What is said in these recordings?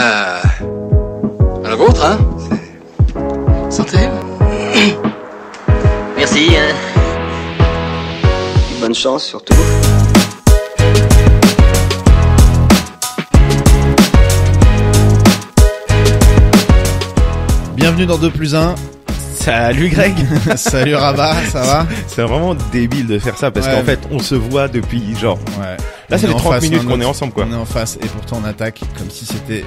À la vôtre, hein. Santé. Merci. Bonne chance surtout. Bienvenue dans 2+1. Salut Greg. Salut Rabat, ça va? C'est vraiment débile de faire ça parce qu'en fait on se voit depuis genre... Ouais. Là ça fait 30 minutes qu'on est ensemble quoi. On est en face et pourtant on attaque comme si c'était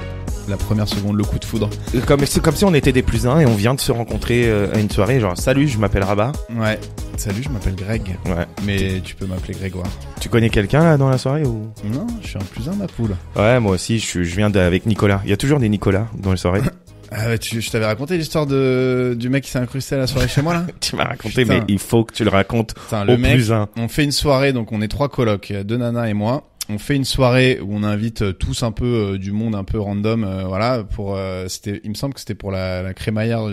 la première seconde, le coup de foudre. C'est comme si on était des plus un et on vient de se rencontrer à une soirée genre salut je m'appelle Rabat. Ouais. Salut, je m'appelle Greg. Ouais. Mais tu peux m'appeler Grégoire. Tu connais quelqu'un là dans la soirée ou? Non, je suis un plus un ma poule. Ouais moi aussi je viens avec Nicolas. Il y a toujours des Nicolas dans les soirées. Ah ouais, je t'avais raconté l'histoire du mec qui s'est incrusté à la soirée chez moi là. Tu m'as raconté. Putain. Mais il faut que tu le racontes. Putain, au le mec, plus un. on fait une soirée, donc on est 3 colocs, 2 nanas et moi. On fait une soirée où on invite tous un peu du monde un peu random, voilà, pour il me semble que c'était pour la crémaillère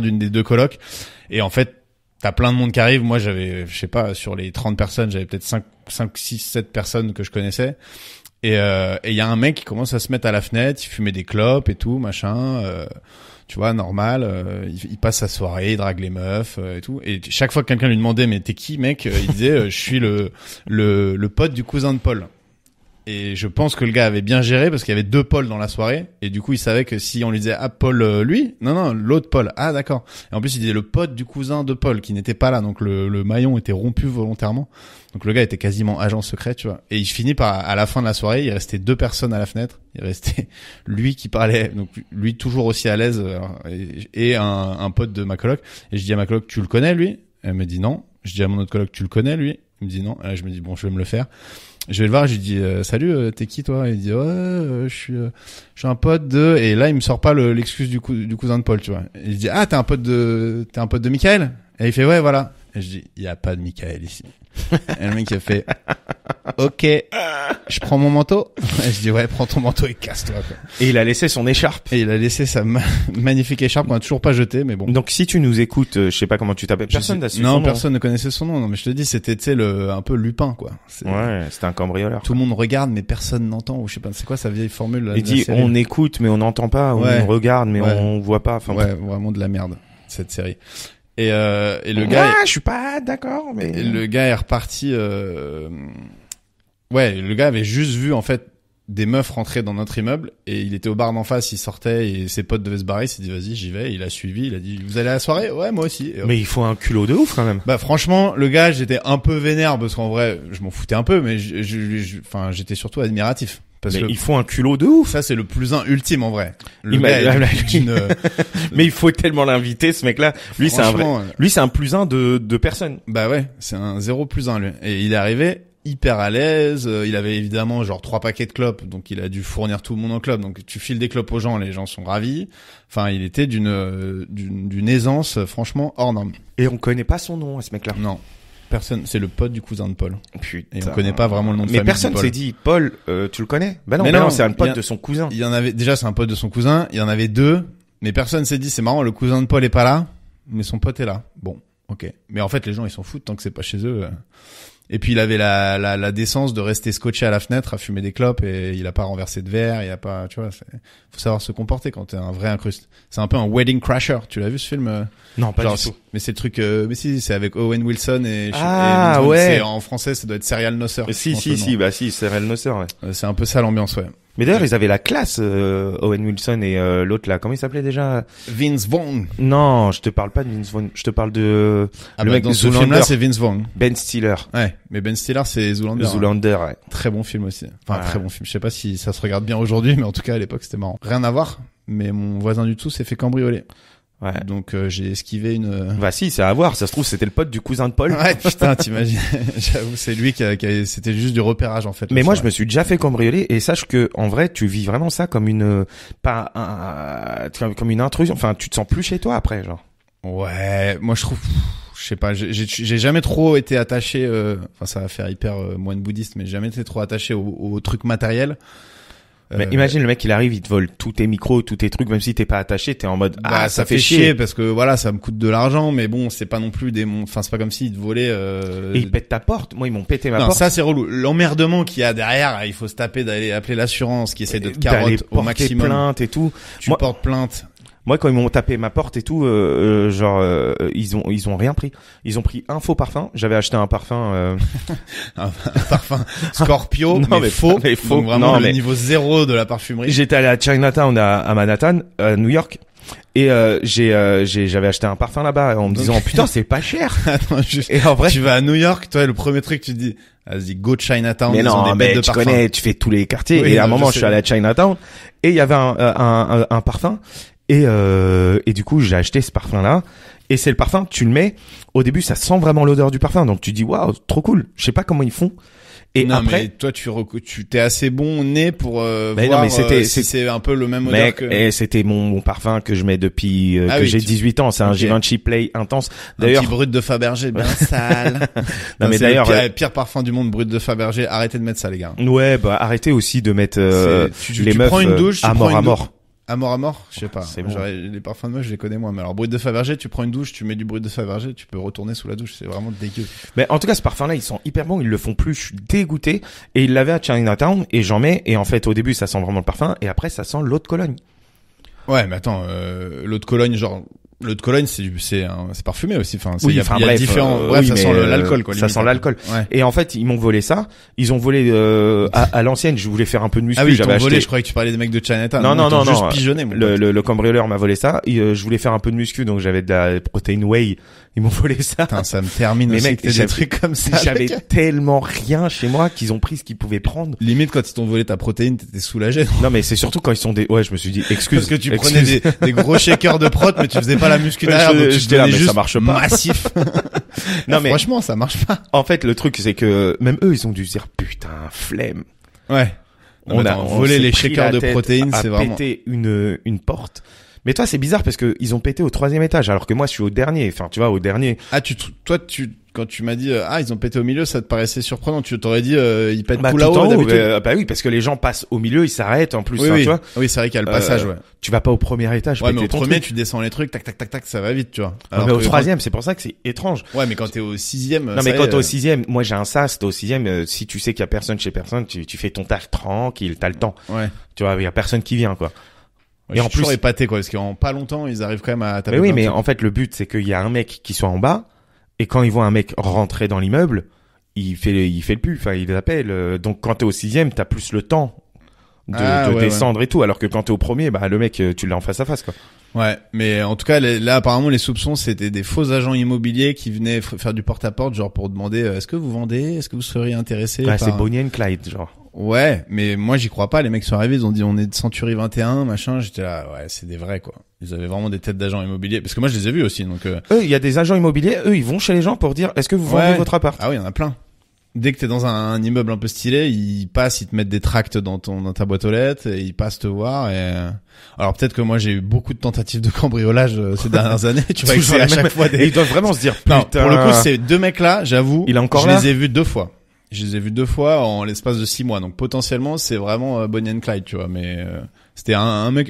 d'une des 2 colocs. Et en fait, t'as plein de monde qui arrive. Moi, j'avais, je sais pas, sur les 30 personnes, j'avais peut-être 5, 6, 7 personnes que je connaissais. Et il y a un mec qui commence à se mettre à la fenêtre, il fumait des clopes et tout, machin, tu vois, normal, il passe sa soirée, il drague les meufs et tout. Et chaque fois que quelqu'un lui demandait mais t'es qui mec, il disait je suis le pote du cousin de Paul. Et je pense que le gars avait bien géré parce qu'il y avait 2 Paul dans la soirée et du coup il savait que si on lui disait ah Paul lui, non l'autre Paul, ah d'accord. Et en plus il disait le pote du cousin de Paul qui n'était pas là, donc le maillon était rompu volontairement. Donc le gars était quasiment agent secret, tu vois. Et il finit par, à la fin de la soirée, il restait 2 personnes à la fenêtre. Il restait lui qui parlait, donc lui toujours aussi à l'aise et un pote de ma coloc. Et je dis à ma coloc tu le connais lui? Elle me dit non. Je dis à mon autre coloc tu le connais lui? Il me dit non. Et là, je me dis bon je vais me le faire. Je vais le voir, je lui dis salut, t'es qui toi? Il dit ouais, je suis un pote de, et là il me sort pas l'excuse du cousin de Paul, tu vois. Et je dis ah t'es un pote de Michael? Et il fait ouais voilà. Et je dis il y a pas de Michael ici. Et le mec il a fait ok, je prends mon manteau. Et je dis ouais prends ton manteau et casse-toi quoi. Et il a laissé son écharpe. Et il a laissé sa magnifique écharpe qu'on a toujours pas jetée, mais bon. Donc si tu nous écoutes, je sais pas comment tu t'appelles. Personne n'a su son nom. Non, personne ne connaissait son nom. Non, mais je te dis, c'était, tu sais, un peu Lupin, quoi. Ouais, c'était un cambrioleur. Tout le monde regarde, mais personne n'entend, ou je sais pas, c'est quoi sa vieille formule, là, il dit, on écoute, mais on n'entend pas, ouais. On regarde, mais on voit pas. Enfin, ouais, vraiment de la merde, cette série. Et le gars. Je suis pas d'accord, mais. Et le gars est reparti, ouais, le gars avait juste vu, en fait, des meufs rentrer dans notre immeuble et il était au bar d'en face, il sortait et ses potes devaient se barrer, il s'est dit vas-y j'y vais, il a suivi, il a dit vous allez à la soirée? Ouais moi aussi. Mais il faut un culot de ouf quand même. Bah franchement le gars j'étais un peu vénère parce qu'en vrai je m'en foutais un peu mais enfin j'étais surtout admiratif. Parce que il faut un culot de ouf. Ça c'est le plus un ultime en vrai. Le mais il faut tellement l'inviter ce mec là. Lui c'est un vrai. Lui c'est un plus un de personne. Bah ouais, c'est un 0+1 lui. Et il est arrivé hyper à l'aise, il avait évidemment genre 3 paquets de clopes, donc il a dû fournir tout le monde en clopes, donc tu files des clopes aux gens, les gens sont ravis. Enfin, il était d'une aisance franchement hors norme. Et on connaît pas son nom à ce mec-là. Non. Personne, c'est le pote du cousin de Paul. Putain. Et on connaît pas vraiment le nom de famille. Mais personne s'est dit Paul, tu le connais? Bah non, c'est un pote de son cousin. Il y en avait déjà, c'est un pote de son cousin, il y en avait 2, mais personne s'est dit c'est marrant, le cousin de Paul est pas là, mais son pote est là. Bon, OK. Mais en fait, les gens ils s'en foutent tant que c'est pas chez eux. Et puis il avait la décence de rester scotché à la fenêtre à fumer des clopes et il a pas renversé de verre, il a pas, tu vois, faut savoir se comporter quand t'es un vrai incruste. C'est un peu un wedding crasher. Tu l'as vu ce film? Non, pas du tout. Mais c'est le truc, mais si, c'est avec Owen Wilson et ouais. En français, ça doit être Serial Nosser. Si, Serial Nosser, ouais. C'est un peu ça l'ambiance, ouais. Mais d'ailleurs, ils avaient la classe, Owen Wilson et l'autre là. Comment il s'appelait déjà? Vince Vaughn. Non, je te parle pas de Vince Vaughn. Je te parle de le mec dans ce film-là, c'est Vince Vaughn. Ben Stiller. Ouais, mais Ben Stiller, c'est Zoolander. Zoolander, ouais. Très bon film aussi. Enfin, très bon film. Je sais pas si ça se regarde bien aujourd'hui, mais en tout cas à l'époque c'était marrant. Rien à voir. Mais mon voisin du dessous s'est fait cambrioler. Ouais. Donc j'ai esquivé une. Bah si, c'est à voir. Ça se trouve c'était le pote du cousin de Paul. Ouais, putain, t'imagines. J'avoue, c'est lui qui c'était juste du repérage en fait. Mais moi, je me suis déjà fait cambrioler et sache que en vrai, tu vis vraiment ça comme une comme une intrusion. Enfin, tu te sens plus chez toi après, genre. Ouais, moi je trouve. Je sais pas, j'ai jamais trop été attaché. Enfin, ça va faire hyper moine bouddhiste, mais j'ai jamais été trop attaché au truc matériel. Mais imagine le mec il arrive, il te vole tous tes micros, tous tes trucs, même si t'es pas attaché, t'es en mode ça fait chier parce que voilà, ça me coûte de l'argent, mais bon, c'est pas non plus enfin c'est pas comme s'ils te volaient. Et ils pètent ta porte. Moi ils m'ont pété ma non, porte. ça c'est relou. L'emmerdement qu'il y a derrière, il faut se taper d'aller appeler l'assurance qui essaie de te carotte au maximum. Plainte et tout. Tu portes plainte. Moi, quand ils m'ont tapé ma porte et tout, ils ont rien pris. Ils ont pris un faux parfum. J'avais acheté un parfum, un parfum Scorpio, non, mais faux. Donc vraiment le niveau 0 de la parfumerie. J'étais allé à Chinatown à Manhattan, New York. Et j'avais acheté un parfum là-bas en me disant putain c'est pas cher. Attends, et en vrai tu vas à New York, toi le premier truc tu te dis vas-y go Chinatown. Mais non, mais tu connais, tu fais tous les quartiers. Oui, et à un moment je suis allé à Chinatown et il y avait un parfum. Et du coup, j'ai acheté ce parfum-là. Et c'est le parfum, tu le mets. Au début, ça sent vraiment l'odeur du parfum. Donc, tu dis, waouh, trop cool. Je sais pas comment ils font. Et non, après. Mais toi, tu t'es assez bon au nez pour, voir, non, mais c'est un peu le même odeur mec, et c'était mon parfum que je mets depuis, que j'ai 18 ans. C'est un Givenchy Play intense. D'ailleurs. Un petit Brut de Fabergé, bien sale. Non, mais d'ailleurs. Pire parfum du monde, Brut de Fabergé. Arrêtez de mettre ça, les gars. Ouais, bah, arrêtez aussi de mettre, les meufs. Prends une douche, à mort. À mort, je sais pas. C'est bon. Les parfums de meufs, je les connais moins. Mais alors, Brut de Fabergé, tu prends une douche, tu mets du Brut de Fabergé, tu peux retourner sous la douche. C'est vraiment dégueu. Mais en tout cas, ce parfum-là, ils sont hyper bons. Ils le font plus. Je suis dégoûté. Et ils l'avaient à Chinatown et j'en mets. Et en fait, au début, ça sent vraiment le parfum. Et après, ça sent l'eau de Cologne. Ouais, mais attends, l'eau de Cologne, genre. L'eau de Cologne, c'est parfumé aussi. Enfin, il y a différents. Bref, ça sent l'alcool, quoi. Ça sent l'alcool. Ouais. Et en fait, ils m'ont volé ça. Ils ont volé à l'ancienne. Je voulais faire un peu de muscu. Ah oui, j'avais acheté. Volé. Je croyais que tu parlais des mecs de Chinatown. Non. Juste pigeonné. Le cambrioleur m'a volé ça. Et, je voulais faire un peu de muscu, donc j'avais de la protéine whey. Ils m'ont volé ça. Putain, ça me termine. Mais mec, des trucs comme ça. J'avais tellement rien chez moi qu'ils ont pris ce qu'ils pouvaient prendre. Limite, quand ils t'ont volé ta protéine, t'étais soulagé. Non, mais c'est surtout quand ils sont ouais, je me suis dit, excuse. Parce que tu prenais des gros shakers de prot, mais tu faisais pas la muscu derrière. J'étais là, mais ça marche pas. Massif. Non, mais. Franchement, ça marche pas. En fait, le truc, c'est que même eux, ils ont dû se dire, putain, flemme. Ouais. On a volé les shakers de protéines, c'est vraiment. Pété une porte. Mais toi, c'est bizarre parce que ils ont pété au 3e étage, alors que moi, je suis au dernier. Enfin, tu vois, au dernier. Ah, quand tu m'as dit, ils ont pété au milieu, ça te paraissait surprenant. Tu t'aurais dit, ils pètent tout là-haut, d'habitude. Bah oui, parce que les gens passent au milieu, ils s'arrêtent, en plus, oui. tu vois. Oui, c'est vrai qu'il y a le passage, ouais. Tu vas pas au premier étage. Ouais, mais au premier, tu descends les trucs, tac, tac, tac, tac, ça va vite, tu vois. Alors mais au 3e, c'est pour ça que c'est étrange. Ouais, mais quand t'es au 6e. Non, mais quand t'es au 6e, moi, j'ai un sas, t'es au 6e, si tu sais qu'il y a personne chez personne, tu fais ton taf tranquille, t'as le temps. Ouais. Tu vois, il y a personne qui vient, quoi. Ouais, et en plus, épaté, quoi, parce qu'en pas longtemps, ils arrivent quand même à taper. Mais oui, mais en fait, le but, c'est qu'il y a un mec qui soit en bas, et quand il voit un mec rentrer dans l'immeuble, il fait le pu, enfin, il l'appelle. Donc, quand t'es au 6e, t'as plus le temps de descendre et tout, alors que quand t'es au premier, bah, le mec, tu l'as en face à face, quoi. Ouais, mais en tout cas, là, apparemment, les soupçons, c'était des faux agents immobiliers qui venaient faire du porte-à-porte, genre pour demander, est-ce que vous vendez, est-ce que vous seriez intéressé? Ouais, c'est Bonnie and Clyde, genre. Ouais, mais moi j'y crois pas. Les mecs sont arrivés, ils ont dit on est de Century 21, machin. J'étais là, ouais, c'est des vrais quoi. Ils avaient vraiment des têtes d'agents immobiliers, parce que moi je les ai vus aussi. Donc eux, il y a des agents immobiliers. Eux, ils vont chez les gens pour dire est-ce que vous vendez votre appart? Ah oui, il y en a plein. Dès que t'es dans un immeuble un peu stylé, ils passent, ils te mettent des tracts dans ta boîte aux lettres, et ils passent te voir. Et alors peut-être que moi j'ai eu beaucoup de tentatives de cambriolage ces dernières années. Tu vois, c'est à chaque fois des. Et ils doivent vraiment se dire putain. Non, pour le coup, ces deux mecs là, j'avoue, il est encore je là. les ai vus 2 fois. Je les ai vus 2 fois en l'espace de 6 mois. Donc potentiellement, c'est vraiment Bonnie and Clyde, tu vois. Mais c'était un mec,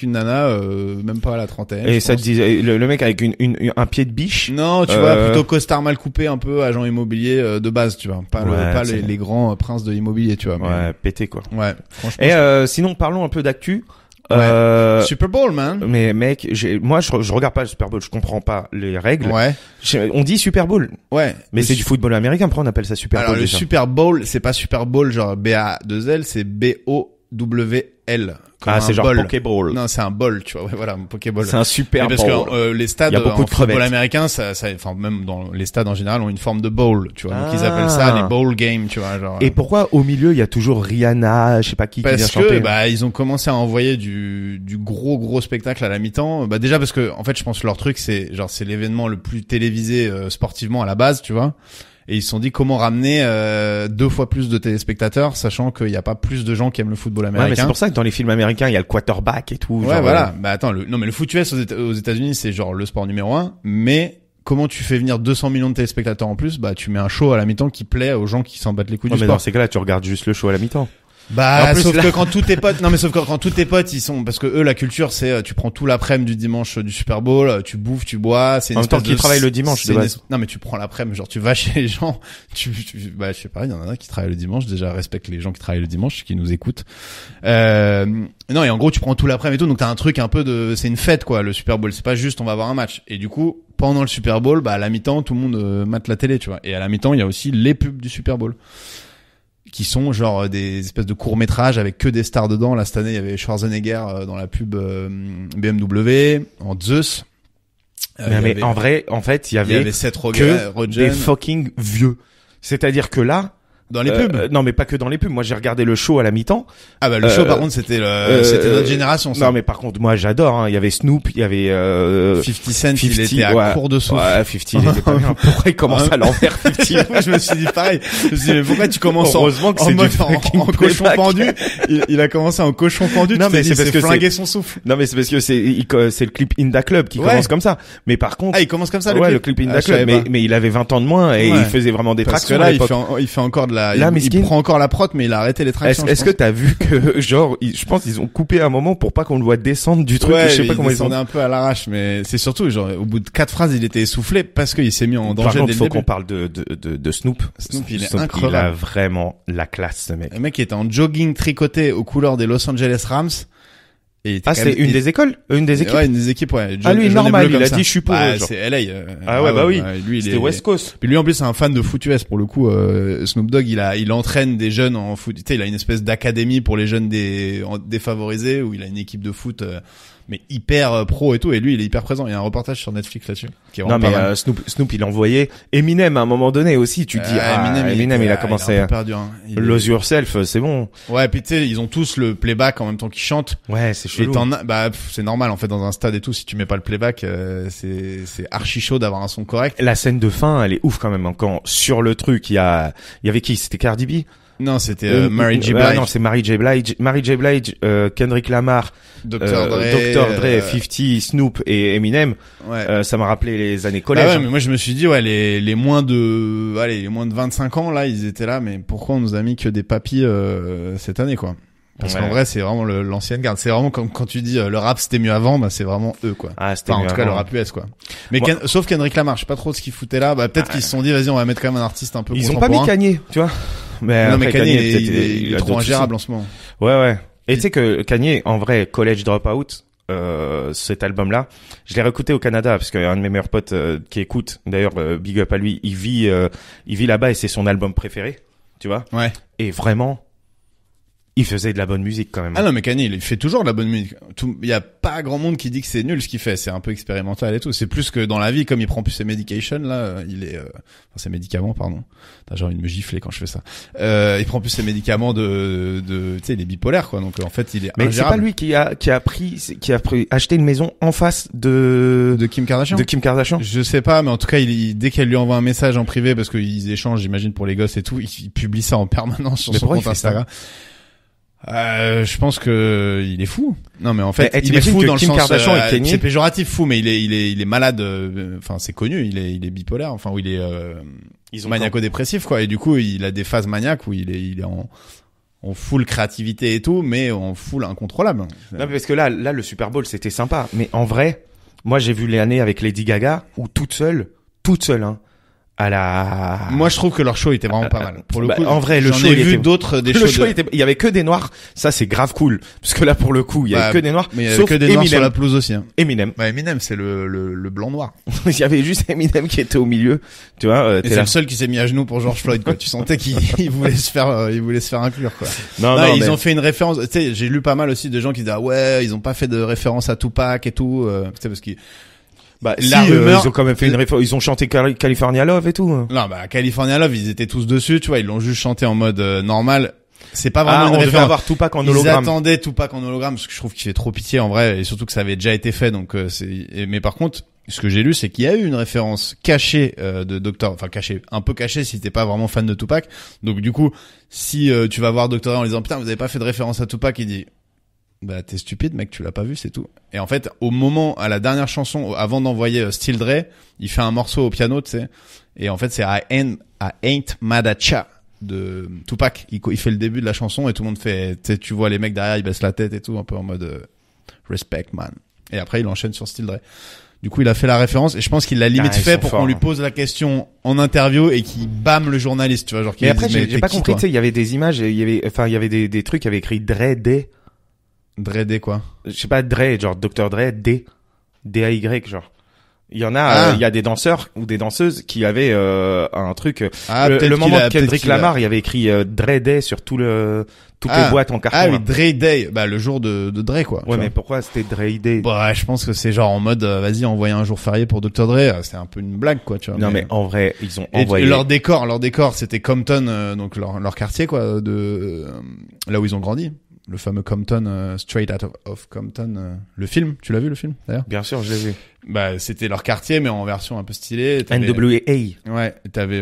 une nana, même pas à la trentaine. Et ça te disait le mec avec un pied de biche. Non, tu vois, plutôt costard mal coupé, un peu agent immobilier de base, tu vois. Pas les grands princes de l'immobilier, tu vois. Mais... Ouais, pété quoi. Ouais, franchement. Et sinon, parlons un peu d'actu. Ouais. Super Bowl, man. Mais mec, moi je regarde pas le Super Bowl, je comprends pas les règles. Ouais. On dit Super Bowl. Ouais. Mais c'est du football américain, pourquoi on appelle ça Super Bowl? Alors le Super Bowl, c'est pas Super Bowl genre B-A-2-L, c'est B-O-W-L. C'est genre Pokéball. Non, c'est un ball, tu vois. Ouais, voilà, un Pokéball. C'est un Super Bowl. Parce que les stades il y a beaucoup en de crevettes. football américain, enfin même dans les stades en général ont une forme de bowl, tu vois. Donc ils appellent ça les bowl games, tu vois, genre. Et pourquoi au milieu il y a toujours Rihanna, je sais pas qui vient chanter? Parce que ils ont commencé à envoyer du gros spectacle à la mi-temps. Bah déjà parce que en fait, je pense que leur truc c'est l'événement le plus télévisé sportivement à la base, tu vois. Et ils se sont dit comment ramener 2 fois plus de téléspectateurs, sachant qu'il n'y a pas plus de gens qui aiment le football américain. Ouais, mais c'est pour ça que dans les films américains, il y a le quarterback et tout. Ouais, genre, voilà. Bah attends, non mais le foot US aux États-Unis, c'est genre le sport numéro 1, mais comment tu fais venir 200 millions de téléspectateurs en plus? Bah tu mets un show à la mi-temps qui plaît aux gens qui s'en battent les couilles du sport. Mais dans ces cas-là, tu regardes juste le show à la mi-temps. Bah, plus, sauf là- que quand tous tes potes, non mais sauf que quand tous tes potes ils sont, parce que eux la culture c'est, tu prends tout l'après-midi du dimanche du Super Bowl, tu bouffes, tu bois, c'est une En même temps espèce qu'ils de- travaillent le dimanche, c'est de une base. non mais tu prends l'après-midi, genre tu vas chez les gens, bah je sais pas, il y en a qui travaillent le dimanche, déjà respecte les gens qui travaillent le dimanche, qui nous écoutent. Non et en gros tu prends tout l'après-midi et tout, donc t'as un truc un peu de, c'est une fête quoi, le Super Bowl, c'est pas juste on va avoir un match. Et du coup pendant le Super Bowl, bah à la mi-temps tout le monde mate la télé, tu vois. Et à la mi-temps il y a aussi les pubs du Super Bowl, qui sont genre des espèces de courts-métrages avec que des stars dedans. Là, cette année, il y avait Schwarzenegger dans la pub BMW, en Zeus. Il y mais avait- en vrai, en fait, il y il y avait avait Seth que Rogen des fucking vieux. C'est-à-dire que là, dans les pubs. non, mais pas que dans les pubs. Moi, j'ai regardé le show à la mi-temps. Ah bah le show, par contre, c'était c'était notre génération, ça. Non, mais par contre, moi, j'adore. Hein. Il y avait Snoop, il y avait 50 Cent, 50, il était à ouais. court de souffle. Ouais, 50, il était pas bien. Pourquoi il commence à l'envers, 50? Moi, je me suis dit pareil. Je me suis dit, mais pourquoi tu commences Heureusement que en c'est mode du en fucking cochon playback. pendu? Il a commencé en cochon pendu. Non, tu mais t'es dit, c'est parce que flinguer son souffle. Non, mais c'est parce que c'est le clip Inda Club qui Ouais. commence comme ça. Mais par contre, Ah, il commence comme ça, ouais, le clip Inda Ah, je Club. savais pas. Mais il avait 20 ans de moins et Ouais. il faisait vraiment des Parce que tractions là, à il l'époque. fait encore de la, Là, il Miskin. prend encore la prot, mais il a arrêté les tractions. Est-ce que t'as vu que genre je pense qu'ils ont coupé un moment pour pas qu'on le voit descendre du truc, ouais, je sais pas comment ils ont. descendait un peu à l'arrache, mais c'est surtout genre au bout de 4 phrases, il était essoufflé parce qu'il s'est mis en Par danger contre, dès le faut début. qu'on parle de Snoop. Snoop, il est Il incroyable. a vraiment la classe, ce mec. Le mec était en jogging tricoté aux couleurs des Los Angeles Rams. Et il était Ah, quand c'est même- une il- des écoles, une des équipes. Ouais, une des équipes, ouais. Ah, lui, Jaune et normal, bleu il comme a ça. dit, je suis pour Bah, eux, genre. c'est LA. Ah ouais, bah oui. Lui, il C'était est West Coast. Puis lui, en plus, c'est un fan de foot US, pour le coup. Snoop Dogg, il entraîne des jeunes en foot. Tu sais, il a une espèce d'académie pour les jeunes défavorisés, où il a une équipe de foot, mais hyper pro et tout. Et lui, il est hyper présent. Il y a un reportage sur Netflix là-dessus, qui est Non, vraiment mais pas mal. Snoop, il envoyait Eminem à un moment donné aussi. Tu te dis, Eminem, il a commencé un peu à perdu, hein. Lose Yourself, c'est bon. Ouais, puis tu sais, ils ont tous le playback en même temps qu'ils chantent. Ouais, c'est Et chelou. c'est normal en fait dans un stade et tout. Si tu mets pas le playback, c'est archi chaud d'avoir un son correct. La scène de fin, elle est ouf quand même. Hein. Quand sur le truc, il y avait qui? C'était Cardi B? Non, c'était Mary J. Blige, non, c'est Mary J. Blige, Kendrick Lamar, Dr. Dre, Dr. Dre, 50, Snoop et Eminem. Ouais. Ça m'a rappelé les années collège. Bah ouais, mais moi je me suis dit les moins de 25 ans là, ils étaient là, mais pourquoi on nous a mis que des papis cette année quoi? Parce Ouais. qu'en vrai, c'est vraiment l'ancienne garde. C'est vraiment comme quand tu dis le rap c'était mieux avant, bah c'est vraiment eux quoi. Ah, c'était Enfin, en mieux tout cas avant. le rap US quoi. Mais Moi- sauf Kendrick Lamar, je sais pas trop ce qu'ils foutaient là. Bah peut-être qu'ils se sont dit vas-y on va mettre quand même un artiste un peu Ils ont pas contemporain. mis Kanye, tu vois. Mais Non mais après, Kanye, peut-être, il est a trop d'autres ingérable en ce moment. soucis. Ouais. Et tu sais que Kanye, en vrai, College Dropout, cet album-là, je l'ai réécouté au Canada parce qu'un de mes meilleurs potes qui écoute, d'ailleurs, big up à lui, il vit là-bas et c'est son album préféré, tu vois. Ouais. Et vraiment, il faisait de la bonne musique quand même. Ah non, mais Kanye, il fait toujours de la bonne musique. Il y a pas grand monde qui dit que c'est nul ce qu'il fait. C'est un peu expérimental et tout. C'est plus que dans la vie, comme il prend plus ses medications, là, il est, enfin, ses médicaments, pardon. J'ai envie de me gifler quand je fais ça. Il prend plus ses médicaments tu sais, il est bipolaire, quoi. Donc, en fait, il est Mais c'est ingérable. pas lui qui a acheté une maison en face de De Kim Kardashian? Kim Kardashian. Je sais pas, mais en tout cas, dès qu'elle lui envoie un message en privé, parce qu'ils échangent, j'imagine, pour les gosses et tout, il publie ça en permanence sur Mais son pourquoi compte il fait ça Instagram. Je pense que il est fou. Non, mais en fait, Mais il est t'imagines fou que dans le Kim sens, Kardashian et Kanye- c'est péjoratif fou, mais il est malade, enfin, c'est connu, il est bipolaire, enfin, où il est, Ils ont maniaco-dépressif, quoi, et du coup, il a des phases maniaques où il est en full créativité et tout, mais en full incontrôlable. Non, mais parce que là, le Super Bowl, c'était sympa. Mais en vrai, moi, j'ai vu l'année avec Lady Gaga, où toute seule, hein, à la... Moi, je trouve que leur show était vraiment pas mal. Pour le Bah, coup, en vrai, le j'en show, ai il vu était- d'autres, des Le shows show de- il y avait que des noirs. Ça, c'est grave cool. Parce que là, pour le coup, il y avait Bah, que des noirs. mais il y avait sauf que des noirs Eminem. sur la pelouse aussi, hein. Eminem. Bah, Eminem, c'est le blanc noir. Il y avait juste Eminem qui était au milieu. Tu vois, Et t'es c'est là. le seul qui s'est mis à genoux pour George Floyd, quoi. Tu sentais qu'il il voulait se faire inclure, quoi. Non, Non, ils mais- ont fait une référence. Tu sais, j'ai lu pas mal aussi de gens qui disaient ah ouais, ils ont pas fait de référence à Tupac et tout. Tu sais parce qu'ils. Bah, la si, rumeur- ils ont quand même fait une référence. Ils ont chanté California Love et tout. Non, bah California Love, ils étaient tous dessus, tu vois. Ils l'ont juste chanté en mode normal. C'est pas vraiment Ah, une on devait référence. avoir Tupac en Ils hologramme. attendaient Tupac en hologramme parce que je trouve qu'il fait trop pitié en vrai et surtout que ça avait déjà été fait donc mais par contre ce que j'ai lu c'est qu'il y a eu une référence cachée de Dr. enfin cachée un peu cachée si t'es pas vraiment fan de Tupac donc du coup si tu vas voir Dr. Dre en disant putain vous avez pas fait de référence à Tupac il dit bah t'es stupide mec tu l'as pas vu c'est tout et en fait au moment à la dernière chanson avant d'envoyer Still Dre il fait un morceau au piano tu sais et en fait c'est I ain't mad at ya de Tupac. Il fait le début de la chanson et tout le monde fait, tu vois les mecs derrière, ils baissent la tête et tout, un peu en mode respect man. Et après il enchaîne sur Still Dre. Du coup il a fait la référence et je pense qu'il l'a limite fait pour qu'on lui pose la question en interview et qu'il bâme le journaliste, tu vois, genre. Mais après j'ai pas compris, tu sais, il y avait des images, il y avait des trucs, il y avait écrit Dre D. Dre D quoi? Je sais pas, Dre, genre Dr Dre D. D-A-Y, genre. Il y en a, il y a des danseurs ou des danseuses qui avaient un truc. Le moment de Kendrick Lamar, il y avait écrit Dre Day sur toutes les boîtes en carton. Ah oui, Dre Day, bah le jour de Dre quoi. Ouais, mais pourquoi c'était Dre Day? Bah, je pense que c'est genre en mode vas-y, envoyer un jour férié pour Dr Dre, c'est un peu une blague quoi, tu vois. Non mais en vrai, ils ont et envoyé leur décor, c'était Compton, donc leur quartier quoi, de là où ils ont grandi. Le fameux Compton, Straight Out of Compton, le film, tu l'as vu le film d'ailleurs? Bien sûr, je l'ai vu. Bah c'était leur quartier mais en version un peu stylée. NWA. Ouais,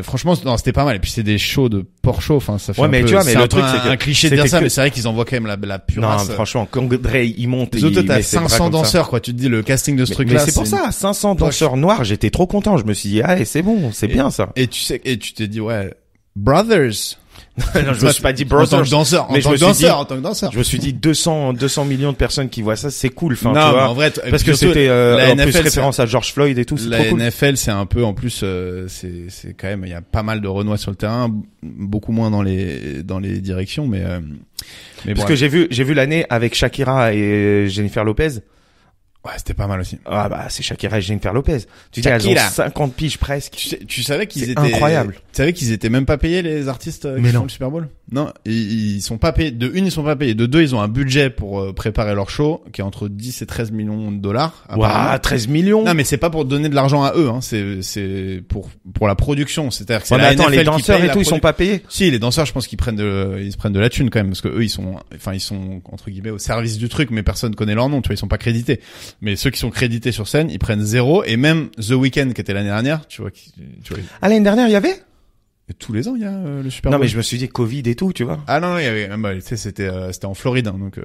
franchement non, c'était pas mal et puis c'est des shows de Porsche, enfin ça fait ouais, mais tu vois, mais le truc c'est un cliché de dire ça mais c'est vrai qu'ils envoient quand même la pure race. Non, franchement, quand Dre il monte, les autres t'as 500 danseurs quoi, tu te dis le casting de ce truc là. Mais c'est pour ça, 500 danseurs noirs, j'étais trop content, je me suis dit c'est bon, c'est bien ça. Et tu t'es dit ouais, brothers. Non, je me suis pas dit brothers. En tant que danseur, en tant que danseur. Je me suis dit 200 millions de personnes qui voient ça, c'est cool. Enfin, non, tu vois. En vrai, parce que c'était la en NFL, plus référence à George Floyd et tout, c'est trop cool. La NFL, c'est un peu en plus c'est quand même il y a pas mal de Renois sur le terrain, beaucoup moins dans les directions mais parce que j'ai vu l'année avec Shakira et Jennifer Lopez. Ouais, c'était pas mal aussi. Ah bah c'est Shakira et Jennifer Lopez. Tu dis elles ont 50 piges presque. Tu savais qu'ils étaient incroyable. Tu savais qu'ils étaient même pas payés les artistes qui font le Super Bowl? Non, ils sont pas payés. De une, ils sont pas payés. De deux, ils ont un budget pour préparer leur show qui est entre 10 et 13 millions de dollars. Waouh, 13 millions. Non, mais c'est pas pour donner de l'argent à eux hein, c'est pour la production, c'est-à-dire que c'est la NFL les danseurs et tout, ils sont pas payés. Si, les danseurs, je pense qu'ils prennent ils se prennent de la thune quand même parce que eux ils sont entre guillemets au service du truc mais personne connaît leur nom, tu vois, ils sont pas crédités. Mais ceux qui sont crédités sur scène, ils prennent 0 et même The Weeknd qui était l'année dernière, tu vois. Ah, l'année dernière, il y avait? Et tous les ans, il y a le Super Bowl. Non, mais je me suis dit Covid et tout, tu vois. Ah non, il y avait, tu sais, c'était en Floride, hein, donc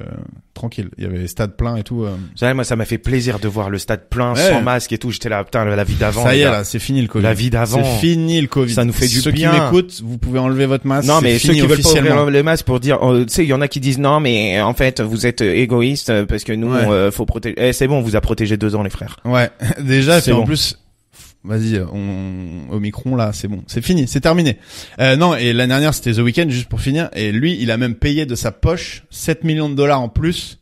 tranquille. Il y avait stade plein et tout. Moi, ça m'a fait plaisir de voir le stade plein, sans masque et tout. J'étais là, putain, la vie d'avant. Ça y est, là, c'est fini le Covid. La vie d'avant. C'est fini le Covid. Ça nous fait du bien. Ceux qui m'écoutent, vous pouvez enlever votre masque. Non, mais ceux qui veulent pas ouvrir le masque pour dire, tu sais, il y en a qui disent non, mais en fait, vous êtes égoïste parce que nous, faut protéger. C'est bon, on vous a protégé 2 ans, les frères. Ouais. Déjà, c'est bon. En plus, vas-y, Omicron là, c'est bon, c'est fini, c'est terminé. Non, et l'année dernière c'était The Weeknd juste pour finir, et lui, il a même payé de sa poche 7 millions de dollars en plus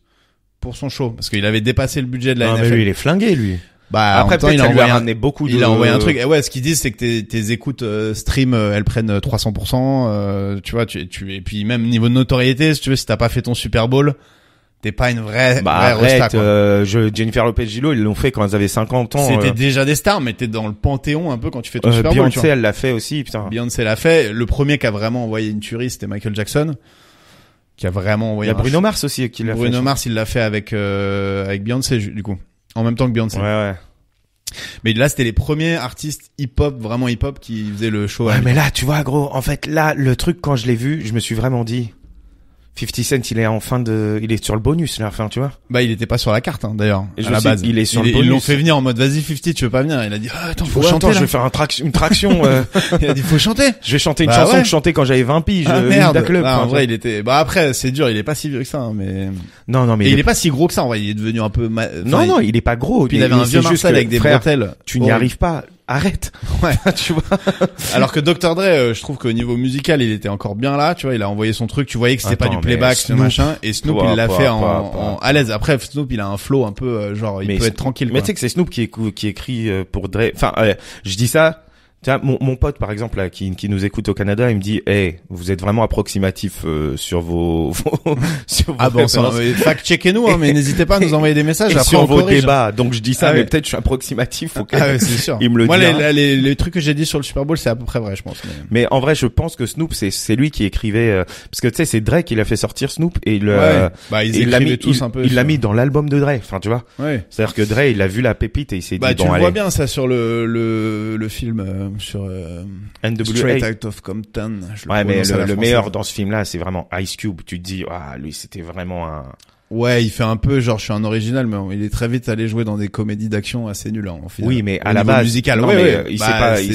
pour son show parce qu'il avait dépassé le budget de la NFL. Mais lui, il est flingué lui. Bah après peut-être ça lui a ramené beaucoup. Il a envoyé un truc. Et ouais, ce qu'ils disent c'est que tes écoutes stream elles prennent 300%. Tu vois, et puis même niveau de notoriété, si tu veux, si t'as pas fait ton Super Bowl. T'es pas une vraie arrête, Jennifer Lopez Gillo, ils l'ont fait quand elles avaient 50 ans. C'était déjà des stars, mais t'es dans le panthéon un peu quand tu fais ton Super Bowl. Beyoncé, elle l'a fait aussi, putain. Beyoncé l'a fait. Le premier qui a vraiment envoyé une tuerie, c'était Michael Jackson. Qui a vraiment envoyé. Il y a Bruno Mars aussi qui l'a fait. Bruno Mars, il l'a fait avec Beyoncé, du coup. En même temps que Beyoncé. Ouais. Mais là, c'était les premiers artistes hip-hop, vraiment hip-hop, qui faisaient le show. Ouais, mais là, tu vois, gros, en fait, là, le truc, quand je l'ai vu, je me suis vraiment dit, 50 Cent, il est sur le bonus, là, enfin, tu vois. Bah, il était pas sur la carte, hein, d'ailleurs, à la base. Il est sur le bonus. Ils l'ont fait venir en mode, vas-y, 50, tu veux pas venir? Il a dit, attends, faut chanter. Je vais faire une traction, Il a dit, faut chanter. Je vais chanter une chanson que je chantais quand j'avais 20 piges. Merde. Club, en vrai, il était, après, c'est dur, il est pas si vieux que ça, hein, mais. Non, mais. Et il est pas si gros que ça, en vrai, il est devenu un peu, non, il est pas gros. Puis il avait un vieux Marcel avec des bretelles. Tu n'y arrives pas. Arrête. Ouais. Tu vois. Alors que Dr. Dre, je trouve qu'au niveau musical, il était encore bien là, tu vois, il a envoyé son truc, tu voyais que c'était pas du playback, ce machin, et Snoop, il l'a fait à l'aise. Après, Snoop, il a un flow un peu, genre, il peut être tranquille, Mais tu sais que c'est Snoop qui écrit pour Dre. Enfin, je dis ça. Tu vois, mon pote, par exemple, là, qui nous écoute au Canada, il me dit, vous êtes vraiment approximatif, sur vos fact-checkez-nous, hein, mais n'hésitez pas à nous envoyer des messages. Et après, sur vos débats. Donc, je dis ça, mais peut-être je suis approximatif, ok. Ouais, c'est sûr. Il me le dit. Moi, les trucs que j'ai dit sur le Super Bowl, c'est à peu près vrai, je pense. Mais en vrai, je pense que Snoop, c'est lui qui écrivait, parce que tu sais, c'est Dre qui l'a fait sortir Snoop, et ils écrivaient tous un peu. Il l'a mis dans l'album de Dre, enfin, tu vois. Ouais. C'est-à-dire que Dre, il a vu la pépite et il s'est dit, bon, allez. Tu vois bien ça sur le film, sur NWA. Straight Out of Compton. Ouais, mais le meilleur dans ce film-là, c'est vraiment Ice Cube. Tu te dis, lui, c'était vraiment Ouais, il fait un peu genre je suis un original, mais il est très vite allé jouer dans des comédies d'action assez nulles en final. Oui, mais Au à la niveau base musical, non, ouais, il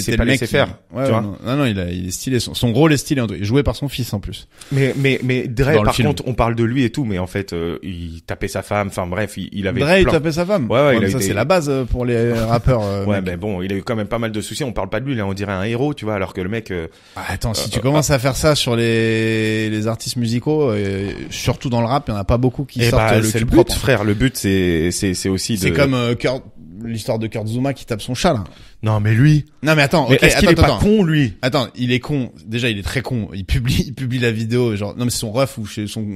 s'est pas laissé faire. Ouais, tu vois. non, il est stylé. Son rôle est stylé. Il est joué par son fils en plus. Mais Dre, Dans le par film. contre, on parle de lui et tout, mais en fait, il tapait sa femme. Enfin bref, il avait. Dre, il plein- tapait sa femme. Ouais, il a eu ça des- c'est la base pour les rappeurs. Ouais, mec. mais bon, il a eu quand même pas mal de soucis. On parle pas de lui, là, on dirait un héros, tu vois, alors que le mec. Ah, attends, si tu commences à faire ça sur les artistes musicaux, surtout dans le rap, il y en a pas beaucoup qui sortent le c'est cul le but, propre. frère. Le but, c'est aussi de. C'est comme l'histoire de Kurt Zuma qui tape son chat là. Non, mais lui. Non mais attends, Mais ok, est-ce qu'il attends, est pas con, lui? Attends, il est con. Déjà, il est très con. Il publie la vidéo, genre, non mais c'est son ref ou chez son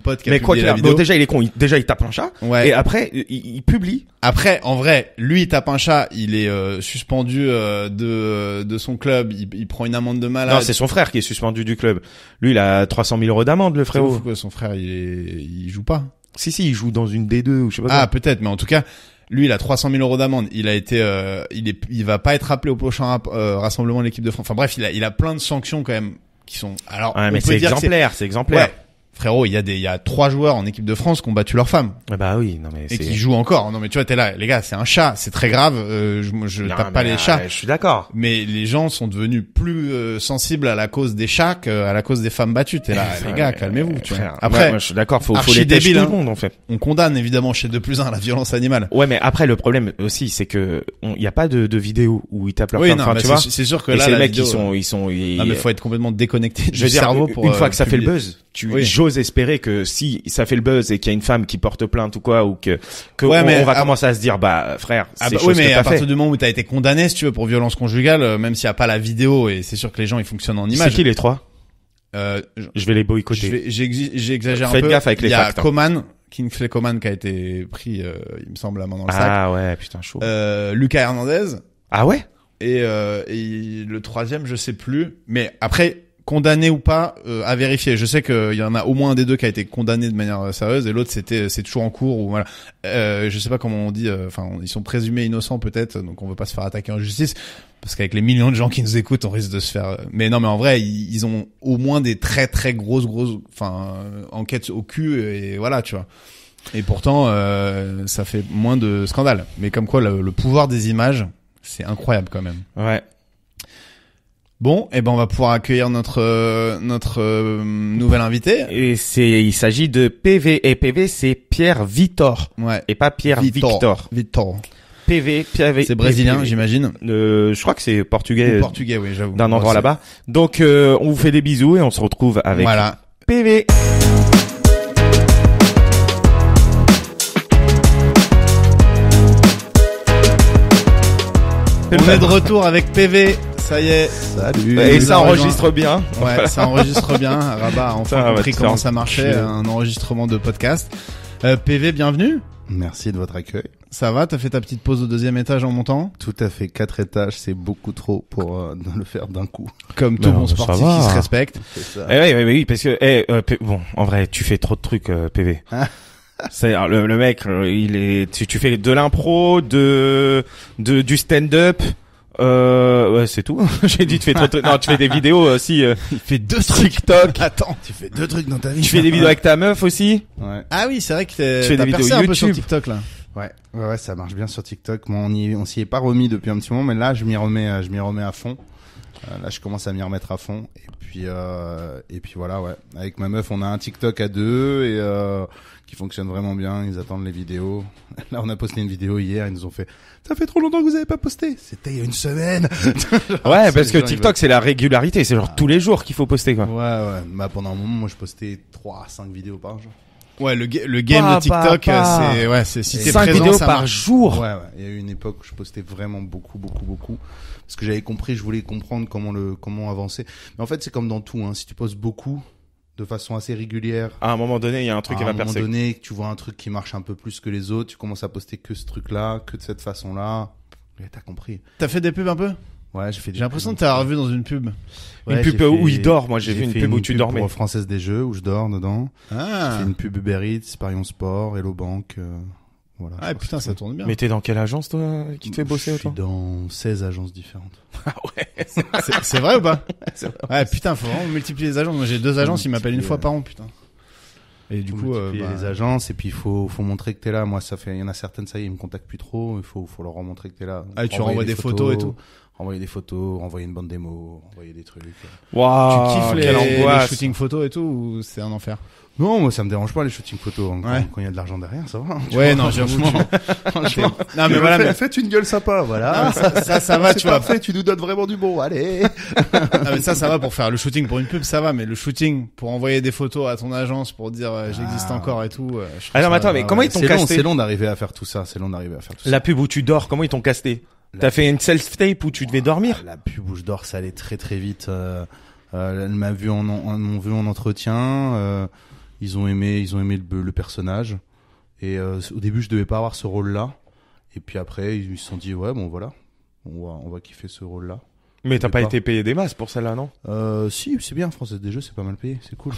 pote qui a Mais quoi publié qu'il la a, vidéo. bon, déjà il est con. Déjà il tape un chat. Ouais. Et après il publie. Après, en vrai, lui, il tape un chat, il est suspendu de son club, il prend une amende de malade. Non, c'est son frère qui est suspendu du club. Lui, il a 300 000 euros d'amende, le C'est frérot. ouf, quoi, son frère, il joue pas. Si, il joue dans une D2 ou je sais pas Ah, quoi. peut-être, mais en tout cas, lui, il a 300 000 euros d'amende. Il a été, il va pas être appelé au prochain rassemblement de l'équipe de France. Enfin bref, il a plein de sanctions quand même qui sont. Alors, Ouais, on mais peut c'est dire que exemplaire, c'est exemplaire. Ouais. Frérot, il y a 3 joueurs en équipe de France qui ont battu leurs femmes Bah oui, non mais et qui jouent encore. Non mais tu vois, t'es là, les gars, c'est un chat, c'est très grave. Je Non, tape pas mais, les chats. Je suis d'accord. Mais les gens sont devenus plus sensibles à la cause des chats qu'à la cause des femmes battues. T'es là, les gars, calmez-vous. Tu vois. Frère, Après, moi, je suis d'accord, faut archi les têcher débile, tout hein. le monde en fait. on condamne évidemment chez 2+1 la violence animale. Ouais, mais après le problème aussi, c'est que il y a pas de vidéo où ils tapent leur Oui, femme. non, Enfin, mais tu vois. c'est sûr que Et là, c'est la les mecs vidéo, ils sont. Non, mais faut être complètement déconnecté Je veux du dire, cerveau pour une fois que ça fait le publier. buzz, Oui. j'ose espérer que si ça fait le buzz et qu'il y a une femme qui porte plainte ou quoi, ou que Ouais, on, mais on va ah, commencer à se dire, bah frère, Ah c'est bah, chose oui, mais que à t'as partir fait. du moment où t'as été condamné, si tu veux, pour violence conjugale, même s'il y a pas la vidéo, et c'est sûr que les gens ils fonctionnent en C'est images. qui les trois? Je Je vais les boycotter. j'exagère un Faites peu. gaffe avec les Il y a facts, hein. Coman, Kingsley Coman qui a été pris, il me semble, la main dans le sac. Ah ouais, putain chaud. Lucas Hernandez. Ah ouais? Et le troisième, je sais plus. Mais après, condamné ou pas, à vérifier. Je sais qu'il y en a au moins un des deux qui a été condamné de manière sérieuse et l'autre c'est toujours en cours ou voilà. Je sais pas comment on dit. Enfin, ils sont présumés innocents peut-être, donc on veut pas se faire attaquer en justice parce qu'avec les millions de gens qui nous écoutent, on risque de se faire. Mais non, mais en vrai, ils ont au moins des très très grosses, enfin, enquêtes au cul et voilà, tu vois. Et pourtant, ça fait moins de scandales. Mais comme quoi, le pouvoir des images, c'est incroyable quand même. Ouais. Bon, et ben on va pouvoir accueillir notre nouvel invité. Et il s'agit de PV. Et PV, c'est Pierre Vitor. Ouais. Et pas Pierre Victor. Victor. PV, Pierre C'est brésilien, PV. j'imagine. Je crois que c'est portugais. Ou portugais, oui, j'avoue. D'un endroit Ouais, là-bas. Donc, on vous fait des bisous et on se retrouve avec Voilà. PV. On est de retour avec PV. Ça y est. Salut. Et nous ça a enregistre bien. Ouais, Voilà. ça enregistre bien. Rabat a enfin Ça va compris te comment faire ça marchait, chier. un enregistrement de podcast. PV, bienvenue. Merci de votre accueil. Ça va, t'as fait ta petite pause au 2e étage en montant? Tout à fait, 4 étages, c'est beaucoup trop pour le faire d'un coup. Comme tout Non, bon ça sportif va. qui se respecte. C'est ça. Oui, parce que bon, en vrai, tu fais trop de trucs, PV. C'est le mec, tu fais de l'impro, du stand-up. Ouais, c'est tout. J'ai dit tu fais trop de trucs. Non, tu fais des vidéos aussi. Il fait 2 trucs. TikTok. Attends. Tu fais 2 trucs dans ta vie. Tu fais des vidéos avec ta meuf aussi. Ouais. Ah oui, c'est vrai que Tu fais t'as des percé vidéos un peu sur YouTube. TikTok là. Ouais, ça marche bien sur TikTok. Moi, on s'y est pas remis depuis un petit moment, mais là, je m'y remets à fond. Là, je commence à m'y remettre à fond. Et puis voilà, ouais. Avec ma meuf, on a un TikTok à 2 et qui fonctionne vraiment bien. Ils attendent les vidéos. Là, on a posté une vidéo hier. Ils nous ont fait, ça fait trop longtemps que vous avez pas posté. C'était il y a une semaine. Ouais, parce que les gens, TikTok c'est la régularité, c'est genre tous les jours qu'il faut poster quoi. Ouais. Bah, pendant un moment, moi, je postais 3 à 5 vidéos par jour. Ouais, le game de TikTok, c'est si t'es 5 présent, vidéos ça par marche. jour. Ouais. Il y a eu une époque où je postais vraiment beaucoup. Parce que j'avais compris, je voulais comprendre comment avancer. Mais en fait, c'est comme dans tout, hein. Si tu postes beaucoup, de façon assez régulière, À un moment donné, il y a un truc qui à va un moment percer. donné, que tu vois un truc qui marche un peu plus que les autres, tu commences à poster que ce truc-là, que de cette façon-là. Et t'as compris. T'as fait des pubs un peu? Ouais, j'ai fait des J'ai l'impression pubs. que t'as revu dans une pub. Une Ouais, pub j'ai où fait- il dort. Moi, j'ai vu une fait pub où tu dormais. pour Française des Jeux, où je dors dedans. Ah. J'ai fait une pub Uber Eats, Parion Sport, Hello Bank, voilà. Ah, putain, ça tourne bien. Mais t'es dans quelle agence toi qui te fait bosser Je suis autant? dans 16 agences différentes. C'est vrai ou pas? C'est vrai. Ouais, putain, faut vraiment multiplier les agences. Moi, j'ai 2 agences, ils m'appellent une fois par an, putain. Et du Faut coup, multiplier les agences et puis il faut montrer que t'es là. Moi, il y en a certaines, ça y est, ils me contactent plus trop. Il faut leur remontrer que t'es là. Ah, tu renvoies des photos et tout. Renvoyer des photos, renvoyer une bande démo, renvoyer des trucs. Waouh, tu kiffes quelle les angoisse. shootings photos et tout ou c'est un enfer? Non, moi, ça me dérange pas les shootings photos. Ouais. Quand il y a de l'argent derrière, ça va. Ouais, non, j'avoue. Franchement. Non, mais voilà, mais Faites une gueule sympa, voilà. ça va, C'est tu vois. parfait, tu nous donnes vraiment du bon, allez. Ah, mais ça va pour faire le shooting pour une pub, ça va, mais le shooting pour envoyer des photos à ton agence pour dire j'existe encore et tout. Je trouve Alors, ça- attends, mais comment ils t'ont C'est long, casté? c'est long d'arriver à faire tout ça. C'est long d'arriver à faire tout ça. La pub où tu dors, comment ils t'ont casté? T'as fait une self-tape où tu devais dormir? La pub où je dors, ça allait très très vite. Elle m'a vu m'ont vu en entretien. Ils ont aimé le personnage. Et au début, je devais pas avoir ce rôle-là. Et puis après, ils se sont dit ouais, bon voilà, on va kiffer ce rôle-là. Mais t'as pas pas. été payé des masses pour celle-là, non? Si, c'est bien. Française des Jeux, c'est pas mal payé, c'est cool.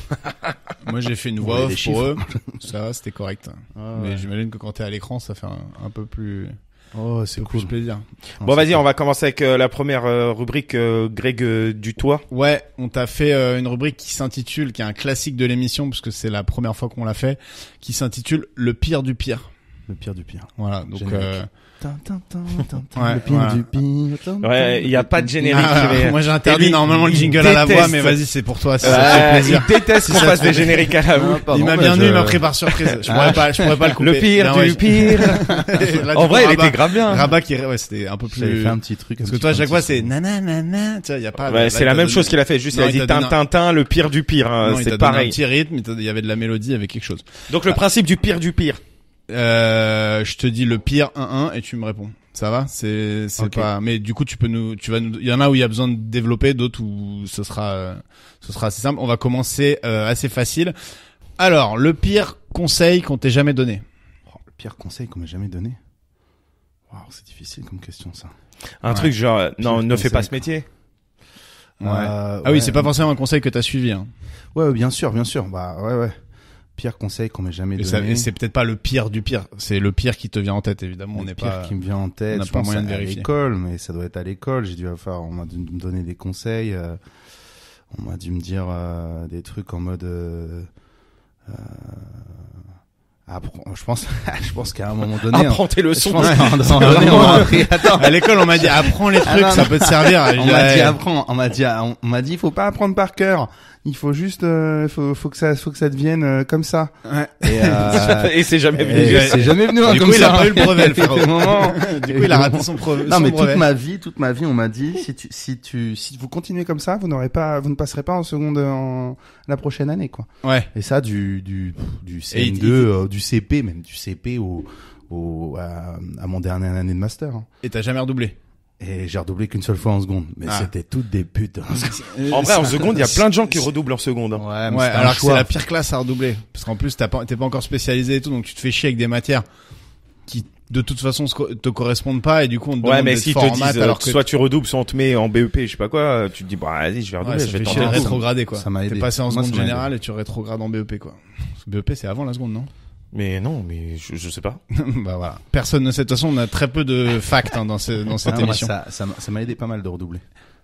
Moi, j'ai fait une Ouais, voix les off chiffres. pour eux. Ça va, c'était correct. Mais ouais. j'imagine que quand t'es à l'écran, ça fait un peu plus, Oh, c'est plus cool. plaisir. Bon, vas-y, on va commencer avec la première rubrique, Greg Dutoit. Ouais, on t'a fait une rubrique qui s'intitule, qui est un classique de l'émission, parce que c'est la première fois qu'on l'a fait, qui s'intitule Le pire du pire. Le pire du pire. Voilà, donc Générique. Ouais, le pire voilà. du pire. Ouais, il y a pas de générique. mais- moi j'ai interdit Et lui, normalement le il jingle à la voix, déteste. mais vas-y, c'est pour toi, si ça te fait plaisir. il déteste qu'on fasse des génériques à la boue. Il m'a bien eu, il m'a pris par surprise. Je pourrais pas le couper. Le pire Non, ouais, du pire. Là, En du coup, vrai, il Rabat- était grave bien. Rabat qui, ouais, c'était un peu J'avais plus. fait un petit truc. Parce que toi, à chaque fois, c'est nanana, tu vois, y a pas. Ouais, là, c'est il la t'a même donné- chose qu'il a fait. Juste, il Non, a il dit t'a donné Tintin, le pire du pire. hein, Non, il t'a c'est donné un pareil. petit rythme, il y avait de la mélodie avec quelque chose. Donc, le principe du pire du pire. Je te dis le pire 1-1 et tu me réponds. Ça va? C'est Ok. pas, mais du coup, il y en a où il y a besoin de développer, d'autres où ce sera assez simple. On va commencer, assez facile. Alors, le pire conseil qu'on t'ait jamais donné. Oh, le pire conseil qu'on m'a jamais donné. Waouh, c'est difficile comme question ça. Un Ouais. truc genre, non, Pire ne fais pas conseil. ce métier. Ah oui, c'est pas forcément un conseil que t'as suivi, hein. Ouais, bien sûr. Bah ouais. Pire conseil qu'on m'ait jamais donné. Et c'est peut-être pas le pire du pire. C'est le pire qui te vient en tête, évidemment. On Le n'est pire pas. qui me vient en tête. on n'a je pas pense moyen de à vérifier. l'école, mais ça doit être à l'école. On m'a dû me donner des conseils. On m'a dû me dire des trucs en mode. Je pense qu'à un moment donné. Apprends tes leçons. Je pense qu'à un moment donné, on m'a appris. Attends. À l'école, on m'a dit apprends les trucs, Ah, non, ça non. peut te servir. On m'a dit apprends. On m'a dit faut pas apprendre par cœur. Il faut juste faut que ça devienne comme ça. Ouais. Et Et c'est jamais et venu. c'est jamais venu Du comme coup, il ça. a pas eu le brevet, le frérot. Des moments- Du coup, il a raté son brevet. Non, mais son brevet. toute ma vie, on m'a dit si vous continuez comme ça, vous ne passerez pas en seconde la prochaine année, quoi. Ouais. Et ça du Et CM2, du CP, même du CP à mon dernière année de master. hein. Et t'as jamais redoublé. Et j'ai redoublé qu'une seule fois en seconde, mais Ah. c'était toutes des putes. En vrai, en seconde, il y a plein de gens qui redoublent en seconde. hein. Ouais, mais Ouais, c'était un alors que c'est choix. la pire classe à redoubler. Parce qu'en plus, t'es pas encore spécialisé et tout, donc tu te fais chier avec des matières qui, de toute façon, te correspondent pas, et du coup, on te Ouais, demande mais d'être s'ils fort te en maths, disent, alors que soit tu redoubles, soit on te met en BEP, je sais pas quoi, tu te dis, bah, vas-y, je vais redoubler, ouais, ça je vais fait tenter chier un de truc. rétrograder, quoi. Ça m'a T'es aidé. passé en Moi, seconde ça m'a aidé. générale et tu rétrogrades en BEP, quoi. Parce que BEP, c'est avant la seconde, non? Mais non, mais je sais pas. Bah voilà. Personne ne sait. De toute façon, on a très peu de facts, dans cette Ah, moi, émission. ça m'a aidé pas mal de redoubler.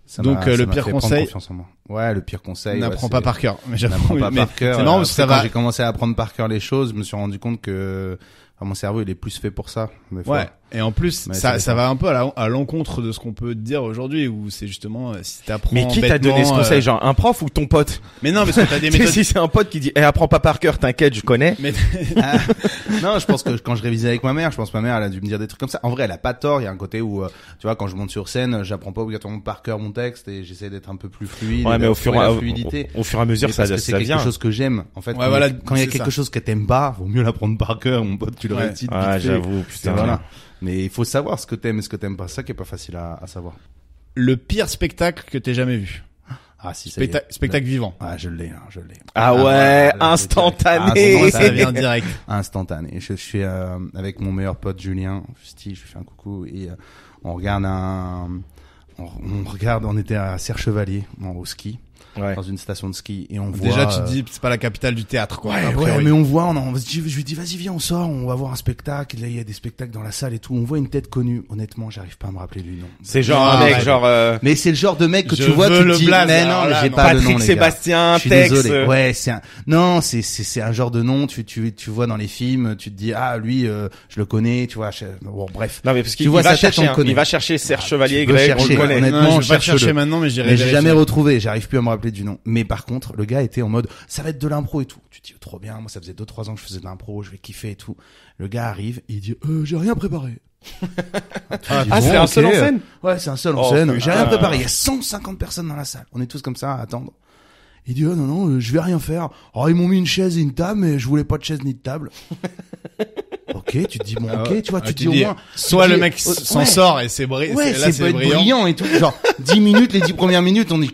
Ça Donc, m'a- le ça m'a pire fait prendre conseil- confiance en moi. Ouais, le pire conseil. N'apprends ouais, pas c'est- par cœur. Mais j'apprends, N'apprends pas mais par cœur. c'est marrant parce que ça Après, quand va. j'ai commencé à apprendre par cœur les choses, je me suis rendu compte que mon cerveau il est plus fait pour ça. des fois. Ouais. Et en plus, Mais ça ça va un peu à l'encontre de ce qu'on peut te dire aujourd'hui, où c'est justement, si t'apprends Mais qui t'a donné ce bêtement, conseil? Genre, un prof ou ton pote? Mais non, parce que t'as des Tu sais, méthodes. si c'est un pote qui dit, apprends pas par cœur, t'inquiète, je connais. Mais Ah, non, je pense que quand je révisais avec ma mère, je pense que ma mère elle a dû me dire des trucs comme ça. En vrai, elle a pas tort. Il y a un côté où, tu vois, quand je monte sur scène, j'apprends pas obligatoirement par cœur mon texte et j'essaie d'être un peu plus fluide. Ouais, et mais au d'assurer fur, la au fluidité. fur et à mesure, Mais ça, parce que c'est ça quelque vient. chose que j'aime. En fait, Ouais, voilà, quand il y a c'est quelque ça. chose que t'aimes pas, vaut mieux l'apprendre par cœur, mon pote. Tu le Ouais. récites. Ah, vite fait. j'avoue, Et putain. voilà. Mais il faut savoir ce que t'aimes et ce que t'aimes pas. C'est ça qui est pas facile à savoir. le pire spectacle que t'aies jamais vu. Ah, si, ça y est. Spectacle vivant. Ah, je l'ai, hein, je l'ai. Ah ouais, là, instantané. Ah, Ça vient direct. Instantané. Je suis avec mon meilleur pote Julien, Steve, je lui fais un coucou et on regarde on était à Serre-Chevalier au ski Ouais. dans une station de ski et on voit. Déjà, tu te dis, c'est pas la capitale du théâtre, quoi. Ouais, mais on voit, je lui dis, vas-y, viens, on sort, on va voir un spectacle. Là, il y a des spectacles dans la salle et tout. On voit une tête connue. Honnêtement, j'arrive pas à me rappeler du nom. C'est genre un mec, Mais c'est le genre de mec que Je tu vois, veux tu le te dis, blaze, mais alors non, là, j'ai non. pas le nom, Patrick les gars. Sébastien, Je suis Tex. désolé. Ouais, c'est un genre de nom, tu vois dans les films, tu te dis, ah, lui, je le connais, tu vois, bon, bref. Non mais parce Tu qu'il vois va sa tête, chercher, on le connaît. il va chercher Serge Chevalier, tu veux Greg, on chercher, le connaît. honnêtement. Non, je vais pas le cherche-le. chercher maintenant, mais j'irai Mais j'ai vérifier. jamais retrouvé, j'arrive plus à me rappeler du nom. Mais par contre, le gars était en mode, ça va être de l'impro et tout. Tu te dis, trop bien, moi ça faisait 2-3 ans que je faisais de l'impro, je vais kiffer et tout. Le gars arrive, il dit, j'ai rien préparé. C'est un seul en scène? Ouais, c'est un seul en Oh, scène. putain. J'ai rien préparé. Il y a 150 personnes dans la salle. On est tous comme ça à attendre. Il dit, non, je vais rien faire. Oh, ils m'ont mis une chaise et une table, mais je voulais pas de chaise ni de table. Ok, tu te dis, bon, ok, tu vois, tu te dis au moins. Soit tu le dis, mec s'en sort et c'est brillant. Ouais, Là, c'est brillant. brillant et tout. Genre, 10 minutes, les 10 premières minutes, on dit,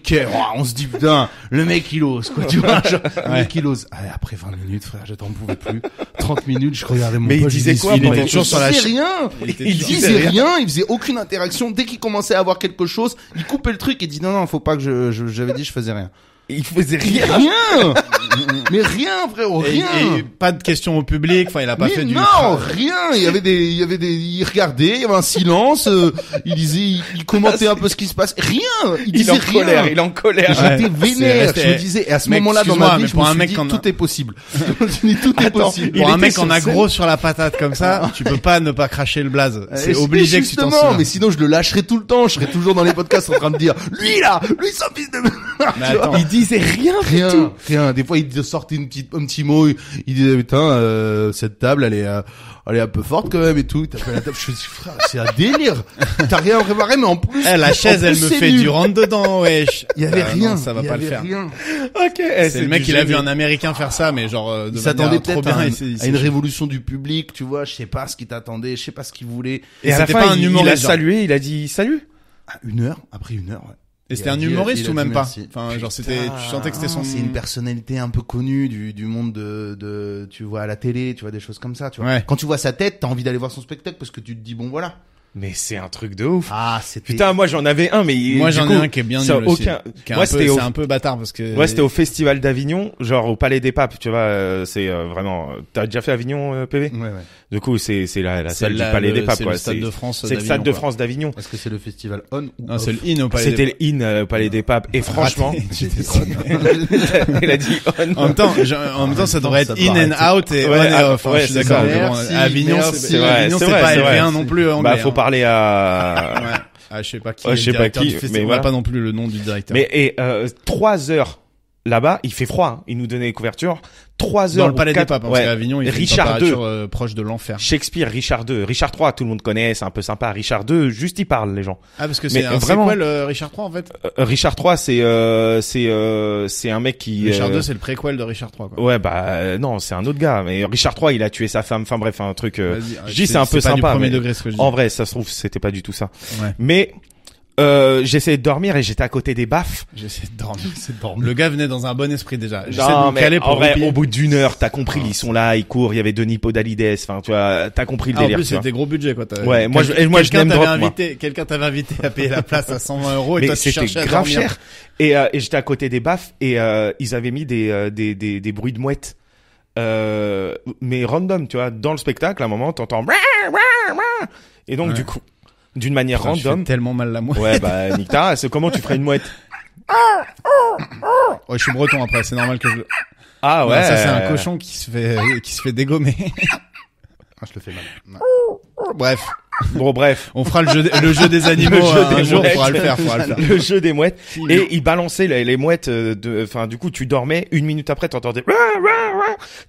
on se dit, putain, le mec, il ose, quoi, tu vois, genre, le mec, il ose. Allez, après 20 minutes, frère, je t'en pouvais plus. 30 minutes, je regardais mon Mais il pote, je disait dis, quoi, il pendant était tout toujours sur la faisait rien. Il disait rien. rien, il faisait aucune interaction. Dès qu'il commençait à avoir quelque chose, il coupait le truc et dit, non, faut pas que j'avais dit, je faisais rien. Il faisait Rien! rien. Mais rien, frérot, rien! Et pas de questions au public. Enfin, il a pas Mais fait du. non, rien. Il y avait il regardait, il y avait un silence, il disait, il commentait un peu ce qui se passe. Rien! Il disait rien. Il est en colère. Ouais. J'étais vénère, C'est je me resté- disais, et à ce Mec, moment-là dans excuse-moi, ma vie, mais je pour me un suis mec dit, qu'on a- tout est possible. Je me suis dit, tout est possible. Pour un était mec sur en a scène. gros sur la patate comme ça, tu peux pas ne pas cracher le blaze. C'est Et obligé que tu t'en justement, souviens. mais sinon je le lâcherais tout le temps, je serais toujours dans les podcasts en train de dire, lui c'est un fils de merde. Mais attends. Il disait rien. Rien. Des fois, il te sortait un petit mot, il disait, putain, cette table, elle est un peu forte quand même et tout. Il t'appelle la table. Je me dis, frère, c'est un délire. T'as rien préparé, mais en plus. La chaise, en elle plus, me c'est fait nul. du rentre dedans, wesh. Il y avait rien. Non, ça va il y pas le avait faire. Rien. Ok. C'est le mec, il a vu un Américain faire ça, mais genre, de Il s'attendait manière trop peut-être bien. à une révolution du public, tu vois. Je sais pas ce qu'il t'attendait, je sais pas ce qu'il voulait. Et à la c'était fin, pas un il a humoriste, genre. salué, il a dit salut. Après une heure, ouais. Et c'était Il a un dit- humoriste il a ou dit même pas? merci. Enfin, genre, c'était, tu sentais que c'était son. C'est une personnalité un peu connue du monde de, tu vois, à la télé, tu vois, des choses comme ça, tu vois. Ouais. Quand tu vois sa tête, t'as envie d'aller voir son spectacle parce que tu te dis, bon, voilà. Mais c'est un truc de ouf. Ah, c'était. Putain, moi j'en avais un, mais Moi, du j'en coup, ai un qui est bien ça nul a aussi. aucun. Qui est Moi, un peu, c'était c'est un peu bâtard parce que. Ouais, c'était au Festival d'Avignon, genre au Palais des Papes, tu vois, c'est vraiment. T'as déjà fait Avignon, PV? Ouais. Du coup, c'est la c'est salle du Palais des Papes, c'est quoi. le Stade de France. C'est le Stade de quoi. France d'Avignon. Est-ce que c'est le festival on ou Non, off? c'est le in au Palais des C'était le in au Palais des Papes. Et franchement, il a dit on. En même temps, ça devrait être ça in paraît and out et Ouais, on et off. ouais, je suis c'est d'accord. ça. Mais bon, Merci, Avignon, merci. c'est C'est vrai, Avignon, c'est c'est vrai, pas c'est vrai. F1 non plus anglais. Bah, faut parler à. Ouais. Ah, je sais pas qui. Ouais, est je le sais pas directeur qui, du festival. mais On voilà. n'a pas non plus le nom du directeur. Mais 3 heures là-bas, il fait froid. Hein. Il nous donnait les couvertures. 3 heures. Dans le ou Palais des 4 Papes, hein, parce ouais. qu'Avignon, il fait une Richard température proche de l'enfer. Shakespeare, Richard II. Richard III, tout le monde connaît, c'est un peu sympa. Richard II, juste il parle, les gens. Ah, parce que Mais c'est un vraiment- préquel Richard III en fait. Richard III, c'est un mec qui. Richard II, c'est le préquel de Richard III. Quoi. Ouais, bah non, c'est un autre gars. Mais Richard III, il a tué sa femme. Enfin bref, un truc. Vas-y, Je dis c'est un peu pas du sympa. premier mais degré ce que je dis. en vrai, ça se trouve, c'était pas du tout ça. Ouais. Mais j'essayais de dormir et j'étais à côté des baffes. J'essaie de dormir. Le gars venait dans un bon esprit déjà. J'essaie Non, de me mais caler pour en vrai, replier. au bout d'une heure, t'as compris, ils sont là, ils courent, il y avait Denis Podalides, enfin, tu vois, t'as compris le Ah, en délire, plus, tu vois. c'était gros budget, quoi. Ouais, moi, je Quelqu'un l'aime t'avait drop, moi. quelqu'un t'avait invité à payer la place à 120 € et Mais toi, tu c'était cherchais à grave dormir. cher. Et j'étais à côté des baffes et ils avaient mis des bruits de mouettes. Mais random, tu vois, dans le spectacle, à un moment, t'entends. Et donc, Ouais. du coup, d'une manière Putain, je fais random. tellement mal la mouette. Ouais, bah, nique ta race. Comment tu ferais une mouette? Ouais, je suis breton après, c'est normal que je. Ah Non, ouais. ça c'est un cochon qui se fait dégommer. Ah, je le fais mal. Non. Bref, Bon, bref. on fera le jeu des animaux Le jeu un des jour, mouettes. on pourra le faire. Le jeu des mouettes. Et il balançait les mouettes enfin, du coup, tu dormais, 1 minute après, t'entendais,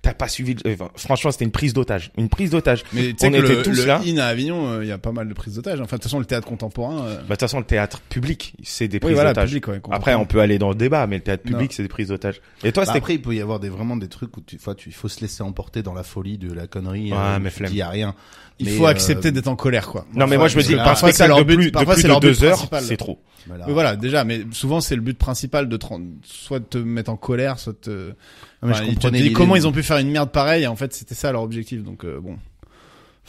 t'as pas suivi, enfin, franchement, c'était une prise d'otage. Une prise d'otage. Mais tu sais On que était le tous là. IN à Avignon, il y a pas mal de prises d'otages. Enfin, de toute façon, le théâtre contemporain. Bah, de toute façon, le théâtre public, c'est des Oui, prises voilà, d'otages. public, ouais, Après, on peut aller dans le débat, mais le théâtre Non. public, c'est des prises d'otages. Et toi, Bah, c'était après, il peut y avoir vraiment des trucs où il faut se laisser emporter dans la folie de la connerie. Ouais, mais tu flemme. dis y a rien. Il Mais, faut accepter d'être en colère, quoi. Non, mais moi, je me dis, là, par parfois, c'est spectacle leur de but- plus de, parfois, plus c'est de leur but 2 heures, principal. c'est trop. Voilà. Oui, voilà, déjà, mais souvent c'est le but principal de soit de te mettre en colère, soit de mais Enfin, je tu te comprenais dis l'idée. comment ils ont pu faire une merde pareille, et en fait c'était ça leur objectif, donc bon.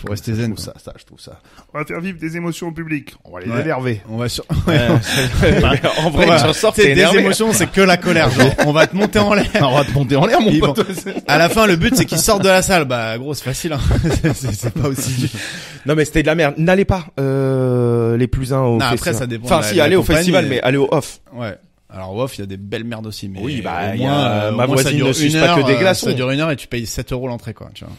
Faut rester zen. Je trouve ça. On va faire vivre des émotions au public. On va les énerver. On va sur... En vrai, tu en sors, t'es des énervé. émotions, c'est que la colère. Genre, on va te monter en l'air. On va te monter en l'air, mon Ils pote. À la fin, le but, c'est qu'ils sortent de la salle. Bah, gros, c'est facile, hein. c'est pas aussi dur. Non, mais c'était de la merde. N'allez pas, les plus au Non, festival. après, ça dépend. Enfin, de si, la allez au compagnie, festival, mais allez au off. Ouais. Alors, off, il y a des belles merdes aussi, mais. Oui, bah, au il y a moins, ma au moins, ça voisine dure ne suce une pas que heure, des glaçons. Ça dure 1 heure et tu payes 7 € l'entrée, quoi, tu vois.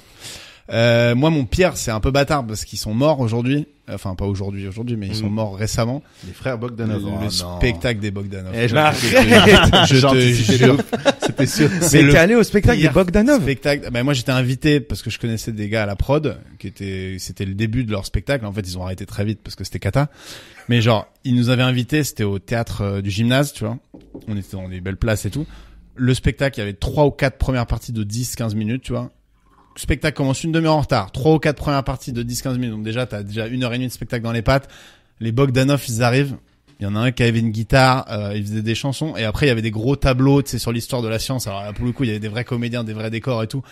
Moi, mon pire, c'est un peu bâtard parce qu'ils sont morts aujourd'hui. Enfin, pas aujourd'hui, mais ils sont morts récemment. Les frères Bogdanov. Le spectacle des Bogdanov. Eh, Je te jure. C'était sûr. Mais t'es allé au spectacle des pire Bogdanov? Spectacle. Bah, moi, j'étais invité parce que je connaissais des gars à la prod c'était le début de leur spectacle. En fait, ils ont arrêté très vite parce que c'était cata. Mais genre, ils nous avaient invités, c'était au théâtre du gymnase, tu vois. On était dans des belles places et tout. Le spectacle, il y avait 3 ou 4 premières parties de 10-15 minutes, tu vois. Le spectacle commence une demi-heure en retard. 3 ou 4 premières parties de 10-15 minutes. Donc déjà, t'as déjà 1h30 de spectacle dans les pattes. Les Bogdanov, ils arrivent. Il y en a un qui avait une guitare, il faisait des chansons. Et après, il y avait des gros tableaux, tu sais, sur l'histoire de la science. Alors là, pour le coup, il y avait des vrais comédiens, des vrais décors et tout.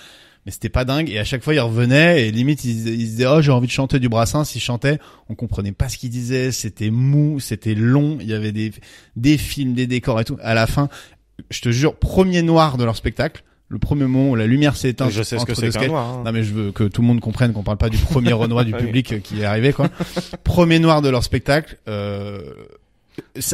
Mais c'était pas dingue. Et à chaque fois, ils revenaient et limite, ils disaient, oh, j'ai envie de chanter du Brassens. Ils chantaient. On comprenait pas ce qu'ils disaient. C'était mou, c'était long. Il y avait des films, des décors et tout. À la fin, je te jure, premier noir de leur spectacle. Le premier moment où la lumière s'est éteinte. Je sais ce que c'est qu'un noir, hein. Non, mais je veux que tout le monde comprenne qu'on parle pas du premier Renoir du public qui est arrivé, quoi. Premier noir de leur spectacle,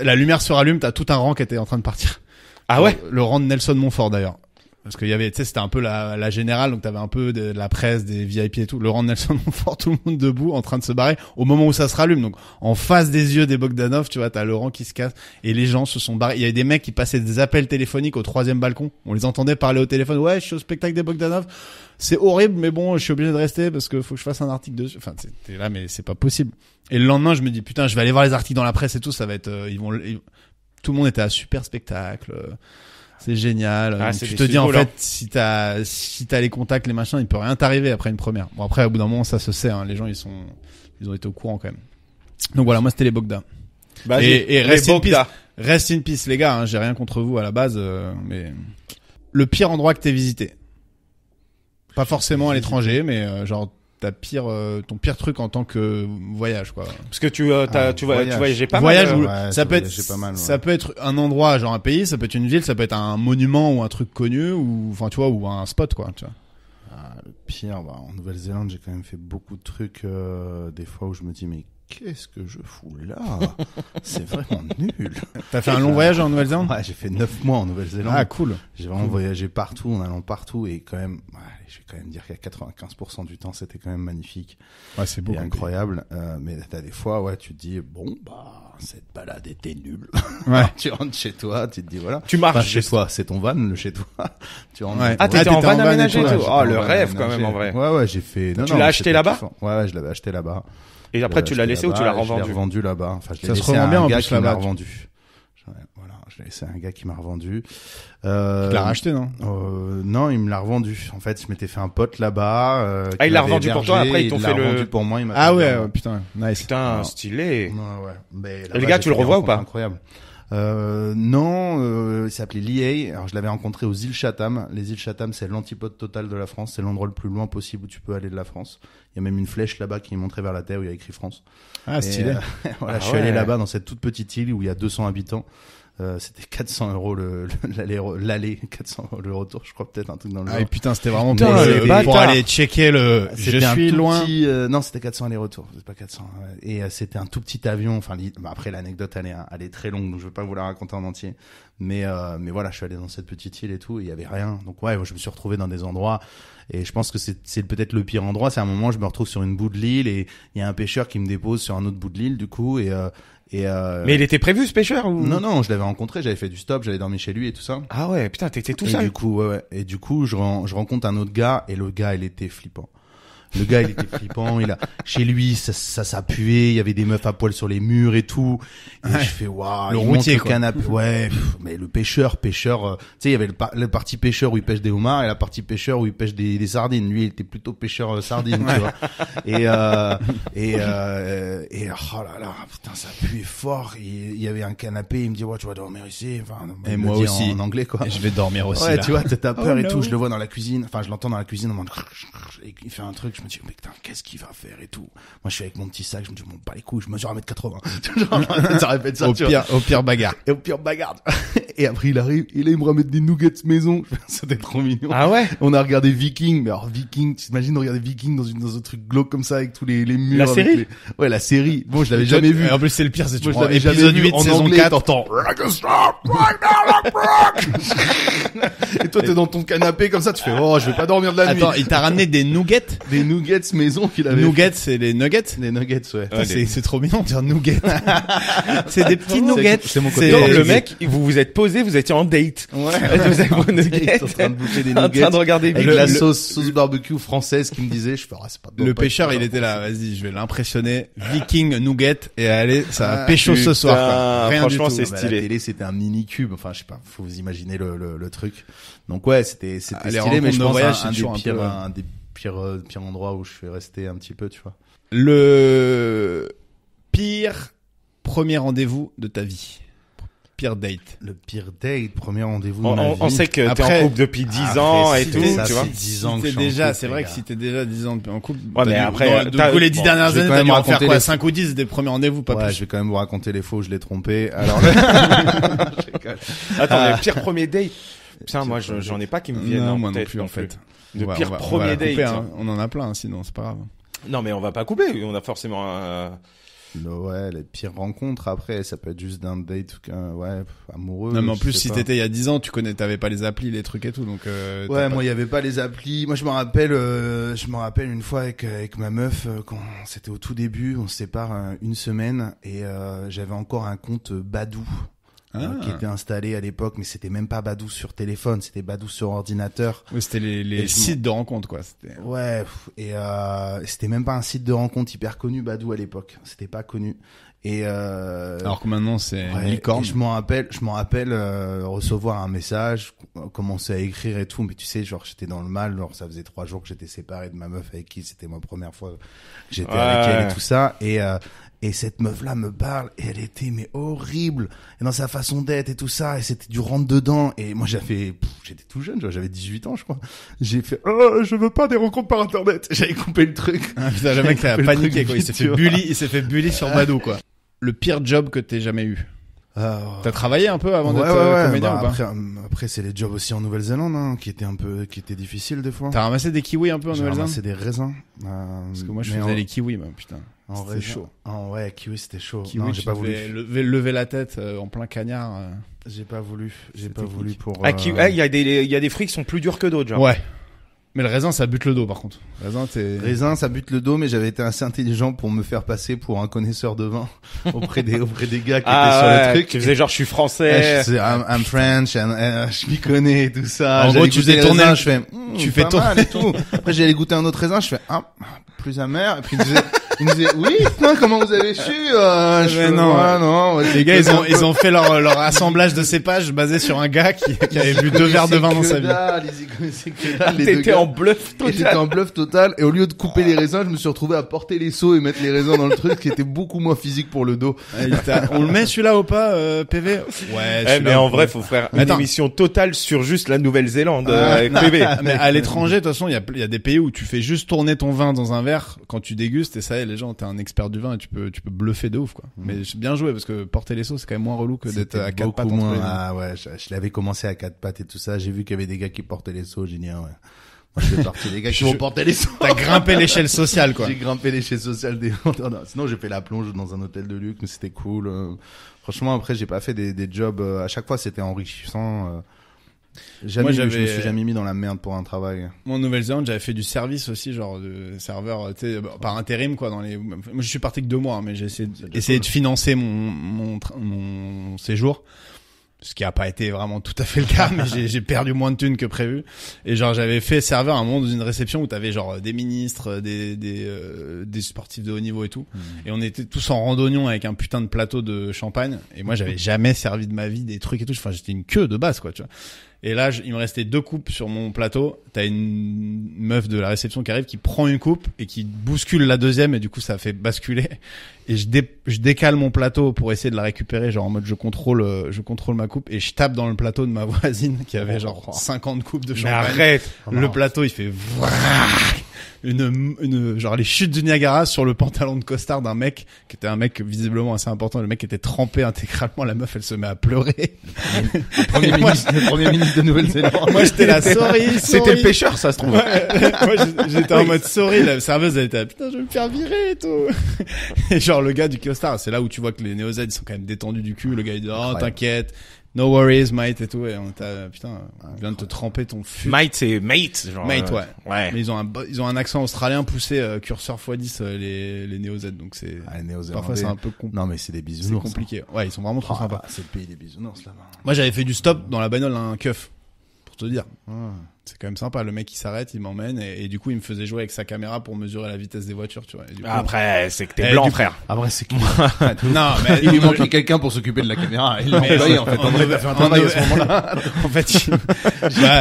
la lumière se rallume, t'as tout un rang qui était en train de partir. Ah ouais? Le rang de Nelson Montfort, d'ailleurs. Parce qu'il y avait, tu sais, c'était un peu la générale, donc t'avais un peu de la presse, des VIP et tout. Le rang de Nelson Montfort, tout le monde debout, en train de se barrer, au moment où ça se rallume. Donc, en face des yeux des Bogdanov, tu vois, t'as le rang qui se casse, et les gens se sont barrés. Il y avait des mecs qui passaient des appels téléphoniques au 3e balcon. On les entendait parler au téléphone. Ouais, je suis au spectacle des Bogdanov. C'est horrible, mais bon, je suis obligé de rester parce que faut que je fasse un article dessus. Enfin, t'es là, mais c'est pas possible. Et le lendemain, je me dis, putain, je vais aller voir les articles dans la presse et tout, ça va être, tout le monde était à super spectacle. C'est génial. Ah, Donc, c'est tu des te dis en super fait, si t'as les contacts, les machins, il peut rien t'arriver après une première. Bon après, au bout d'un moment, ça se sait. Hein, les gens, ils ont été au courant quand même. Donc voilà, moi c'était les Bogda. Bah, Et rest in peace, Bogda. rest in peace les gars. Hein, j'ai rien contre vous à la base, mais le pire endroit que t'aies visité. Pas forcément à l'étranger, mais genre ton pire truc en tant que voyage, quoi. Parce que tu voyageais pas Voyage mal. ou ouais, ça peut être pas mal, ouais. ça peut être un endroit, genre un pays, ça peut être une ville, ça peut être un monument ou un truc connu ou enfin tu vois ou un spot, quoi, tu vois. Le pire, en Nouvelle-Zélande, j'ai quand même fait beaucoup de trucs, des fois où je me dis, mais qu'est-ce que je fous là? C'est vraiment nul. T'as fait un long voyage en Nouvelle-Zélande? Ouais, j'ai fait 9 mois en Nouvelle-Zélande. Ah, cool. J'ai vraiment voyagé partout, en allant partout, et quand même, je vais quand même dire qu'à 95% du temps, c'était quand même magnifique. Ouais, c'est beau. Et incroyable. Mais t'as des fois, ouais, tu te dis, bon, cette balade était nulle. Ouais. Tu rentres chez toi, tu te dis, voilà. Tu marches Enfin, chez juste. toi, c'est ton van, le chez toi. Tu rentres. Ouais. Ah, t'étais en van aménagé et et tout. tout. Ouais, Oh, j'étais le en van rêve quand aménagé. même en vrai. Ouais, j'ai fait. Tu l'as acheté c'était là-bas? kiffant. Ouais, je l'avais acheté là-bas. Et après, tu l'as laissé ou tu l'as Je l'ai revendu? revendu là-bas. Enfin, je l'ai Ça se laissé à revend bien, un en gars plus, qui m'a là-bas. revendu. Voilà, je l'ai laissé à un gars qui m'a revendu. Tu l'as racheté, non? Non, il me l'a revendu. En fait, je m'étais fait un pote là-bas. Ah, il l'a revendu pour toi, après, ils t'ont il l'a fait le- revendu pour moi, il m'a Ah fait ouais, le- putain, nice. Putain, Non. stylé. Ouais. Mais Et là-bas, le gars, j'ai tu le fait des revois ou rencontres pas? Incroyable. Non, il s'appelait Lié. Alors je l'avais rencontré aux îles Chatham. Les îles Chatham, c'est l'antipode total de la France. C'est l'endroit le plus loin possible où tu peux aller de la France. Il y a même une flèche là-bas qui est montrée vers la terre où il y a écrit France. Ah, Et, stylé. voilà, Ah je suis allé ouais. là-bas dans cette toute petite île où il y a 200 habitants. C'était 400 € l'aller, 400 € le retour, je crois, peut-être un truc dans le Ah, genre. et putain, c'était vraiment Putain, pour, le pour bâtard. aller checker je C'était un suis tout loin. petit, non, c'était 400 aller-retour, c'est pas 400. Ouais. Et c'était un tout petit avion. Enfin, après l'anecdote elle est très longue, donc je vais pas vous la raconter en entier. Mais voilà, je suis allé dans cette petite île et tout, et il y avait rien. Donc ouais, je me suis retrouvé dans des endroits. Et je pense que c'est peut-être le pire endroit. C'est un moment où je me retrouve sur une bout de l'île et il y a un pêcheur qui me dépose sur un autre bout de l'île du coup Mais il était prévu, ce pêcheur, ou? Non, je l'avais rencontré, j'avais fait du stop, j'avais dormi chez lui et tout ça. Ah ouais, putain, t'étais tout Et seul. du coup, ouais. Et du coup, je rencontre un autre gars et le gars, il était flippant. Le gars, il était flippant. Chez lui, ça puait. Il y avait des meufs à poil sur les murs et tout. Et je fais, waouh. Le il monte routier, le quoi. canapé. Ouais. Mais le pêcheur, tu sais, il y avait le parti pêcheur où il pêche des homards et la partie pêcheur où il pêche des sardines. Lui, il était plutôt pêcheur sardines, tu vois. Et oh là là, putain, ça puait fort. Il y avait un canapé. Il me dit, ouais, tu vas dormir ici. Enfin, Et il me moi dit aussi. en anglais, quoi. Et je vais dormir aussi, Ouais, là. tu vois, t'as peur Oh et no. tout. Je le vois dans la cuisine. Enfin, je l'entends dans la cuisine en mode, et il fait un truc. Je me dis, mais putain, qu'est-ce qu'il va faire et tout. Moi, je suis avec mon petit sac, je me dis, bon, pas les couilles, je mesure 1m80. Ça répète ça, au pire bagarre. Et au pire bagarre. Et après, il arrive, et là, il me ramène des nuggets maison. C'était trop mignon. Ah ouais? On a regardé Viking, mais alors Viking, t'imagines de regarder Viking dans un truc glauque comme ça avec tous les murs. La série? Ouais, la série. Bon, je l'avais jamais vu. Et en plus, c'est le pire, c'est Moi, je l'avais jamais épisode vu 8, en saison anglais, 4. t'entends. Et toi, t'es dans ton canapé comme ça, tu fais, oh, je vais pas dormir de la nuit. Attends, il t'a ramené des nuggets? Des nuggets maison qu'il avait. Nuggets, c'est les nuggets? Des nuggets, ouais. Putain, c'est trop mignon de dire nuggets. C'est des petits nuggets. C'est mon côté. Donc, le mec, vous vous êtes posé, vous étiez en date. Ouais. Vous avez vos nuggets. en train de bouffer des En nuggets. train de regarder Avec Viking. la sauce barbecue française qui me disait, je fais, ah, c'est pas Le pêcheur, il était là, vas-y, je vais l'impressionner. Viking nugget, et allez, ça va pécho ce soir, quoi. Rien franchement, du tout. c'est La stylé. télé, c'était un mini cube. Enfin, je sais pas, faut vous imaginer le truc. Donc ouais, c'était Les stylé, rencontres mais je de pense voyage, un c'est toujours un des pires endroits où je suis resté un petit peu, tu vois. Le pire premier rendez-vous de ta vie. Pire date. Le pire date, premier rendez-vous de ma vie. On sait que t'es Après- en couple depuis 10 Après, ans et si tout, t'es ça, tu vois. c'est 10 ans que Si je t'es suis en déjà, couple, c'est les vrai gars. que si t'es déjà 10 ans en couple, Ouais, mais après, t'as- les 10 bon, dernières je vais années, quand t'as même dû en faire raconter quoi, les- 5 ou 10 des premiers rendez-vous, pas Ouais, plus. je vais quand même vous raconter les fois où je l'ai trompé. Alors, Attends, le pire premier date. Putain, moi, j'en ai pas qui me viennent Non, en moi non tête plus, en fait. Le Ouais, pire on va premier la date. couper, hein. On en a plein, sinon c'est pas grave. Non, mais on va pas couper. On a forcément ouais, les pires rencontres après, ça peut être juste d'un date, ouais, amoureux. Non, mais en je plus, sais si pas. t'étais il y a 10 ans, t'avais pas les applis, les trucs et tout, donc, Ouais, moi il y avait pas les applis. Moi je me rappelle une fois avec ma meuf quand c'était au tout début, on se sépare une semaine et j'avais encore un compte Badoo qui était installé à l'époque, mais c'était même pas Badoo sur téléphone, c'était Badoo sur ordinateur. Oui, c'était Et les je sites de rencontres, quoi. C'était... Ouais, et c'était même pas un site de rencontre hyper connu Badoo à l'époque, c'était pas connu. Et Alors que maintenant, c'est une ouais, licorne. et je m'en rappelle recevoir un message, commencer à écrire et tout, mais tu sais, genre j'étais dans le mal, genre ça faisait 3 jours que j'étais séparé de ma meuf avec qui c'était ma première fois que j'étais avec elle et tout ça, et cette meuf-là me parle et elle était mais horrible et dans sa façon d'être et tout ça, et c'était du rentre dedans, et moi j'étais tout jeune, genre, j'avais 18 ans je crois. J'ai fait je veux pas des rencontres par internet. J'avais coupé le truc. Ah, putain, le mec, a Coupé le paniqué, truc quoi. vite, Il s'est fait bully sur Badoo, quoi. Le pire job que t'aies jamais eu. T'as travaillé un peu avant d'être comédien bah, ou pas? après c'est les jobs aussi en Nouvelle-Zélande, hein, qui étaient difficiles des fois. T'as ramassé des kiwis un peu en J'ai Nouvelle-Zélande? ramassé des raisins. Parce que moi, je mais faisais les kiwis, moi, putain. en c'était raisin. chaud. Ouais, kiwi c'était chaud. Kiwi, non, j'ai tu pas voulu. devais lever la tête en plein cagnard. J'ai pas voulu technique. pour. il y a des fruits qui sont plus durs que d'autres, genre. Ouais. Mais le raisin, ça bute le dos, par contre. Le raisin, Raisin, ça bute le dos, mais j'avais été assez intelligent pour me faire passer pour un connaisseur de vin auprès des gars qui étaient sur le truc. Tu faisais genre, je suis français. Je faisais, I'm French, je m'y connais et tout ça. En gros, J'allais tu goûter faisais les tourner- raisins, je fais, tu fais pas tourner- mal et tout. Après, j'allais goûter un autre raisin, je fais, plus amer. Et puis il me disait, oui, putain, comment vous avez su, je fais, non. ouais, non, ouais, Les gars, ils ont fait leur assemblage de cépages basé sur un gars qui avait bu 2 verres de vin dans sa vie. Ils y connaissaient que dalle, les deux T'étais gars. en bluff Et j'étais total. en bluff total, et au lieu de couper les raisins, je me suis retrouvé à porter les seaux et mettre les raisins dans le truc, qui était beaucoup moins physique pour le dos. On le met celui-là ou pas, PV? Ouais, Mais en vrai, faut faire une Attends. émission totale sur juste la Nouvelle-Zélande avec PV. Mais à l'étranger, de toute façon, il y a des pays où tu fais juste tourner ton vin dans un verre quand tu dégustes, et ça y est, les gens, t'es un expert du vin et tu peux bluffer de ouf, quoi. Mais c'est bien joué, parce que porter les seaux, c'est quand même moins relou que d'être à 4 pattes entre les mains. Ah ouais, je l'avais commencé à 4 pattes et tout ça, j'ai vu qu'il y avait des gars qui portaient les seaux, j'ai dit, ah ouais. Moi, je fais partie des gars qui vont porter les seaux. T'as grimpé l'échelle sociale, quoi. J'ai grimpé l'échelle sociale des non, sinon j'ai fait la plonge dans un hôtel de luxe, mais c'était cool. Franchement, après, j'ai pas fait des jobs, à chaque fois c'était enrichissant. Jamais, je me suis jamais mis dans la merde pour un travail. Moi, en Nouvelle-Zélande, j'avais fait du service aussi, genre de serveur, tu sais, par intérim, quoi, moi, je suis parti que 2 mois, hein, mais j'ai essayé de financer mon séjour. Ce qui a pas été vraiment tout à fait le cas, mais j'ai perdu moins de thunes que prévu. Et genre, j'avais fait serveur à un moment dans une réception où t'avais genre des ministres, des sportifs de haut niveau et tout. Et on était tous en randonnion avec un putain de plateau de champagne. Et moi, j'avais jamais servi de ma vie des trucs et tout. Enfin, j'étais une queue de base, quoi, tu vois. Et là, il me restait 2 coupes sur mon plateau. T'as une meuf de la réception qui arrive, qui prend une coupe et qui bouscule la deuxième, et du coup, ça fait basculer. Et je décale mon plateau pour essayer de la récupérer, genre en mode je contrôle ma coupe, et je tape dans le plateau de ma voisine qui avait genre 50 coupes de Mais champagne. arrête. Le plateau, il fait vrac. genre les chutes du Niagara sur le pantalon de costard d'un mec qui était un mec visiblement assez important. Le mec était trempé intégralement. La meuf, elle se met à pleurer. Le premier ministre de Nouvelle-Zélande. Moi, j'étais là, sorry. C'était le pêcheur, ça se trouve. Ouais. Moi, j'étais en mode sorry. La serveuse, elle était là, putain, je vais me faire virer et tout. Et genre, le gars du costard, c'est là où tu vois que les Néo-Z, ils sont quand même détendus du cul. Le gars, il dit, oh, t'inquiète. No worries, mate, et tout. Et on t'a, putain, on vient de te tremper ton fut. Mate, c'est mate, genre. Mate, ouais. Ouais. Mais ils ont un accent australien poussé, curseur x10, les Néo-Z. Donc c'est, parfois c'est un peu Non, mais c'est des bisounours. C'est compliqué. Ouais, ils sont vraiment trop sympas. C'est le pays des bisounours, là-bas. Moi, j'avais fait du stop dans la bagnole, un keuf. Pour te dire. C'est quand même sympa. Le mec, il s'arrête, il m'emmène, et du coup, il me faisait jouer avec sa caméra pour mesurer la vitesse des voitures, tu vois. Et du coup, Après, c'est que t'es blanc, frère. Après, c'est que... non, mais il lui manquait quelqu'un pour s'occuper de la caméra. Il l'a employé, en fait. André a fait un travail à ce moment-là. En fait,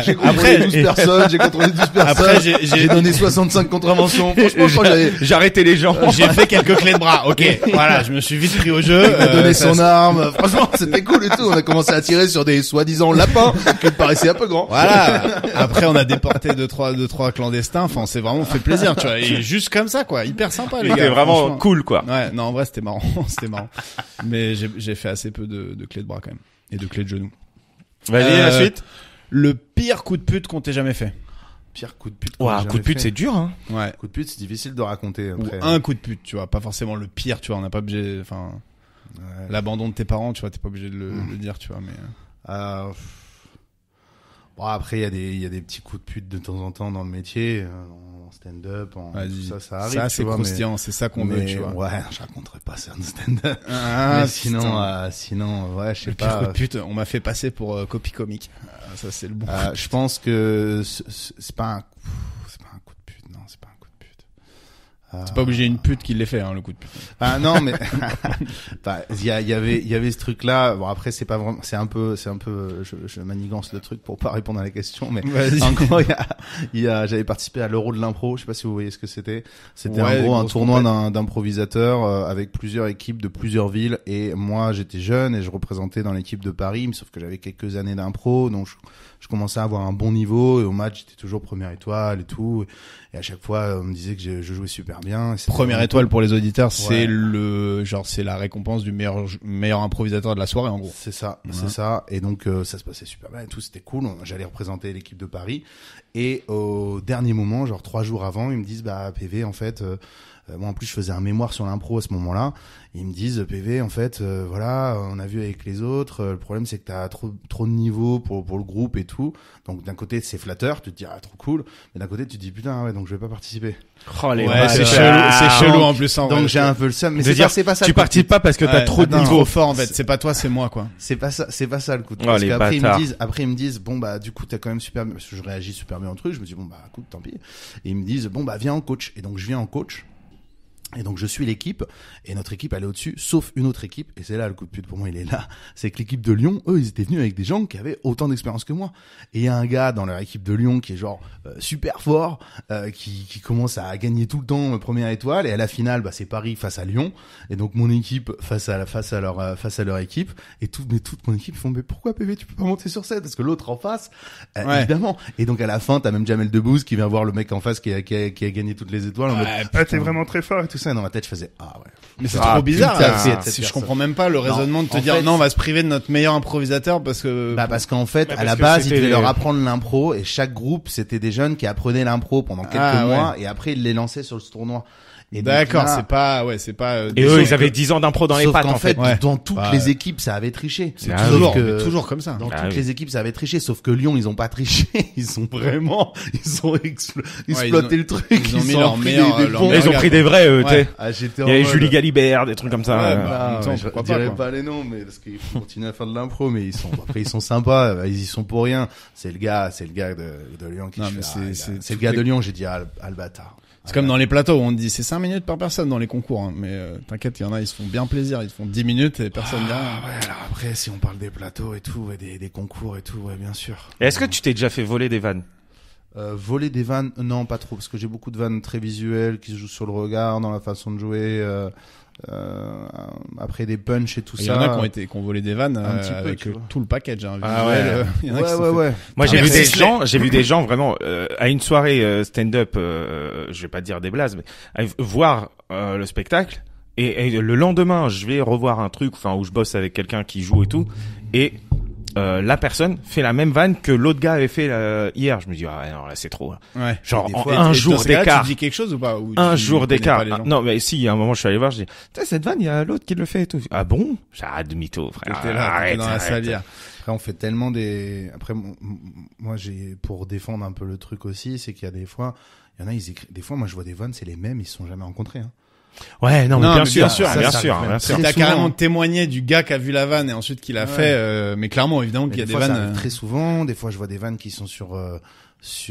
j'ai contrôlé 12 personnes, j'ai contrôlé 12 personnes. Après, j'ai donné 65 contraventions. Franchement, je crois que j'ai arrêté les gens. J'ai fait quelques clés de bras. Ok. Voilà, je me suis vite pris au jeu. Il a donné son arme. Franchement, c'était cool et tout. On a commencé à tirer sur des soi-disant lapins qui me paraissaient un peu grands. Voilà. Après, on a déporté deux, trois clandestins. Enfin, on s'est vraiment fait plaisir, tu vois. Et juste comme ça, quoi. Hyper sympa, les gars. C'était vraiment cool, quoi. Ouais. Non, en vrai, c'était marrant. C'était marrant. Mais j'ai fait assez peu de clés de bras, quand même. Et de clés de genoux. Vas-y, la suite. Le pire coup de pute qu'on t'ait jamais fait. Pire coup de pute. Ouais, un coup de pute, c'est dur, hein. Ouais. Coup de pute, c'est difficile de raconter. Après. Ou un coup de pute, tu vois. Pas forcément le pire, tu vois. On n'a pas obligé, enfin, l'abandon de tes parents, tu vois. T'es pas obligé de le dire, tu vois, mais. Bon, après, il y a des petits coups de pute de temps en temps dans le métier, en stand-up, tout ça arrive. Ça, c'est croustillant, c'est ça qu'on veut, tu vois. Ouais, je raconterai pas ça en stand-up. Mais sinon, ouais, je sais pas. Le pire coup de pute, on m'a fait passer pour copie comique. Ça, c'est le bon. Je pense que c'est pas un coup de pute, non, c'est pas un coup de pute. C'est pas obligé une pute qui l'ait fait, hein, le coup de pute. Ah non, mais il y avait ce truc là. Bon, après c'est pas vraiment, c'est un peu je manigance le truc pour pas répondre à la question, mais en gros j'avais participé à l'Euro de l'impro, je sais pas si vous voyez ce que c'était. C'était en gros un tournoi d'improvisateurs avec plusieurs équipes de plusieurs villes, et moi j'étais jeune et je représentais dans l'équipe de Paris, mais sauf que j'avais quelques années d'impro, donc je commençais à avoir un bon niveau, et au match j'étais toujours première étoile et tout, et à chaque fois on me disait que je jouais super bien. Première étoile pour les auditeurs, c'est c'est la récompense du meilleur improvisateur de la soirée, en gros. C'est ça, c'est ça. Et donc ça se passait super bien et tout, c'était cool. J'allais représenter l'équipe de Paris, et au dernier moment, genre 3 jours avant, ils me disent PV, en fait, moi en plus je faisais un mémoire sur l'impro à ce moment-là. Ils me disent PV, en fait, voilà, on a vu avec les autres, le problème c'est que t'as trop de niveau pour le groupe et tout. Donc d'un côté c'est flatteur, tu te dis trop cool, mais d'un côté tu te dis putain ouais, donc je vais pas participer. Oh, les c'est chelou en plus. Donc j'ai un peu le seum, mais c'est pas ça. Tu participes pas parce que t'as trop de niveau fort, en fait. C'est pas toi, c'est moi, quoi. C'est pas ça le coup. Oh, parce qu'après ils me disent bon du coup t'as quand même super bien, parce que je réagis super bien au truc. Je me dis bon écoute, tant pis. Et ils me disent bon viens en coach. Et donc je viens en coach. Et donc je suis l'équipe, et notre équipe elle est au-dessus, sauf une autre équipe, et c'est là le coup de pute pour moi, il est là. C'est que l'équipe de Lyon, eux ils étaient venus avec des gens qui avaient autant d'expérience que moi. Et il y a un gars dans leur équipe de Lyon qui est genre super fort, qui commence à gagner tout le temps première étoile, et à la finale c'est Paris face à Lyon, et donc mon équipe face à leur équipe, et toute mon équipe font mais pourquoi PV tu peux pas monter sur scène, parce que l'autre en face évidemment. Et donc à la fin t'as même Jamel Debbouze qui vient voir le mec en face qui a gagné toutes les étoiles en mode t'es vraiment très fort et tout ça. Dans ma tête je faisais ouais, mais c'est trop bizarre. Je comprends même pas le raisonnement de te dire non, on va se priver de notre meilleur improvisateur parce qu'en fait à la base ils devaient leur apprendre l'impro, et chaque groupe c'était des jeunes qui apprenaient l'impro pendant quelques mois, et après ils les lançaient sur ce tournoi. Et d'accord, c'est pas et eux ils avaient 10 ans d'impro dans les pattes, en fait. Dans toutes les équipes ça avait triché. C'est toujours comme ça. Dans toutes les équipes ça avait triché, sauf que Lyon ils ont pas triché, ils ont exploité le truc, ils ont mis leur meilleur, ils ont pris des vrais il y avait Julie Galibert, des trucs comme ça. Je dirais pas les noms, mais parce qu'ils continuent à faire de l'impro, mais ils sont sympas, ils y sont pour rien. C'est le gars de Lyon qui c'est le gars de Lyon, j'ai dit Albata. C'est comme dans les plateaux où on dit c'est 5 minutes par personne dans les concours, hein. Mais t'inquiète, il y en a, ils se font bien plaisir, ils se font 10 minutes et personne vient. Ouais, alors après si on parle des plateaux et tout, des concours et tout, ouais bien sûr. Et est-ce que tu t'es déjà fait voler des vannes? Voler des vannes, non, pas trop, parce que j'ai beaucoup de vannes très visuelles qui se jouent sur le regard, dans la façon de jouer. Après des punchs et tout ça. Il y en a qui ont volé des vannes un petit peu, avec tu vois. tout le package. Hein, Ah visuel, ouais. il y en a qui se sont fait- Ouais. Moi, j'ai Merci. vu des gens vraiment à une soirée stand-up. Je vais pas dire des blazes, mais voir le spectacle. Et le lendemain, je vais revoir un truc, enfin où je bosse avec quelqu'un qui joue et tout, et la personne fait la même vanne que l'autre gars avait fait hier. Je me dis ah non là c'est trop. Là. Ouais. Genre des en fois- un Et jour dans ce cas-là, d'écart. Tu dis quelque chose ou pas? Ou Un tu jour connais d'écart. pas les gens Non mais si, à un moment je suis allé voir, je dis cette vanne, il y a l'autre qui le fait et tout. Ah bon? J'arrête de mytho, frère. T'étais là, Arrête, t'étais dans la arrête. salière. Après, on fait tellement des. Après, moi, j'ai pour défendre un peu le truc aussi, c'est qu'il y a des fois, il y en a, ils écrivent. Des fois, moi, je vois des vannes, c'est les mêmes, ils se sont jamais rencontrés. Hein. Ouais, non, mais Non, bien mais sûr, bien sûr, bien ça sûr, arrive bien même sûr. très T'as souvent. carrément témoigné du gars qui a vu la vanne et ensuite qui l'a Ouais. fait, mais clairement, évidemment Mais qu'il y a des fois, ça vannes. arrive très souvent. Des fois, je vois des vannes qui sont qui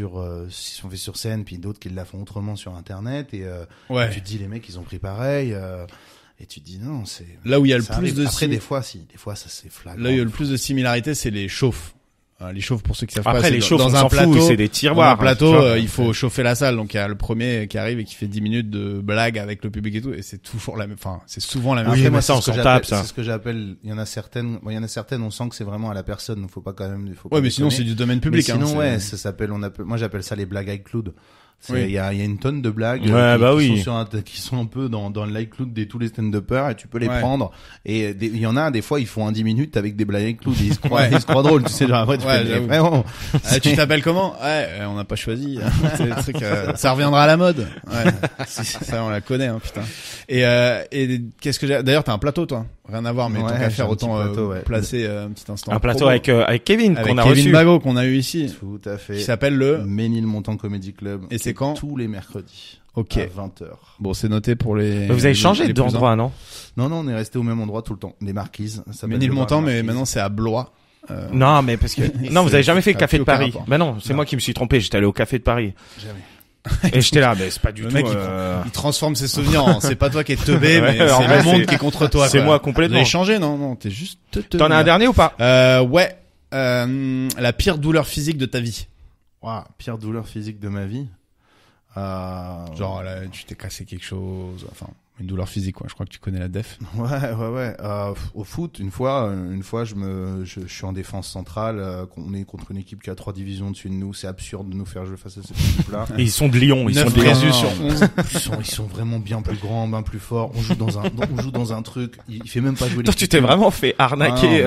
sont faites sur scène, puis d'autres qui la font autrement sur Internet. Et Ouais. tu te dis, les mecs, ils ont pris pareil. Et tu te dis, non, c'est. Là où il y a le ça plus arrive. de Après, des fois, ça c'est flagrant. Là où il y a le plus de similarité, c'est les chauffes. Les chauffes, pour ceux qui savent pas, Après, c'est les chauffes, on dans un s'en plateau, fout, c'est des dans tiroirs. un plateau, tu vois. il faut chauffer la salle. Donc il y a le premier qui arrive et qui fait 10 minutes de blague avec le public et tout, et c'est toujours la même. Enfin, c'est souvent la même. Oui, Après, mais moi, ça, on c'est ce que s'en j'appelle- tape, ça. C'est ce que j'appelle. Il y en a certaines, on sent que c'est vraiment à la personne. Donc, faut pas quand même. Faut pas Ouais, mais sinon déconner. c'est du domaine Mais public. sinon, hein, ouais, c'est- ça s'appelle, moi j'appelle ça les blagues iCloud. Il Oui. y a une tonne de blagues Ouais, bah oui. qui sont un peu dans l'iCloud de tous les stand-uppers et tu peux les Ouais. prendre. Et il y en a, des fois, ils font un 10 minutes avec des blagues iCloud et ils se croient, Ouais. ils se croient drôles, tu sais, genre après tu Ouais, fais, mais j'avoue. vraiment. Tu t'appelles comment? Ouais, on n'a pas choisi. C'est des trucs, ça reviendra à la mode. Ouais. Ça, on la connaît, hein, putain. Et qu'est-ce que j'ai, d'ailleurs, t'as un plateau, toi. Rien à voir, mais Ouais, tant qu'à j'ai faire un autant, petit plateau, ouais. placer, un petit instant. Un plateau promo. avec Kevin avec qu'on a Kevin reçu. Bagot qu'on a eu ici. Tout à fait. Qui s'appelle le, Ménilmontant Comedy Club. Et c'est quand? Tous les mercredis. ok. À 20h. Bon, c'est noté pour les. Vous avez changé les plus d'endroit, non? Non, on est resté au même endroit tout le temps. Les Marquises. ça s'appelle Ménilmontant, le bar mais Marquise. maintenant c'est à Blois. Non, mais parce que non, vous avez jamais fait le ça a café de plus aucun Paris. rapport. Bah non, c'est Non. moi qui me suis trompé. J'étais allé au café de Paris Jamais. et j'étais là. Mais c'est pas du Le tout. mec, il transforme ses souvenirs en, c'est pas toi qui es teubé, Ouais, mais en c'est vrai, le monde c'est- qui est contre toi, c'est quoi. moi Vous complètement. avez changé, non, t'es juste teubé. T'en as un dernier ou pas? Ouais. La pire douleur physique de ta vie. Waouh, pire douleur physique de ma vie. Genre, là, tu t'es cassé quelque chose. Enfin, une douleur physique, quoi. Je crois que tu connais la def. Ouais. Au foot, une fois, je suis en défense centrale. On est contre une équipe qui a 3 divisions au-dessus de nous. C'est absurde de nous faire jouer face à cette équipe-là. Et ils sont de Lyon. Ils sont 9 de Lyon. Fréjus sur 11. Ils sont vraiment bien plus grands, bien plus forts. On joue dans un truc. Il fait même pas jouer Toi, l'équipe. tu t'es vraiment fait arnaquer.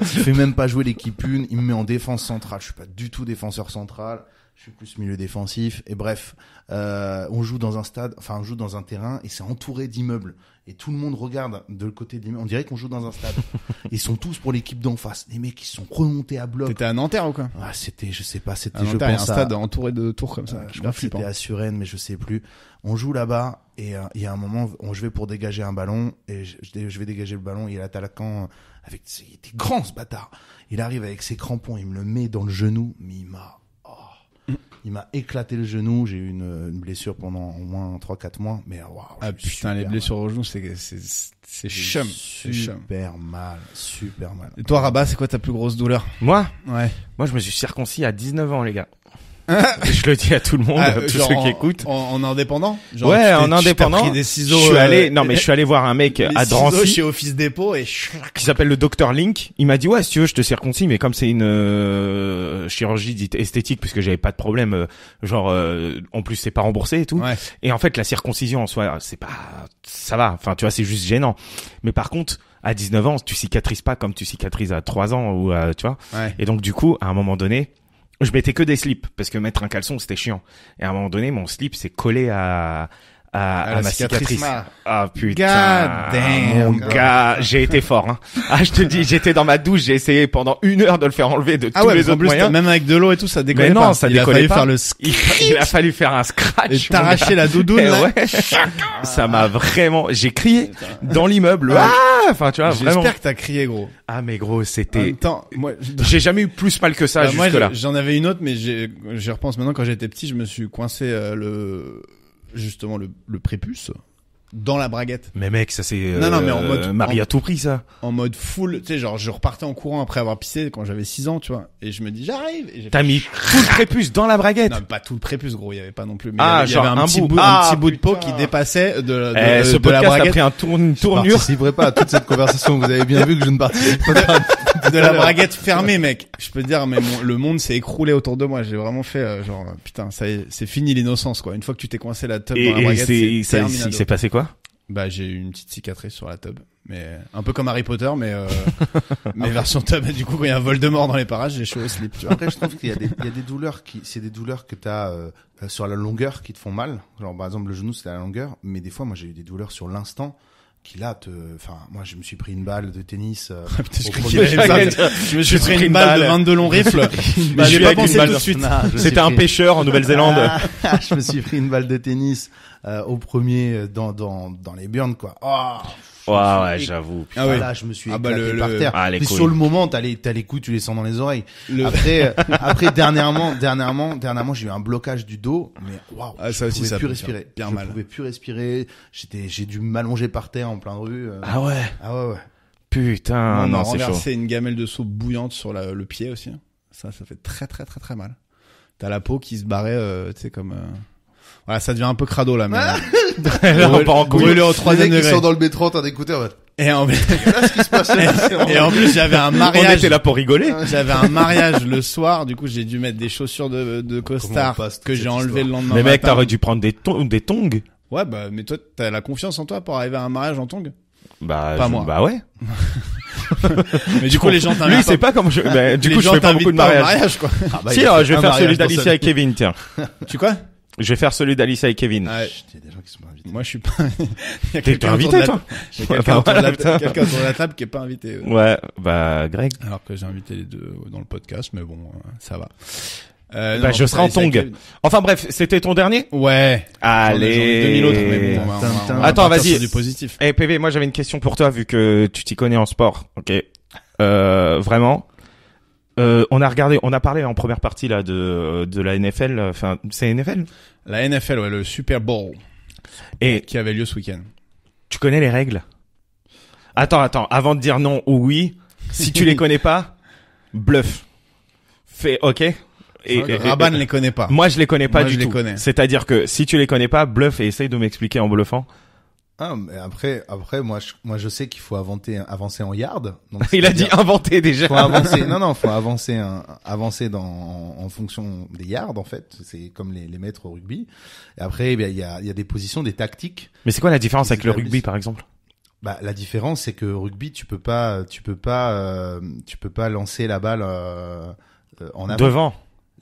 Il fait même pas jouer l'équipe 1. Il me met en défense centrale. Je suis pas du tout défenseur central. Je suis plus milieu défensif. Et bref, on joue dans un stade, enfin, on joue dans un terrain et c'est entouré d'immeubles. Et tout le monde regarde de le côté de l'immeuble. On dirait qu'on joue dans un stade. Ils sont tous pour l'équipe d'en face. Les mecs, ils sont remontés à bloc. T'étais à Nanterre ou quoi? Ah, c'était, je sais pas, c'était, À je Nanterre, il y a un pense stade à, entouré de tours comme ça. je crois que c'était à Suresnes, mais je sais plus. On joue là-bas et il y a un moment, je vais pour dégager un ballon et je vais dégager le ballon. Et l'attaquant, il était grand ce bâtard. Il arrive avec ses crampons, il me le met dans le genou, mais il m'a éclaté le genou. J'ai eu une blessure pendant au moins 3-4 mois. Mais waouh. Ah putain, les blessures au genou, c'est chum. C'est chum. Super mal. Et toi, Rabat, c'est quoi ta plus grosse douleur? Moi, Ouais. je me suis circoncis à 19 ans, les gars. Je le dis à tout le monde, à tous genre ceux qui écoutent. En indépendant? Genre, Ouais, en tu t'as indépendant. pris des ciseaux, je suis allé, non mais je suis allé voir un mec les à ciseaux Drancy chez Office Dépôt et qui s'appelle le Dr Link. Il m'a dit ouais, si tu veux, je te circoncis, mais comme c'est une chirurgie dite esthétique, puisque j'avais pas de problème, en plus c'est pas remboursé et tout. ouais. Et en fait, la circoncision en soi, c'est pas, ça va. Enfin, tu vois, c'est juste gênant. Mais par contre, à 19 ans, tu cicatrises pas comme tu cicatrises à 3 ans ou tu vois. Ouais. Et donc du coup, à un moment donné, je mettais que des slips parce que mettre un caleçon c'était chiant. Et à un moment donné, mon slip s'est collé à la ma cicatrice. cicatrice. Ah putain, God damn. mon gars, j'ai été fort. Hein. Ah, je te dis, j'étais dans ma douche, j'ai essayé pendant 1 heure de le faire enlever de Ah tous ouais, les parce qu'en autres plus, moyens. même avec de l'eau et tout, ça décollait Mais non, pas. ça Il a décollait fallu pas. faire le Il a fallu faire un scratch. et t'arracher la doudoune, Et là. ouais, ça m'a vraiment, j'ai crié dans l'immeuble. Ouais. Ah, enfin, tu vois, vraiment. J'espère que t'as crié, gros. Ah, mais gros, En c'était, même temps, moi, j'ai jamais eu plus mal que ça moi, jusque là. j'en avais une autre, mais j'y repense maintenant. Quand j'étais petit, je me suis coincé justement le prépuce. dans la braguette. Mais mec, ça c'est Non, mais en mode- Marie à tout prix ça. En mode full, tu sais, genre, je repartais en courant après avoir pissé quand j'avais 6 ans, tu vois. Et je me dis, j'arrive. Et j'ai T'as mis tout le prépuce dans la braguette. Non, pas tout le prépuce, gros, il y avait pas non plus. Mais Ah, il y avait genre un un petit bout. bout, Ah, un petit bout de peau putain. qui dépassait de Ce la podcast a braguette. pris une Je tournure. participerai pas à toute cette conversation. Vous avez bien vu que je ne participe pas. De la braguette fermée, mec. Je peux te dire, mais le monde s'est écroulé autour de moi. J'ai vraiment fait, genre, putain, ça y est, c'est fini l'innocence, quoi. Une fois que tu t'es coincé la tub dans la Et braguette, il c'est terminado. s'est passé quoi? Bah, j'ai eu une petite cicatrice sur la tub. Mais, un peu comme Harry Potter, mais version tub. Du coup, quand il y a un Voldemort dans les parages, j'ai chaud au slip, tu vois. Après, je trouve qu'il y a des douleurs c'est des douleurs que t'as sur la longueur qui te font mal. Genre, par exemple, le genou, c'est à la longueur. Mais des fois, moi, j'ai eu des douleurs sur l'instant qui là moi, je me suis pris une balle de tennis. Putain, au je premier- croyais ça. Je me suis pris une balle de 22 longs rifles. Mais J'ai je pas suis pensé avec tout une de suite. Non, je me C'était suis un pris- pêcheur en Nouvelle-Zélande. Je me suis pris une balle de tennis au premier dans les burns, quoi. Oh, Ouais, j'avoue. Ah ouais. Là, je me suis Ah bah, éclaté le- par terre. Ah, les Puis couilles. sur le moment, t'as les coups, tu les sens dans les oreilles. Après, dernièrement, j'ai eu un blocage du dos, mais waouh, Ah, ça je aussi, pouvais ça plus peut respirer. faire bien Je mal. pouvais plus respirer. J'ai dû m'allonger par terre en plein de rue. Ah ouais. Ah ouais. Putain, On m'a non, c'est chaud. renversé une gamelle de soupe bouillante sur le pied aussi. Ça fait très très très très mal. T'as la peau qui se barrait, tu sais, comme... Voilà, ça devient un peu crado, là, mais... Là, on part en couille. Brûlé au Les troisième mecs qui degré. sont dans le métro, t'as d'écouter, en fait. Et en, Là, ce qui se passe, et en plus, j'avais un On mariage. était là pour rigoler. J'avais un mariage le soir, du coup, j'ai dû mettre des chaussures de costard Comment on passe toute que j'ai cette enlevé histoire le lendemain Mais mec, matin. t'aurais dû prendre des tongs. Ouais, bah, mais toi, t'as la confiance en toi pour arriver à un mariage en tongs? Bah, Pas moi. Bah ouais. Mais du coup, les gens t'invitent Lui, c'est pas comme je, bah, du les coup, je gens fais pas beaucoup t'invitent de pas au mariages. mariage, quoi. Ah bah, Si, il a alors, fait je vais un faire mariage celui dans d'Alicia sa et vie. Kevin, tiens. Tu quoi? Je vais faire celui d'Alicia et Kevin. Ouais. Il y a des gens qui sont pas invités. Moi, je suis pas, il y a T'es quelqu'un autour invité, de la- toi? il y a quelqu'un Ouais, autour de la- putain. quelqu'un autour de la table qui est pas invité. Ouais, bah, Greg. Alors que j'ai invité les deux dans le podcast, mais bon, ça va. Bah, je serai en tongs. Enfin bref, c'était ton dernier? Ouais. Allez. J'en ai 2000 autres, mais bon, on va Attends, partir vas-y. sur du positif. Eh, PV, moi, j'avais une question pour toi, vu que tu t'y connais en sport. Ok. Vraiment. On a parlé en première partie, là, de la NFL. Enfin, c'est NFL? La NFL, ouais, le Super Bowl Et qui avait lieu ce week-end. tu connais les règles? Attends, avant de dire non ou oui, si tu les connais pas, bluff. Fais, ok? Raban ne les connaît pas. Moi, je les connais pas Moi, du je les tout. connais. C'est-à-dire que si tu les connais pas, bluff et essaye de m'expliquer en bluffant. Ah, mais après, moi, je sais qu'il faut avancer en yard. Donc, Il a dit c'est-à-dire, inventer déjà. faut avancer. Non, faut avancer en fonction des yards, en fait. C'est comme les mètres au rugby. Et après, il y a des positions, des tactiques. Mais c'est quoi la différence Ils avec le établissent. rugby, par exemple? Bah, la différence, c'est que au rugby, tu peux pas lancer la balle, en avant. Devant.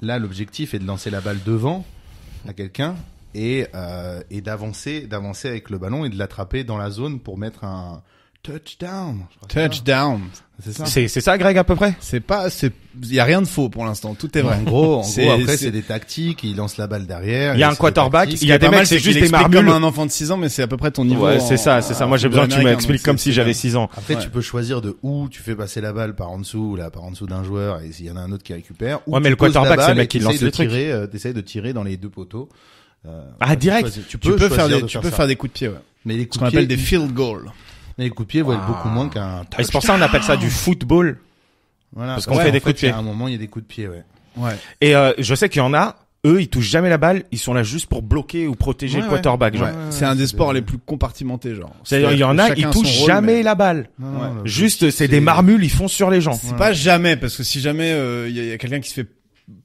Là, l'objectif est de lancer la balle devant à quelqu'un et d'avancer avec le ballon et de l'attraper dans la zone pour mettre un touchdown. Je crois que Touchdown. c'est ça. C'est ça, Greg, à peu près? Il y a rien de faux pour l'instant. Tout est vrai. En gros, C'est- après, c'est- c'est des tactiques. Il lance la balle derrière. Il y a et un c'est des quarterback, tactiques. il y a des Pas mecs, mal, c'est qu'il juste des explique marmules. comme un enfant de 6 ans, mais c'est à peu près ton niveau. Ouais, c'est ça. Moi, j'ai besoin que tu football m'expliques américain, comme donc si j'avais c'est 6 ans. Après, Ouais. tu peux choisir de où tu fais passer la balle par en dessous d'un joueur et s'il y en a un autre qui récupère. Ou Ouais, mais tu le poses la quarterback, c'est le balle mec et qui t'essayes lance de les trucs. t'essayes de tirer dans les deux poteaux. Ah, direct. Tu Tu peux faire choisir des, de tu peux ça. faire des coups de pied, ouais. Mais les Ce coups qu'on de appelle pied, des field goals. mais les coups de pied valent beaucoup moins qu'un Et c'est pour ça qu'on appelle ça du football. Voilà. Parce qu'on fait des coups de pied. À un moment, il y a des coups de pied, ouais. Ouais. Et je sais qu'il y en a, eux, ils touchent jamais la balle, ils sont là juste pour bloquer ou protéger le Ouais, quarterback, genre. Ouais. C'est un des sports les plus compartimentés, genre. C'est-à-dire, il y en a, Chacun ils son touchent rôle, jamais mais- la balle. Non, Ouais. non, Juste, c'est des marmules, ils font sur les gens. C'est pas jamais, parce que si jamais il y a quelqu'un qui se fait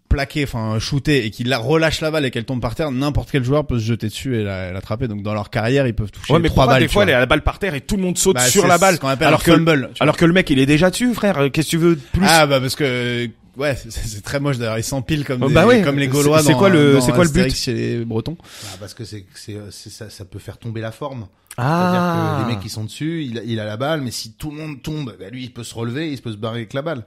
plaquer, enfin shooter, et qu'il relâche la balle et qu'elle tombe par terre, n'importe quel joueur peut se jeter dessus et l'attraper. Donc dans leur carrière, ils peuvent toucher Ouais, mais 3 pourquoi balles. des fois, tu vois. la balle par terre et tout le monde saute Bah, sur c'est la balle. ce qu'on appelle Alors un que, fumble. tu vois. alors que le mec, il est déjà dessus, frère. Qu'est-ce que tu veux de plus? Ah bah parce que ouais, c'est très moche d'ailleurs. Ils s'empilent comme Bah ouais. comme les Gaulois. C'est dans- quoi le- dans c'est quoi le but Astérix chez les Bretons? Bah, parce que c'est ça peut faire tomber la forme. Ah. C'est-à-dire que les mecs qui sont dessus, il a la balle, mais si tout le monde tombe, bah lui il peut se relever, il peut se barrer avec la balle.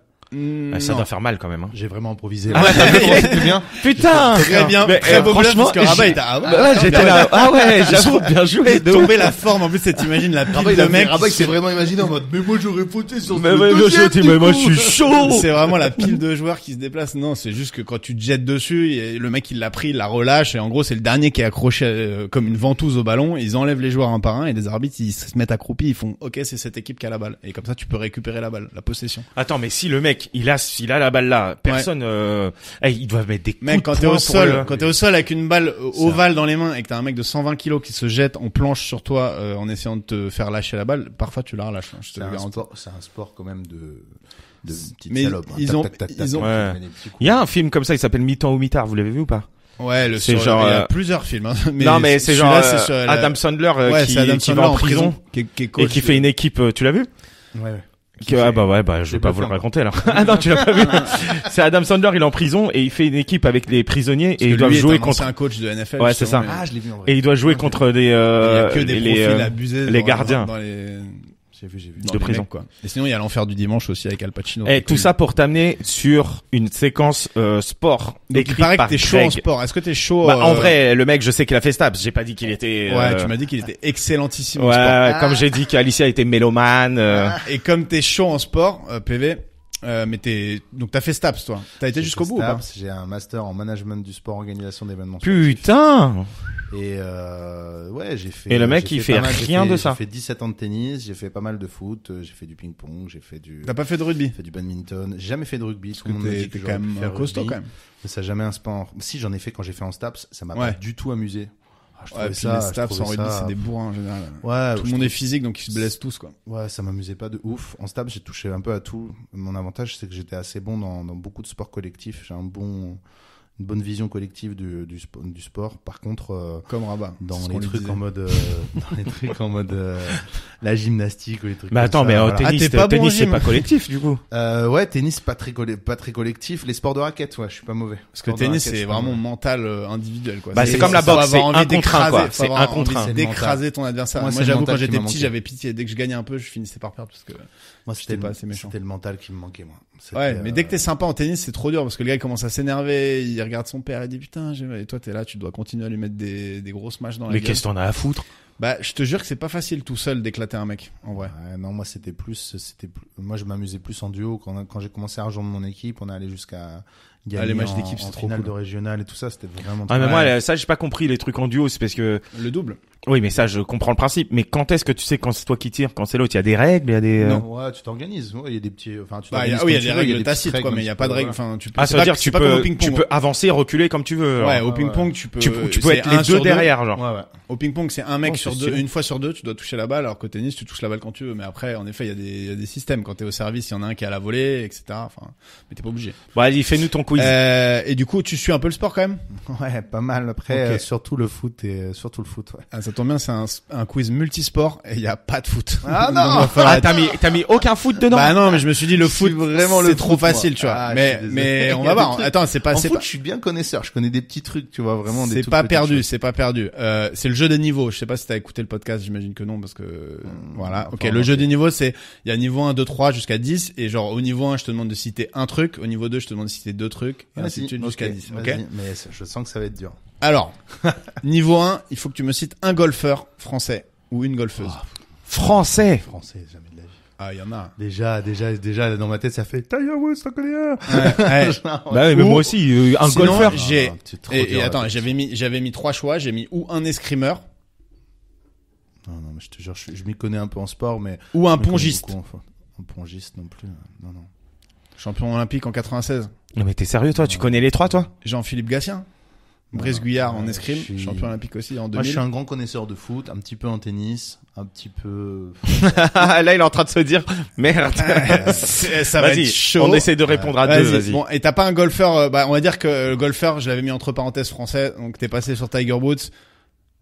Ça non. doit faire mal quand même. Hein. J'ai vraiment improvisé. Ah ouais, C'était bien. Putain. Très bien, Mais, très beau bluff, franchement, parce que Rabat, il était, ah ouais, j'étais là. Ah ouais, j'avoue, bien joué. de ouf. tomber la forme, en plus, c'est, t'imagines la pile Rabat, de mecs. il s'est vraiment imaginé en mode, mais moi j'aurais fauté sur Mais le ouais, deuxième, je dis, du mais moi coup. je suis chaud. C'est vraiment la pile de joueurs qui se déplacent. Non, c'est juste que quand tu te jettes dessus, et le mec il l'a pris, il la relâche, et en gros c'est le dernier qui est accroché comme une ventouse au ballon. Ils enlèvent les joueurs un par un, et les arbitres ils se mettent accroupis, ils font OK, c'est cette équipe qui a la balle, et comme ça tu peux récupérer la balle, la possession. Attends, mais si le mec, il a la balle là, personne, ils doivent mettre des coups Mec, de quand t'es poing au pour sol, le- quand t'es au sol avec une balle ovale dans les mains et que t'as un mec de 120 kilos qui se jette en planche sur toi en essayant de te faire lâcher la balle, parfois tu la relâches. Hein, je te le garantis. C'est un sport quand même de petites Mais salopes. hein. ils Tac, ont- tac, tac, ils tac, ont- Ouais. tac, des petits coups. Il y a un film comme ça, il s'appelle Mi-temps ou mi-tard, vous l'avez vu ou pas? Ouais, C'est il genre, y a plusieurs films. Hein, Non, mais c'est genre celui-là, c'est sur la- Adam Sandler ouais, qui c'est Adam qui Sandler va en prison qui est et coach qui fait une équipe. Tu l'as vu? Ouais. Ah bah ouais, bah je vais pas vous le raconter alors. Ah non, tu l'as pas vu. C'est Adam Sandler, il est en prison et il fait une équipe avec les prisonniers et ils doivent jouer contre. C'est un coach de NFL. Ouais, c'est justement, ça. mais Ah, je l'ai vu en vrai. Et il doit jouer contre des il y a que des les, profils abusés les dans- gardiens. dans les J'ai vu. dans de les prison. mecs, quoi. Et sinon il y a l'enfer du dimanche aussi avec Al Pacino. Et tout ça pour t'amener sur une séquence sport Donc, il écrite paraît que par t'es chaud en Greg. sport. Est-ce que t'es chaud Bah, en vrai, le mec, je sais qu'il a fait Stabs. J'ai pas dit qu'il était. Ouais, tu m'as dit qu'il était excellentissime en Ouais, sport. comme j'ai dit qu'Alicia était mélomane. Et comme t'es chaud en sport, PV, mais donc t'as fait Staps toi. T'as été J'ai jusqu'au fait bout ou pas? Staps, j'ai un master en management du sport, organisation d'événements. Putain. Et ouais, j'ai fait. Et le mec, j'ai il fait pas mal, rien j'ai de fait- ça. J'ai fait 17 ans de tennis, j'ai fait pas mal de foot, j'ai fait du ping-pong, j'ai fait du. T'as pas fait de rugby? J'ai fait du badminton. J'ai jamais fait de rugby. Tout Parce le monde me que dit t'es que quand j'aurais pu même faire costaud rugby, quand même. mais ça a jamais un sport. Si j'en ai fait quand j'ai fait en Staps, ça m'a Ouais. pas du tout amusé. Ah, je Ouais, trouvais puis ça, les je Staps en trouvais rugby ça- c'est des bourrins en général. Ouais, Tout le je monde est trouve- physique donc ils se blessent tous quoi. Ouais, ça m'amusait pas de ouf. En Staps, j'ai touché un peu à tout. Mon avantage, c'est que j'étais assez bon dans beaucoup de sports collectifs. J'ai une bonne vision collective du sport. Par contre, Comme Rabat. dans C'est ce les qu'on lui trucs disait. en mode dans les trucs en mode la gymnastique ou les trucs Mais comme attends, ça, mais au voilà. tennis, Ah, t'es pas bon au tennis c'est gym. pas collectif du coup. Ouais, tennis pas très collectif. Les sports de raquette, ouais, je suis pas mauvais. Parce que Sport de tennis raquette, je c'est suis pas vraiment mauvais. mental individuel quoi. Bah, c'est comme la faut boxe, avoir c'est envie un contre un, quoi. d'écraser, faut C'est avoir un contre envie un. C'est le d'écraser ton adversaire. Moi, Moi c'est le j'avoue mental quand qui j'étais m'a petit, manqué. j'avais pitié. Dès que je gagnais un peu, je finissais par perdre parce que Moi, j'étais pas assez méchant. C'était le mental qui me manquait, moi. C'était, ouais, mais dès que t'es sympa en tennis, c'est trop dur parce que le gars il commence à s'énerver, il regarde son père et dit putain, et toi t'es là, tu dois continuer à lui mettre des grosses matchs dans la Mais gueule. qu'est-ce que t'en as à foutre? Bah, je te jure que c'est pas facile tout seul d'éclater un mec, en vrai. Ouais, non, moi moi je m'amusais plus en duo quand j'ai commencé à rejoindre mon équipe, on est allé jusqu'à gagner les matchs en- d'équipe, en c'est trop finale cool. de régional et tout ça, c'était vraiment Ah mais Ouais. moi ça j'ai pas compris les trucs en duo, c'est parce que Le double. oui mais ça je comprends le principe, mais quand est-ce que tu sais quand c'est toi qui tires, quand c'est l'autre, il y a des règles, il y a des Ouais, tu t'organises. Ouais, il y a des petits enfin tu Bah, il y a t'organises des comme tu veux, règles des tacites, petites quoi, mais il y a pas de règles. voilà. Enfin, tu peux. Ah, c'est ça veut pas- dire que c'est tu pas comme au peux ping-pong. avancer, reculer comme tu veux. Ouais, alors. au ping-pong, tu peux. Tu peux c'est être un les sur deux derrière genre. Ouais, ouais. Au ping-pong, c'est un mec Oh, sur c'est deux, sûr. une fois sur deux, tu dois toucher la balle, alors qu'au tennis, tu touches la balle quand tu veux. Mais après, en effet, il y a des systèmes. Quand t'es au service, il y en a un qui est à la volée, etc. Enfin, mais t'es pas obligé. Bon allez, fais-nous ton quiz. Et du coup, tu suis un peu le sport quand même? Ouais, pas mal après Ok. surtout le foot surtout le foot, ouais. Ah, ça tombe bien, c'est un quiz multisport et il y a pas de foot. Ah Donc, non! il va falloir Ah être- t'as mis aucun foot dedans? Bah non, mais je me suis dit le foot, vraiment le c'est trop foot, moi. facile, tu vois. Ah, je mais suis désolé. mais on Il y va a voir. des trucs- Attends, c'est pas En c'est foot, pas je suis bien connaisseur, je connais des petits trucs, tu vois, vraiment des c'est toutes pas petites perdu, choses. c'est pas perdu. C'est le jeu des niveaux. Je sais pas si t'as écouté le podcast, j'imagine que non parce que voilà. enfin, OK, le jeu des niveaux c'est il y a niveau 1 2 3 jusqu'à 10 et genre au niveau 1, je te demande de citer un truc, au niveau 2, je te demande de citer deux trucs et ainsi de suite jusqu'à 10, OK? vas-y, mais je sens que ça va être dur. Alors, niveau 1, il faut que tu me cites un golfeur français ou une golfeuse. Français. Français, jamais de la vie. Ah, il y en a. Déjà, dans ma tête, ça fait Tiger Woods, t'en connais un? Ouais. Bah oui, mais Ou- moi aussi un Sinon, golfeur. j'ai Ah, c'est trop et dur, attends, là. j'avais mis trois choix, j'ai mis ou un escrimeur Non, mais je te jure, je m'y connais un peu en sport, mais. ou un je me connais pongiste. beaucoup, enfin. Un pongiste non plus. Non. Champion olympique en 96. Non mais t'es sérieux toi, tu connais les trois toi? Jean-Philippe Gatien. Brice Guyard en ouais, escrime, je suis- champion olympique aussi en 2000. Moi, je suis un grand connaisseur de foot, un petit peu en tennis, un petit peu. Là il est en train de se dire merde. Ça va Vas-y, être chaud. on essaie de répondre à deux, vas-y. Bon, et t'as pas un golfeur, on va dire que le golfeur, je l'avais mis entre parenthèses français, donc t'es passé sur Tiger Woods.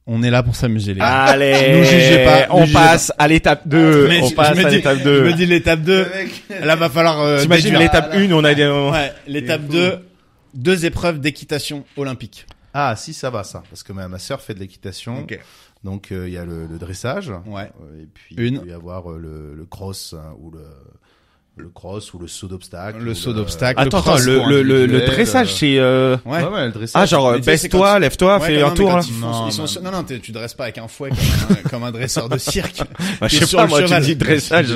On est là pour s'amuser, les gars. Allez, Nous jugez pas, nous on jugez passe à l'étape 2. Mais On je passe me à dis- l'étape Je 2. me dis l'étape 2. Là, va falloir, T'imagines déduire. l'étape 1, on a des... Ouais, l'étape 2, deux épreuves d'équitation olympique. Ah, si, ça va, ça. Parce que ma sœur fait de l'équitation. Ok. Donc, il y a le dressage. Ouais. Et puis, Une. il peut y avoir le cross, ou le cross ou le saut d'obstacle. Le ou saut d'obstacle. Attends, cross pour le individuel, dressage, c'est Ouais. Ouais, le dressage. genre, Mais tu sais, c'est baisse-toi, quand- lève-toi, Ouais, fais quand un même, tour, mais là. quand Non, tu dresses pas avec un fouet comme un dresseur de cirque. Bah, je T'es sais sur pas, le moi, tu me cheval. dis dressage.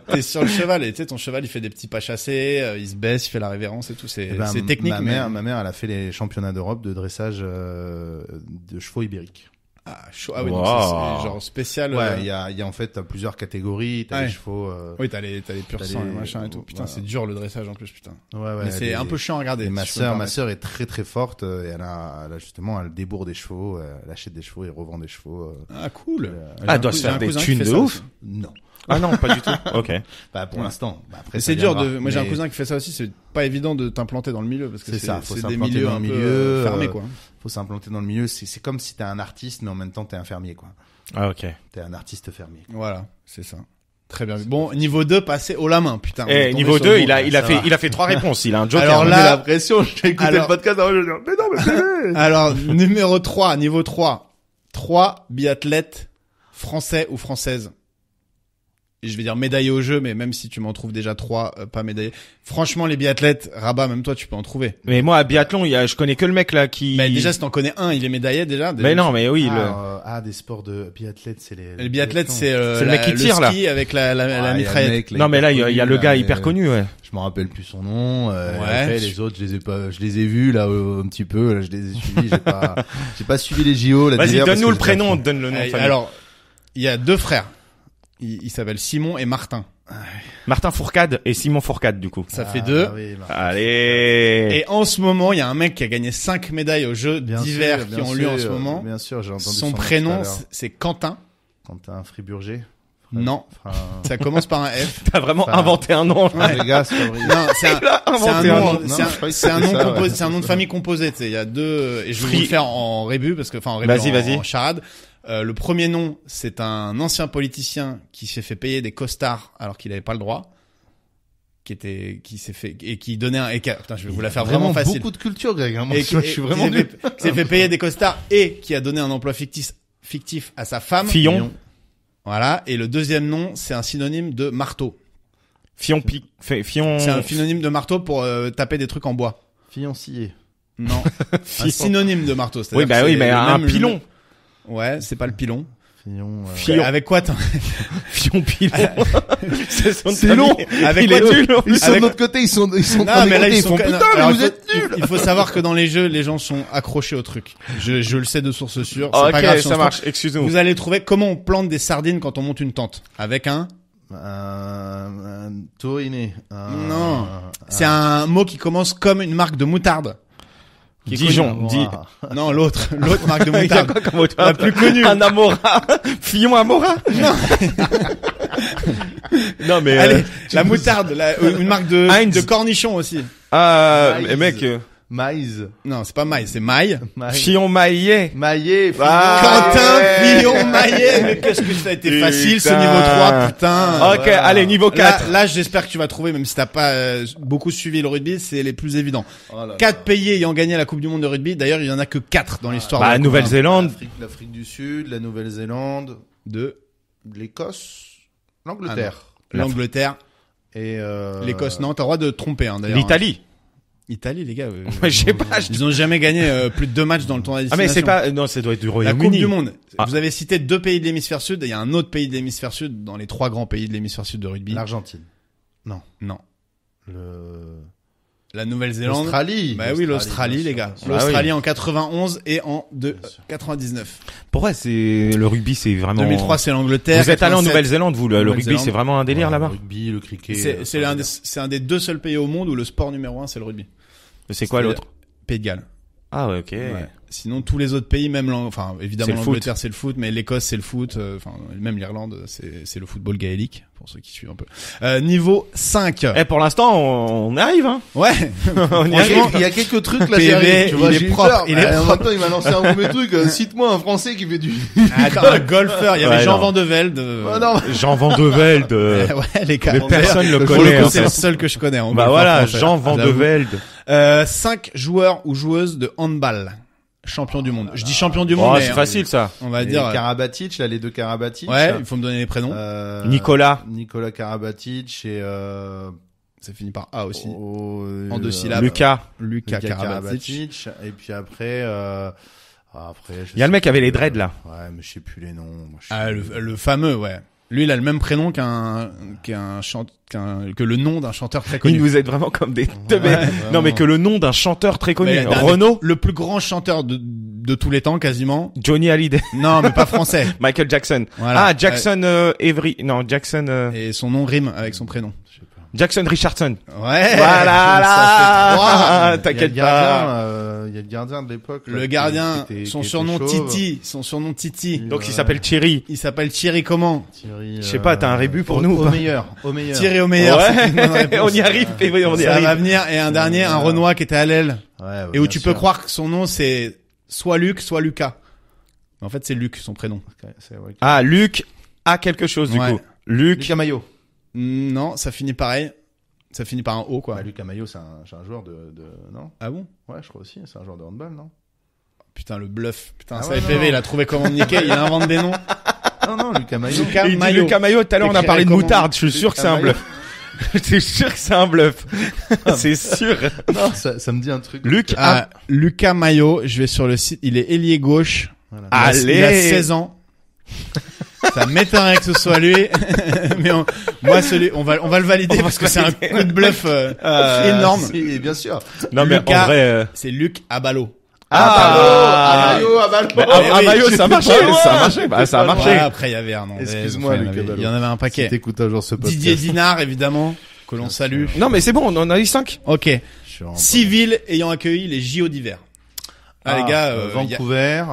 T'es sur le cheval et tu sais, ton cheval, il fait des petits pas chassés, il se baisse, il fait la révérence et tout. C'est Eh ben, technique, ma mais. mère, elle a fait les championnats d'Europe de dressage de chevaux ibériques. Ah, chaud. Ah oui, donc Wow. c'est genre spécial. Ouais, il y a en fait t'as plusieurs catégories. T'as Ouais. les chevaux. Oui, t'as les purs t'as sang les- et machin et tout. Putain, voilà. c'est dur le dressage en plus, putain. Ouais, Mais c'est un peu chiant à regarder. Et si ma je peux me sœur permettre. est très très forte. Et elle a justement, elle débourre des chevaux, elle achète des chevaux et revend des chevaux. Ah, cool. Ah, doit se faire des thunes de ouf. Non. Ah non, pas du tout. Ok. Bah pour Ouais. l'instant. Bah, après Mais ça c'est dur viendra. Moi, j'ai un Mais cousin qui fait ça aussi. C'est pas évident de t'implanter dans le milieu parce que C'est ça, faut c'est des s'implanter milieux dans un le peu milieu, fermés, quoi. faut s'implanter dans le milieu. C'est comme si t'es un artiste, mais en même temps t'es un fermier, quoi. Ah, ok. T'es un artiste fermier. Voilà, c'est ça. Très bien. Bon, niveau 2, passé haut la main, putain. on est Eh, tombé niveau sur 2, le bon, là, ça va. il a fait 3 réponses. Il a un joker. Alors là- J'ai la pression, j'ai écouté Alors- le podcast avant, je dis, mais non, mais c'est Alors, numéro 3, niveau 3. 3 biathlètes français ou françaises. Et je vais dire médaillés au jeu, mais même si tu m'en trouves déjà 3 pas médaillés. Franchement, les biathlètes, Rabat, même toi, tu peux en trouver. Mais moi, à biathlon, je connais que le mec, là, qui... Mais déjà, si t'en connais un, il est médaillé déjà. Mais non, mais oui, des sports de biathlètes, c'est les Les biathlètes, c'est C'est le mec qui tire, là. ski avec la mitraillette. Non, mais là, il y a le gars hyper connu, ouais. Je me rappelle plus son nom. Ouais. Après, les autres, je les ai vus là un petit peu. Là, je les ai suivis. J'ai pas suivi les JO. Là, Vas-y, d'hiver, parce donne-nous que le prénom, on te donne le nom de famille. Alors, il y a 2 frères. Ils s'appellent Simon et Martin. Martin Fourcade et Simon Fourcade, du coup. Ça fait 2. Ah oui, bah, Allez. Et en ce moment, il y a un mec qui a gagné 5 médailles aux Jeux bien d'hiver sûr, qui bien ont lieu en ce sûr, moment. Bien sûr, j'ai entendu Son nom tout prénom, à l'heure. c'est Quentin. Quentin Friburger. Non. Ça commence par un F. T'as vraiment Enfin, inventé un nom. Ouais. Vegas, Fabrice. Non, c'est un, Il a c'est un inventé un nom, nom. Non, c'est un- je croyais que c'est un c'était nom ça, composé, ouais. c'est un nom de famille composé, tu sais. Il y a 2, et je vais vous le faire en rébus parce que, enfin, en rébus, Vas-y. en charade. Le premier nom, c'est un ancien politicien qui s'est fait payer des costards alors qu'il avait pas le droit. Qui s'est fait, et qui donnait putain, je vais vous la faire vraiment facile. Beaucoup de culture, Greg. Hein. Moi, Et je suis vraiment qui nul. s'est fait payer des costards et qui a donné un emploi fictif à sa femme. Fillon. Voilà. Et le deuxième nom, c'est un synonyme de marteau. Fillon. C'est un synonyme de marteau pour taper des trucs en bois. Fiancillé. Non. Un synonyme de marteau. Oui, bah oui, mais un pilon. Ouais, c'est pas le pilon. Fillon. Fillon. Avec quoi Fillon pilon. C'est long. Avec Il quoi est nul. Ils sont de Avec- notre côté, ils sont Non, en mais là, ils ils sont font putain, alors, mais vous il faut- êtes nuls. Il faut savoir que dans les jeux, les gens sont accrochés au truc. Je le sais de source sûre. C'est Ok, pas grave, si on ça se marche. trompe. Excuse-nous. Vous allez trouver comment on plante des sardines quand on monte une tente. Avec un Un tauriné. Non. C'est un mot qui commence comme une marque de moutarde. Qui est Dijon. connue. Non, l'autre marque de Il y a moutarde. quoi comme autre? La plus connue. Un Amora. Fillon Amora. Non, mais, Allez, la moutarde, une marque Heinz. de cornichon aussi. mais mec, Maïs. Non, c'est pas maille, c'est maille. Fillon maillet. Maillet. Quentin ouais. Fillon Maillet. Mais qu'est-ce que ça a été facile, ce Putain. niveau 3, putain. Ok, allez, niveau 4. Là, j'espère que tu vas trouver, même si t'as pas beaucoup suivi le rugby, c'est les plus évidents. 4 pays ayant gagné la Coupe du Monde de rugby. D'ailleurs, il y en a que 4 dans l'histoire. de la Coupe Nouvelle-Zélande. L'Afrique du Sud, la Nouvelle-Zélande, de l'Écosse, l'Angleterre. l'Angleterre, Et l'Écosse. Non, t'as le droit de tromper, hein, d'ailleurs. L'Italie. Italie, les gars. Ouais, je sais pas. Ils ont jamais gagné plus de 2 matchs dans le tournoi Ah, mais c'est destination. pas, non, ça doit être du La Royaume-Uni. Coupe du Monde. Ah. Vous avez cité 2 pays de l'hémisphère sud, et il y a un autre pays de l'hémisphère sud dans les 3 grands pays de l'hémisphère sud de rugby. l'Argentine. Non. La La Nouvelle-Zélande. L'Australie. Bah oui, l'Australie, bien les sûr, gars. bien sûr. L'Australie en 91 et en sûr. 99. Pourquoi c'est, le rugby, c'est vraiment... 2003, c'est l'Angleterre. Vous êtes allé en 87. Nouvelle-Zélande, vous, le rugby, Nouvelle-Zélande. c'est vraiment un délire Ouais, là-bas. Le rugby, le cricket. C'est un des 2 seuls pays au monde où le sport numéro 1, c'est le rugby. C'est quoi l'autre? Pays de Galles. Ah ouais, ok. Ouais. Sinon, tous les autres pays, même enfin, évidemment, C'est le l'Angleterre, c'est le foot, mais l'Écosse, c'est le foot, enfin, même l'Irlande, c'est le football gaélique, pour ceux qui suivent un peu. Niveau 5. Eh, pour l'instant, on arrive, hein. Ouais. On y Franchement, arrive. Il y a quelques trucs là, PV, j'y arrive, tu vois, il est j'ai eu propre, peur. il est En propre. même temps, il m'a lancé un mauvais truc. Cite-moi un Français qui fait du. Attends, un golfeur, il y avait Ouais, Jean non. Van de Velde. Oh, non. Jean Van de Velde. Ouais, les gars. Mais personne le Pour connaît, le coup, hein, c'est le ça. seul que je connais. En Bah golfeur voilà, français, Jean Van de j'avoue. Velde. 5 joueurs ou joueuses de handball. champion du monde. Je dis champion du monde, Oh, mais c'est facile ça. on va Et dire. Karabatic, là, les deux Karabatic. Ouais, il faut me donner les prénoms. Nicolas Karabatic et Ça finit par A aussi. en En 2 syllabes. Lucas. Lucas Karabatic. Et puis après, Il y a le mec qui avait les dreads là. Ouais, mais je sais plus les noms. Moi, je sais Ah, plus. le fameux, ouais. Lui, il a le même prénom que le nom d'un chanteur très Il connu. nous aide vraiment comme des teubés. Ouais, Non mais que le nom d'un chanteur très connu. Mais d'un Renaud, le plus grand chanteur de tous les temps, quasiment. Johnny Hallyday, Non, mais pas français. Michael Jackson. Voilà. Ah, Jackson Avery. Non, Jackson Et son nom rime avec son prénom. Je sais pas. Jackson Richardson. Ouais. Voilà Ça fait trois. là. Il y a T'inquiète le gardien, pas. il y a le gardien de l'époque. là, Le qui- gardien, qui était- son qui surnom était chauve. Titi. Donc il s'appelle Thierry. Il s'appelle Thierry comment? Thierry, Je sais pas, t'as un rébut pour nous ou au pas meilleur, au meilleur. Thierry au meilleur. Ouais. c'est une bonne réponse. On y arrive, et oui, on y Ça arrive. va venir. Et un dernier, un Renoir qui était à l'aile. Ouais, Et où bien tu sûr. peux croire que son nom c'est soit Luc, soit Lucas. Mais en fait, c'est Luc, son prénom. C'est vrai. Ah, Luc a quelque chose du Ouais. coup. Luc. Lucas Maillot. Non, ça finit pareil. Ça finit par un O, quoi. Bah, Lucas Maillot, c'est un joueur de non? Ah bon? Ouais, je crois aussi. C'est un joueur de handball, non? Putain, le bluff. Putain, Ah ça ouais, FPV, non. il a trouvé comment niquer, il invente des noms. Non, Lucas Maillot. Lucas Il dit Maillot. Lucas Maillot. Tout à l'heure, on a T'écrirais parlé de comment? moutarde. Je suis sûr que c'est un Maillot. bluff. Je suis sûr que c'est un bluff. C'est sûr. Non, ça me dit un truc. Luc Ah, Lucas Maillot, je vais sur le site, il est ailier gauche. Voilà. Allez. Il a 16 ans. Ça m'étonnerait que ce soit lui. Mais moi, on va le valider parce que c'est un coup de bluff énorme. Si, bien sûr. Non mais Lucas. en vrai. C'est Luc Abalo. Ah, Bah, ah, oui, Maillot, je ça sais marchait, pas. ça marchait. Bah, ça a marché. Ouais, après, il y avait Hernandez. Excuse-moi, enfin, Luc Abalo. il y en avait un Si paquet. t'écoutes un jour ce podcast. Didier Dinard, évidemment, que l'on salue. Non mais c'est bon, on en a eu 5. Ok. Je suis en- 6 villes ayant accueilli les JO d'hiver. Ah, les gars, il y a Vancouver.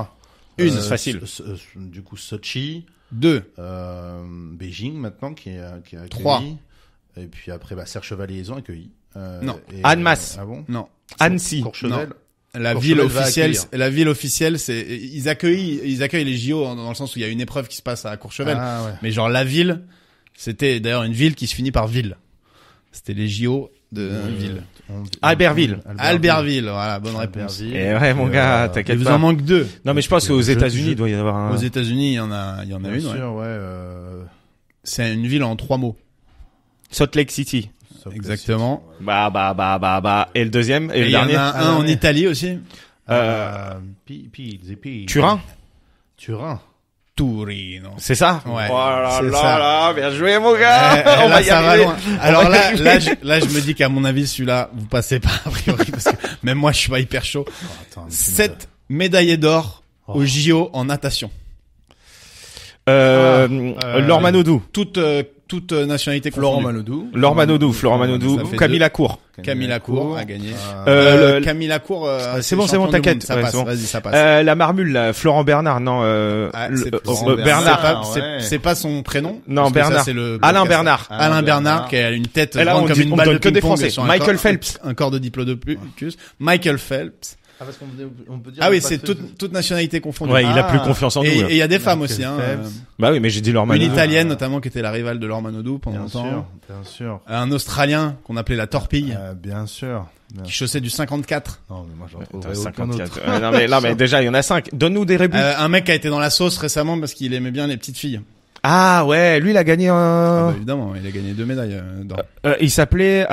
Une, c'est facile. Du coup, Sochi. 2. Beijing maintenant qui a accueilli. 3. Et puis après, Serre Chevalier, ils ont accueilli. Non. et- Annemasse. Ah bon? Non. Annecy. Courchevel. La Courchevel ville va officielle, accueillir. la ville officielle, c'est ils accueillent les JO dans le sens où il y a une épreuve qui se passe à Courchevel. Ah ouais. Mais genre la ville, c'était d'ailleurs une ville qui se finit par ville. C'était les JO de ville. Albertville. Albertville, voilà, bonne réponse. Albertville. Eh ouais, mon gars, Il t'inquiète vous pas. en manque 2. Non mais je pense qu'aux États-Unis, il doit y avoir un. Aux États-Unis, il y en a Bien une. Ouais. sûr, ouais. C'est une ville en 3 mots. Salt Lake City. Exactement. Bah. Et le deuxième et Et le il y en dernier. a un en Italie aussi. Turin. Turin. Torino. C'est ça? Ouais, Oh là c'est là ça. là, bien joué mon gars. On Là, va y ça va arriver. loin. Alors va y là, arriver. là, je me dis qu'à mon avis, celui-là, vous passez pas a priori parce que même moi, je suis pas hyper chaud. Attends, mais tu 7 médaillés d'or Oh. aux JO en natation. Laure Manodou. Toute nationalité Florent confondue. Manodou. Laure Manodou, Florent Manodou, Ça fait Camille deux. Lacour. Camille Lacour a gagné. Euh, Camille Lacour, c'est bon, champion du t'inquiète. monde. Ça Ouais, passe. c'est bon. Vas-y, ça passe. La marmule, là, Florent Bernard, non, Ah, le- c'est Florent Bernard. C'est pas- ouais. c'est pas son prénom. Non, parce que ça, Bernard. c'est le Alain podcast. Bernard. Alain Bernard, qui a une tête Et là, grande on comme dit- une on balle donne de que des ping-pong Français. sur un Michael corps- Phelps. Un corps de diplodocus. Michael Phelps. Ah, parce on peut dire. Ah oui, c'est toute nationalité confondue. Ouais, il a Ah. plus confiance en nous. Et là. il y a des femmes Michael aussi, hein. Phelps. Bah oui, mais j'ai dit Laure Une Manodou. italienne, notamment, qui était la rivale de Laure Manodou pendant Bien longtemps. sûr, bien sûr. Un australien qu'on appelait la torpille, Bien sûr. qui chaussait du 54. Non, mais moi j'en Attends, trouverai aucun 54. autre. Non mais déjà il y en a 5. Donne-nous des rébus. Un mec qui a été dans la sauce récemment parce qu'il aimait bien les petites filles. Ah ouais, lui il a gagné Ah un. bah, évidemment, il a gagné 2 médailles d'or. Il s'appelait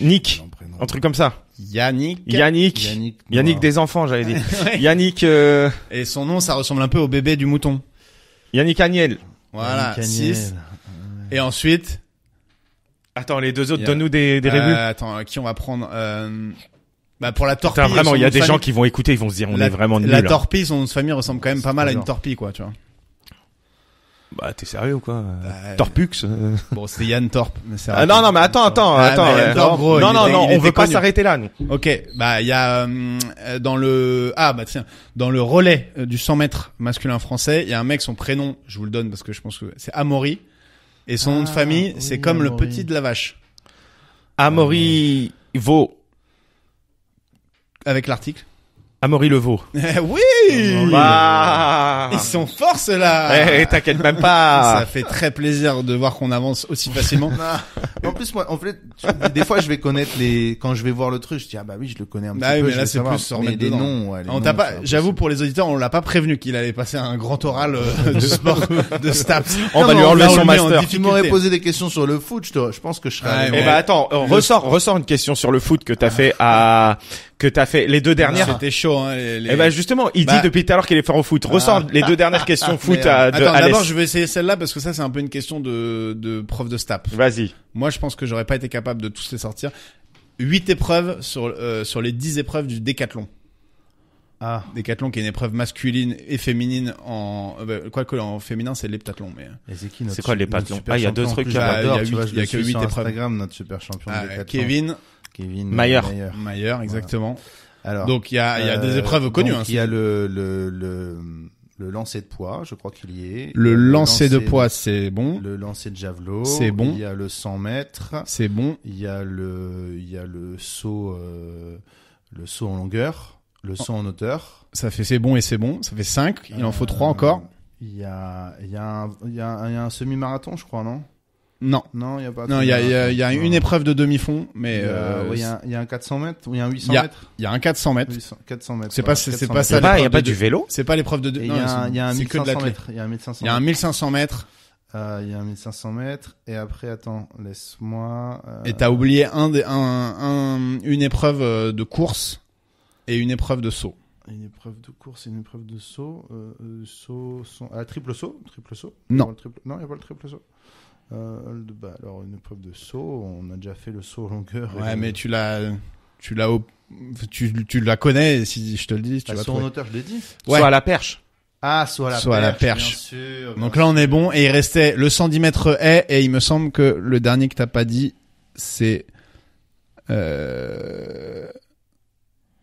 Nick, Nom, prénom. un truc comme ça. Yannick. Yannick Yannick. des enfants, j'avais dit. Ouais. Yannick Et son nom, ça ressemble un peu au bébé du mouton. Yannick Agnel. Voilà, Yannick 6. Agnel. Et ensuite, Attends, les deux autres, Il y a- donne-nous des rébus. attends, qui on va prendre bah pour la torpille. Putain, vraiment, son il y a nom de des gens famille- qui vont écouter, ils vont se dire on la, est vraiment nuls. La là. torpille, son nom de famille ressemble quand même pas mal à une bizarre. torpille, quoi, tu vois. Bah t'es sérieux ou quoi Bah, Torpux. Bon, c'était Yann Torp, mais c'est Ah non non mais attends. Ah, bah, Yann Torp, gros, non il non était- non, il on veut était pas connu. s'arrêter là nous. Ok, bah il y a dans le dans le relais du 100 mètres masculin français, il y a un mec, son prénom, je vous le donne parce que je pense que c'est Amaury, et son nom de famille, oui, c'est comme le Amaury. petit de la vache Amaury Vaux. avec l'article. Amaury Le Vaux. Oui, Bah. Ils sont forts ceux-là. T'inquiète même pas. Ça fait très plaisir de voir qu'on avance aussi facilement. En plus, moi, en fait, des fois, je vais connaître quand je vais voir le truc, je dis, ah bah oui, je le connais un petit Ah oui, peu. mais je là, vais c'est savoir. plus se Mais remettre les dedans. noms, ouais, les On noms, t'a pas, c'est impossible. j'avoue, pour les auditeurs, on l'a pas prévenu qu'il allait passer un grand oral de sport de Staps. On va Non, lui mais enlever là, on son le met en master. Tu m'aurais posé des questions sur le foot, je pense que je serais. Ouais, allé mais- Eh voir. ben attends, ressort une question sur le foot que t'as fait les deux dernières. C'était chaud, hein. Eh ben justement, il Bah- dit depuis tout à l'heure qu'il est fort au foot. Ressort les deux dernières questions foot Merde. de Attends, Alès. d'abord, je vais essayer celle-là parce que ça, c'est un peu une question de prof de Staps. Vas-y. Moi, je pense que j'aurais pas été capable de tous les sortir. 8 épreuves sur les 10 épreuves du décathlon. Ah. Décathlon qui est une épreuve masculine et féminine quoique en féminin, c'est l'heptathlon, mais. Et c'est qui notre C'est quoi les notre patrons super Ah, il y a champion, deux en trucs plus, là. je l'adore, Il y a tu vois, huit- je il y a le que suis 8 sur épreuves. Instagram, notre super champion de décathlon. Kevin Mayer. Mayer, exactement. Alors. Donc, il y a des épreuves connues, donc, hein. il y a le lancer de poids, je crois qu'il y est. Le lancer de poids, c'est bon. Le lancer de javelot. C'est bon. Il y a le 100 mètres. C'est bon. Il y a le saut en longueur. Le saut en hauteur. Ça fait c'est bon et c'est bon. Ça fait 5. Il en faut 3 encore. Il y a un semi-marathon, je crois, non? Non. Non, il y a pas. Non, il y a une épreuve de demi-fond, mais Il y a un 400 mètres ou il y a un 800 il y a- mètres. il y a un 400 mètres. 400 mètres. C'est voilà, pas ça mètres. Il y a l'épreuve pas de du vélo. C'est pas l'épreuve de Et non, il y a un c'est que de 1500 la mètres. Il y a un 1500 Il y a un mètres. 1500 mètres Il y a un 1500 mètres. Et après, attends, laisse-moi. et t'as oublié une épreuve de course et une épreuve de saut. Une épreuve de course et une épreuve de saut. Triple saut. Non. Non, il n'y a pas le triple saut. Alors, une épreuve de saut. On a déjà fait le saut en longueur. Ouais, mais tu la connais, et si je te le dis, tu Le vas saut en trouver. hauteur, je l'ai dit. Ouais. Soit à la perche. Ah, saut à la Saut à la perche. perche. Bien sûr. Donc là, on est bon. Et il restait le 110 mètres haies. Et il me semble que le dernier que t'as pas dit, c'est...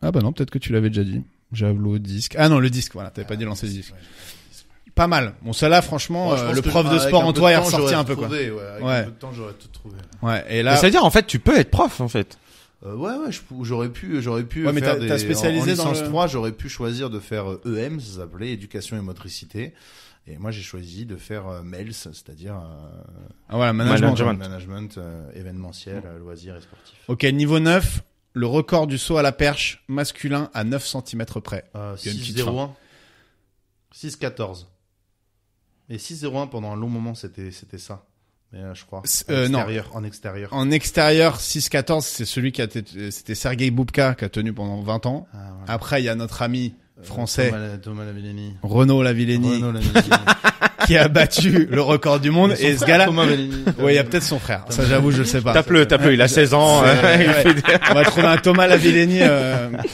Ah bah non, peut-être que tu l'avais déjà dit. Javelot, disque. Ah non, le disque, voilà. T'avais pas dit lancer le disque. Pas mal. Bon, celle-là, franchement, Je pense le que prof de avec sport un en peu toi de est temps, ressorti j'aurais un peu, quoi. trouvé, ouais. Avec Ouais. un peu de temps, j'aurais tout trouvé. Ouais. Et Mais là, ça veut dire, en fait, tu peux être prof, en fait. Ouais, j'aurais pu Ouais, mais faire t'as spécialisé en dans licence le- 3, j'aurais pu choisir de faire EM, ça s'appelait éducation et motricité. Et moi, j'ai choisi de faire MELS, c'est-à-dire ah, voilà, management. management événementiel, loisirs et sportif. Ok, niveau 9, le record du saut à la perche masculin à 9 cm près. Il y a une petite 6-0-1. 6-14. Et 6-0-1 pendant un long moment, c'était ça. Mais je crois. Non. En extérieur. En extérieur, 6-14, c'est celui c'était Sergei Boubka qui a tenu pendant 20 ans. Ah, voilà. Après, il y a notre ami français, Thomas Lavillenie. Renaud Lavillenie, Renaud Lavillenie. qui a battu le record du monde. Et ce gars-là, Thomas Lavillenie. ouais, il y a peut-être son frère. Ça, j'avoue, je le sais pas. Tape-le, il a 16 ans. Ouais. il fait des- On va trouver un Thomas Lavillenie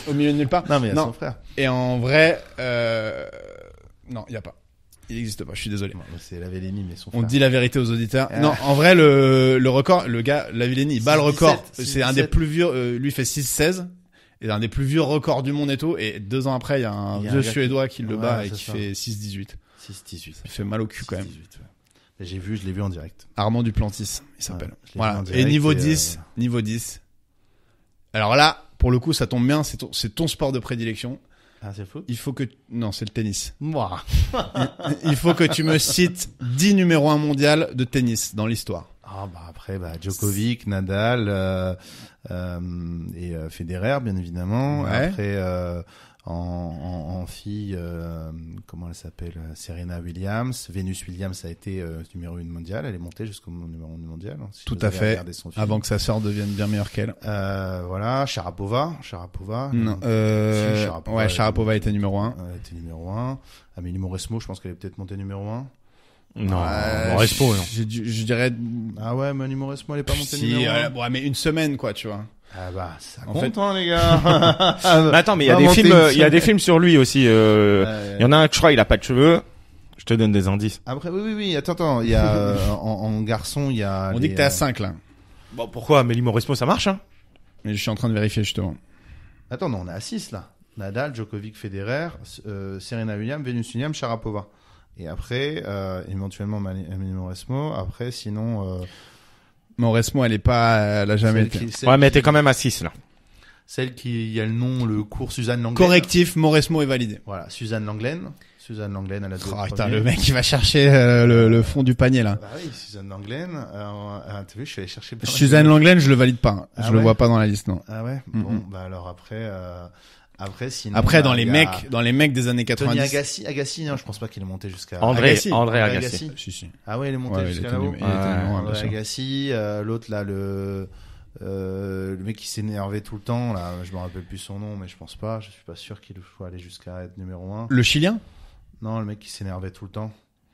au milieu de nulle part. Non, mais il y a Non. son frère. Et en vrai, non, il y a pas. Il n'existe pas. Je suis désolé. Bon, c'est Lavillenie, mais son On frère. dit la vérité aux auditeurs. Ah. Non, en vrai, le record, le gars, Lavillenie, il bat le 6-17, record. C'est un des 6-17. plus vieux, lui fait 6-16. Et un des plus vieux records du monde et tout. Et 2 ans après, il y a un Il y a vieux un gars Suédois qui le Ouais, bat et c'est qui ça. fait 6-18. 6-18. Il fait mal au cul quand même. 6-18, ouais. Je l'ai vu en direct. Armand Duplantis, il s'appelle. Ouais, je l'ai vu Voilà. en Et direct niveau et, 10, niveau 10. Alors là, pour le coup, ça tombe bien, c'est ton sport de prédilection. Ah, c'est le foot? Il faut que, non, c'est le tennis. Moi. Il faut que tu me cites 10 numéro 1 mondial de tennis dans l'histoire. Ah, bah, après, Djokovic, Nadal, et Federer, bien évidemment. Ouais. Après, en fille, comment elle s'appelle? Serena Williams. Venus Williams a été numéro 1 mondial. Elle est montée jusqu'au numéro 1 mondial. Hein, si Tout vous à avez fait. regardé son film. Avant que sa sœur devienne bien meilleure qu'elle. Voilà, Sharapova. Non, Si, Sharapova, ouais, Sharapova était numéro 1. Elle était numéro 1. Amélie Mauresmo, je pense qu'elle est peut-être montée numéro 1. Non, Ouais, bon, Respo, non. je dirais, Ah ouais, Amélie Mauresmo, elle est pas montée si, numéro 1. bon, mais une semaine, quoi, tu vois. Ah bah, ça En compte, fait- hein, les gars. Mais attends, mais il y a Va des monter films, une il y a des films sur lui aussi. Il y en a un que je crois, il a pas de cheveux. Je te donne des indices. Après, oui, attends, il y a, en garçon, il y a... On dit que t'es à 5, là. Bon, pourquoi Amélie Mauresmo, ça marche, hein? Mais je suis en train de vérifier, justement. Attends, non, on est à 6, là. Nadal, Djokovic, Federer, Serena Williams, Venus Williams, Sharapova. Et après, éventuellement, Amélie Mauresmo. Après, sinon... Mauresmo, elle a jamais été. Ouais, mais t'es quand même à 6, là. Celle qui a le nom, le cours Suzanne Langlaine. Correctif, Mauresmo est validé. Voilà, Suzanne Langlaine, elle a 2 Putain, le mec, il va chercher le fond du panier, là. Bah oui, Suzanne Langlaine. T'as vu, je suis allé chercher. Suzanne Langlaine, je le valide pas. Ah Je le ouais vois pas dans la liste, non. Ah ouais. Bon, bah alors sinon. Après, dans bah, les il y a mecs des années Tony 90. Agassi, non, je pense pas qu'il est monté jusqu'à. André Agassi. Agassi. Si. Ah ouais, il est monté Ouais, il jusqu'à était là-haut. il était numéro un, bien André sûr. Agassi, l'autre là, le mec qui s'énervait tout le temps, là, je me rappelle plus son nom, mais je pense pas, je suis pas sûr qu'il soit aller jusqu'à être numéro 1. Le Chilien? Non, le mec qui s'énervait tout le temps.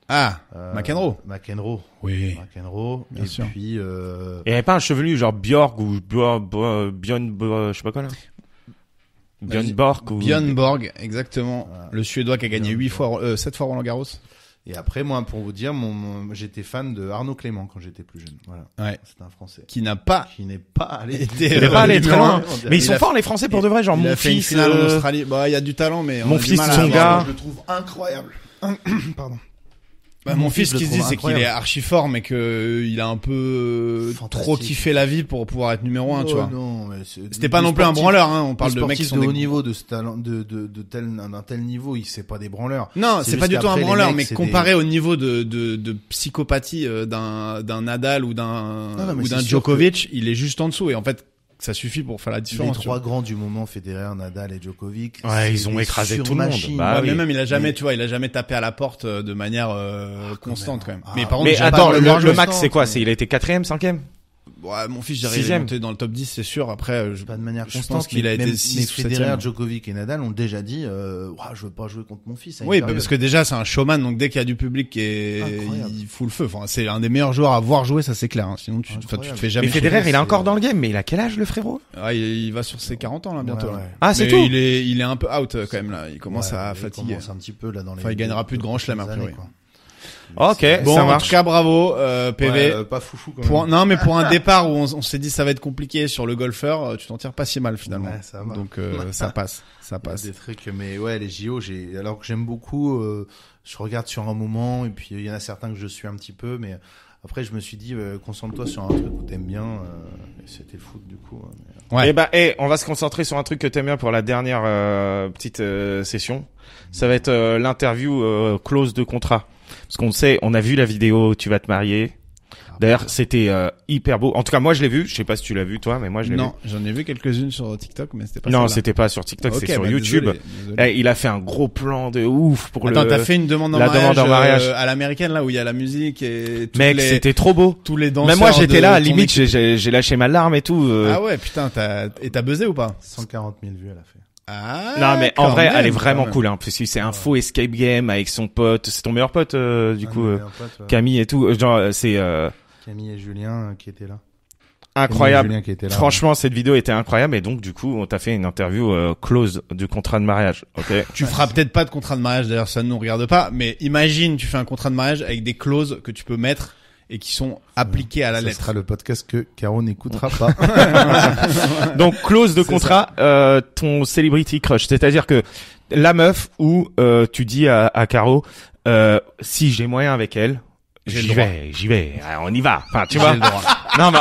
Ah, McEnroe. Oui. Bien Et sûr. puis, Il y avait pas un chevelu genre Björk ou Björn, je sais pas quoi là. Björn Borg ou Björn Borg, exactement. Voilà. Le Suédois qui a gagné 7 fois Roland Garros. et après, moi, pour vous dire, j'étais fan de Arnaud Clément quand j'étais plus jeune. Voilà. Ouais. C'est un Français. Qui n'a pas Qui n'est pas allé. été, Il est pas allé très numéro loin. un. Mais ils Il sont a- forts les Français pour de vrai, genre Il mon a fait une fils. finale en Australie. Bah, il y a du talent, mais on Mon a du fils, mal à son avoir- gars. Je le trouve incroyable. Pardon. Bah, mon fils, je le qui se trouve dit, c'est qu'il est incroyable. archi fort, mais que il a un peu Fantastique. trop kiffé la vie pour pouvoir être numéro 1, tu vois. Non, mais C'était pas non plus un branleur, hein. On parle de mecs qui sont de des... haut niveau, de ce talent, d'un tel niveau, c'est pas des branleurs. Non, C'est c'est pas juste du tout un qu'après, les branleur, mecs, mais c'est comparé au niveau de psychopathie d'un Nadal ou Non, mais ou c'est d'un sûr Djokovic, il est juste en dessous. Et en fait, ça suffit pour faire la Les différence. tu trois vois. grands du moment, Federer, Nadal et Djokovic. Ouais, c'est ils ont des écrasé tout le monde. surmachines. Bah Ouais, oui. mais même, il a jamais, Mais- tu vois, il a jamais tapé à la porte de manière constante quand même. Mais par contre, Mais j'adore attends, le le voir jouer. max c'est quoi? Il a été 4ème, 5ème? Ouais, mon fils, j'arrive à Sixième. monter dans le top 10, c'est sûr. Après, Pas de manière je constante. pense qu'il a mais été même- 6 mais ou 7e. Federer, Djokovic et Nadal ont déjà dit, ouah, je veux pas jouer contre mon fils. à une Oui, bah, période. parce que déjà, c'est un showman, donc dès qu'il y a du public Incroyable. il fout le feu. Enfin, c'est un des meilleurs joueurs à voir jouer, ça c'est clair. Hein. Sinon, tu te Incroyable. fais jamais. Mais Federer, chauffer. il est encore dans le game, mais il a quel âge le frérot? Ah, il va sur ses 40 ans là bientôt. Ouais, là. ouais. Ah, c'est Mais tout? il est un peu out quand même là. Il commence Ouais, à il fatiguer. commence un petit peu là dans les. Enfin, il gagnera plus de grands chelems, a années, priori. quoi. Ok, Bon, ça en marche. tout cas, bravo, PV. Ouais, pas foufou quand Pour, même. non, mais pour un départ où on s'est dit ça va être compliqué sur le golfeur, tu t'en tires pas si mal finalement. Ouais, ça va. Donc ça passe. Des trucs, mais ouais, les JO, alors que j'aime beaucoup, je regarde sur un moment, et puis il y en a certains que je suis un petit peu, mais après je me suis dit, concentre-toi sur un truc où t'aimes bien, et c'était le foot du coup. Ouais. Eh ben, on va se concentrer sur un truc que t'aimes bien pour la dernière petite session. Ça va être l'interview close de contrat. Parce qu'on sait, on a vu la vidéo, tu vas te marier. D'ailleurs, c'était hyper beau. En tout cas, moi je l'ai vu. Je sais pas si tu l'as vu toi, mais moi je l'ai vu. Non, j'en ai vu quelques-unes sur TikTok, mais c'était pas Non, celle-là. c'était pas sur TikTok, Ok, c'est sur bah, YouTube. désolé. Il a fait un gros plan de ouf pour Attends, le. t'as fait une demande en la mariage, demande en mariage. à l'américaine là où il y a la musique et tous Mec, les c'était trop beau. tous les danseurs. Même moi j'étais de là, ton limite équipe. j'ai lâché ma larme et tout. Ah ouais, putain, t'as buzzé ou pas? 140 000 vues elle a fait. Ah. Non mais en quand vrai, même, elle est quand vraiment même. cool hein, parce que c'est un faux escape game avec son pote, c'est ton meilleur pote du coup Un pote, ouais. Camille et tout, genre c'est Camille et Julien qui étaient là. incroyable. Camille et Julien qui étaient là. Franchement, cette vidéo était incroyable et donc du coup, on t'a fait une interview close du contrat de mariage. OK. Tu feras peut-être pas de contrat de mariage, d'ailleurs ça ne nous regarde pas, mais imagine tu fais un contrat de mariage avec des clauses que tu peux mettre et qui sont appliquées à la Ça lettre. sera le podcast que Caro n'écoutera pas. Donc close de contrat ton celebrity crush, c'est-à-dire que la meuf où tu dis à Caro si j'ai moyen avec elle, J'ai le j'y vais, on y va. Enfin, tu vois. J'ai le droit. Non mais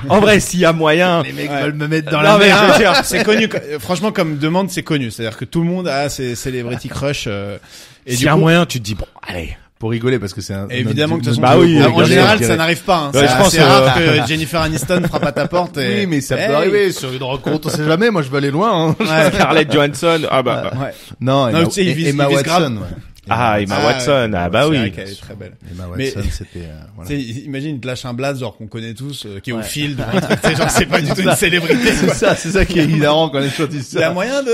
en vrai s'il y a moyen Les mecs Ouais. veulent me mettre dans Non, la mais merde. je veux dire, C'est connu, franchement comme demande c'est connu, c'est-à-dire que tout le monde a ses celebrity crush et s'il du y a coup, moyen, tu te dis bon, allez. Pour rigoler parce que c'est un. évidemment que de toute Bah façon, oui, en bien général sûr. ça n'arrive pas. Hein. Ouais, C'est je pense, assez rare que Jennifer Aniston frappe à ta porte. Et... Oui, mais ça peut Hey. arriver sur une rencontre, on sait jamais. Moi, je veux aller loin. Hein. Ouais. Scarlett Johansson, ah bah. Ouais. Non, Non, tu sais, il vise- Emma il vise grave. Watson. Ouais. Ah, Emma Watson, ah bah c'est oui. vrai qu'elle est très belle. Emma Mais- Watson, c'était. Voilà. Tu sais, imagine, il te lâche un blaze, genre, qu'on connaît tous, qui est au Ouais. field, ou un truc, tu sais, genre, c'est pas du tout une célébrité, quoi. C'est ça qui est hilarant quand les gens disent Il y a ça. moyen de,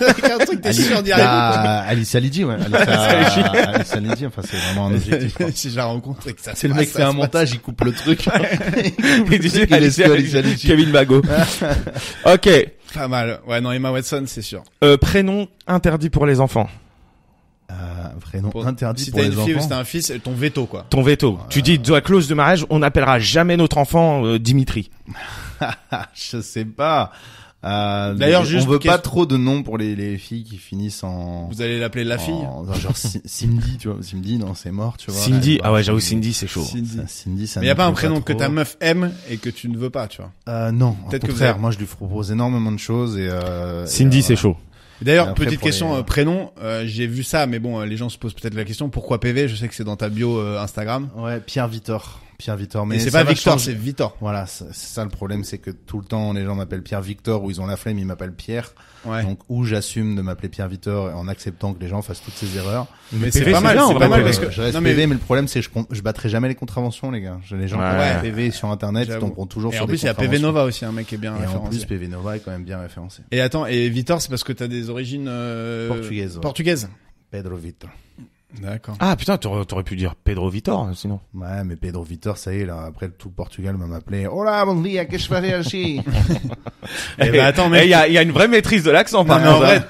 avec un truc, t'es sûr d'y arriver. Alicia Lidji, ouais. Alicia Lidji, enfin, c'est vraiment un objectif. quoi. Si je la rencontre et que ça se C'est le passe, mec ça fait un se montage, il coupe le truc. Et tu sais, Il laisse que Alicia Lidji. Kevin Bago. Ok. passe. Pas mal. Ouais, non, Emma Watson, c'est sûr. Prénom interdit pour les enfants. Prénom interdit Si pour t'as les une fille ou enfants. si t'as un fils, ton veto, quoi. Ton veto. Tu dis, de la clause de mariage, on n'appellera jamais notre enfant Dimitri. Je sais pas. D'ailleurs, juste on veut question- pas trop de noms pour les filles qui finissent en. Vous allez l'appeler la fille. Genre Cindy, tu vois. Cindy, non, c'est mort, tu vois. Cindy, ah ouais, j'avoue, Cindy, c'est chaud. Cindy. Cindy, ça Mais y a me pas un plaît prénom que trop. ta meuf aime et que tu ne veux pas, tu vois. Non, au Peut-être que vous contraire, avez- moi je lui propose énormément de choses et Cindy, et, c'est chaud. Et d'ailleurs, Et après, petite pour question, les- prénom, j'ai vu ça, mais bon, les gens se posent peut-être la question, pourquoi PV? Je sais que c'est dans ta bio Instagram. Ouais, Pierre Victor, Mais mais c'est ça pas va Victor, changer. c'est Vitor. Voilà, c'est ça le problème, c'est que tout le temps les gens m'appellent Pierre Victor ou ils ont la flemme, ils m'appellent Pierre. Ouais. Donc où j'assume de m'appeler Pierre Victor en acceptant que les gens fassent toutes ces erreurs. Mais c'est PV, pas mal, bien, en c'est vrai, pas mal PV. parce que, Je reste non mais, PV, mais le problème c'est que je battrai jamais les contraventions, les gars. Les gens qui Ouais. appellent PV sur internet, ils J'avoue. tomberont toujours et sur en des plus, il y a PV contraventions. Nova aussi, un mec qui est bien Et en référencé. plus, PV Nova est quand même bien référencé. Et attends, et Vitor, c'est parce que t'as des origines, Portugaises, ouais. Portugaises. Pedro Vitor. D'accord. Ah putain, t'aurais pu dire Pedro Vitor, sinon. Ouais, mais Pedro Vitor, ça y est, là, après tout le Portugal m'a appelé. Hola, bon dia, que je fais ici? Eh ben, attends, mec. il y a une vraie maîtrise de l'accent, Non, par mais en contre. vrai,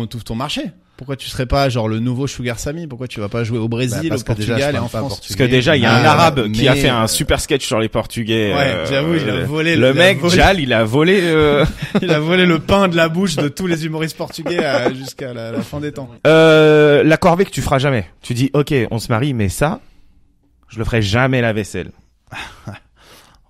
t'ouvres ton marché. Pourquoi tu serais pas genre le nouveau Sugar Sammy? Pourquoi tu vas pas jouer au Brésil, parce au que déjà, Portugal je et en parle pas France? portugais. Parce que déjà, il y a un Ah, arabe qui a mais, fait un super sketch sur les Portugais. Ouais, j'avoue, il a volé le il a mec, volé- Jal, il a volé. Il a volé le pain de la bouche de tous les humoristes portugais jusqu'à la fin des temps. La corvée que tu feras jamais. Tu dis, ok, on se marie, mais ça, je le ferai jamais la vaisselle.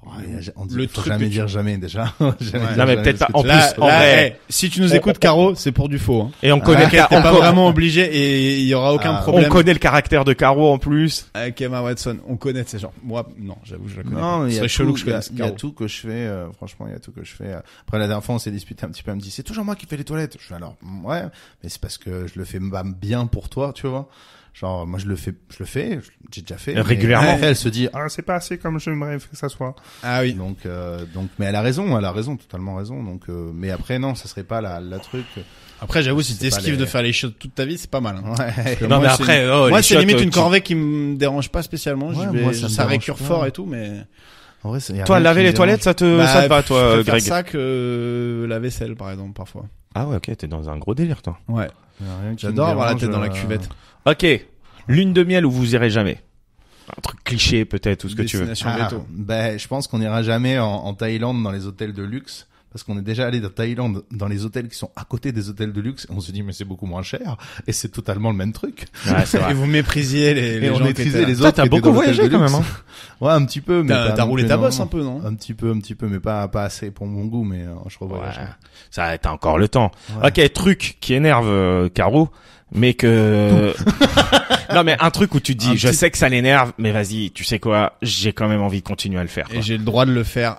Ouais, on dit, Le faut truc jamais que tu- dire jamais, déjà. Ouais. Jamais dire Non, mais jamais, peut-être parce pas. En que Là, plus, en vrai, si tu nous écoutes, Caro, c'est pour du faux. Hein. et on connaît, T'es pas vraiment obligé et il y aura aucun Ah, on problème. connaît le caractère de Caro en plus. Avec Emma Watson, on connaît ces gens. Moi, non, j'avoue, je la connais. Non, pas. mais Ce il y a serait chelou tout, que je il y a- connaisse il y a Caro. tout que je fais, franchement, il y a tout que je fais. Après, la dernière fois, on s'est disputé un petit peu, elle me dit, c'est toujours moi qui fais les toilettes. Je fais alors, ouais, mais c'est parce que je le fais bien pour toi, tu vois. Genre, moi, je le fais, j'ai déjà fait. mais Régulièrement. après, elle se dit, ah, c'est pas assez comme j'aimerais que ça soit. Ah oui. Donc, mais elle a raison, totalement raison. Donc, mais après, non, ça serait pas la truc. Après, j'avoue, si C'est pas t'esquives les- de faire les shots toute ta vie, c'est pas mal. Hein. Ouais. Que Non, moi, mais c'est après, une- oh, moi, les c'est shots, limite une tu- corvée qui me dérange pas spécialement. Ouais, Je vais, moi, ça me ça dérange récure pas. fort et tout, mais En vrai, y a Toi, rien laver qui me les toilettes, dérange. ça te va, je toi, préfère Greg? ça que la vaisselle, par exemple, parfois. Ah ouais, ok, t'es dans un gros délire, toi. Ouais. Y a rien qui J'adore me avoir la dérange, tête dans la cuvette. Ok. Lune de miel où vous irez jamais. Un truc cliché, peut-être, ou ce que tu veux. Destination veto. Ben, je pense qu'on n'ira jamais en Thaïlande dans les hôtels de luxe. Parce qu'on est déjà allé de Thaïlande dans les hôtels qui sont à côté des hôtels de luxe. Et on se dit, mais c'est beaucoup moins cher. Et c'est totalement le même truc. Ouais, c'est Et vrai. vous méprisiez les Et on gens qui maîtrisait étaient là. les Toi, autres. t'as qui étaient beaucoup dans l'hôtel voyagé de quand luxe. même, Ouais, un petit peu. Mais T'as pas non roulé plus ta bosse énormément. un peu, non? Un petit peu, mais pas assez pour mon goût, mais je revoyage. Ouais. Ça, t'as encore le temps. Ouais. Ok, truc qui énerve Caro, mais que... non, mais un truc où tu te dis, Un je petit- sais que ça l'énerve, mais vas-y, tu sais quoi, j'ai quand même envie de continuer à le faire. Quoi. Et j'ai le droit de le faire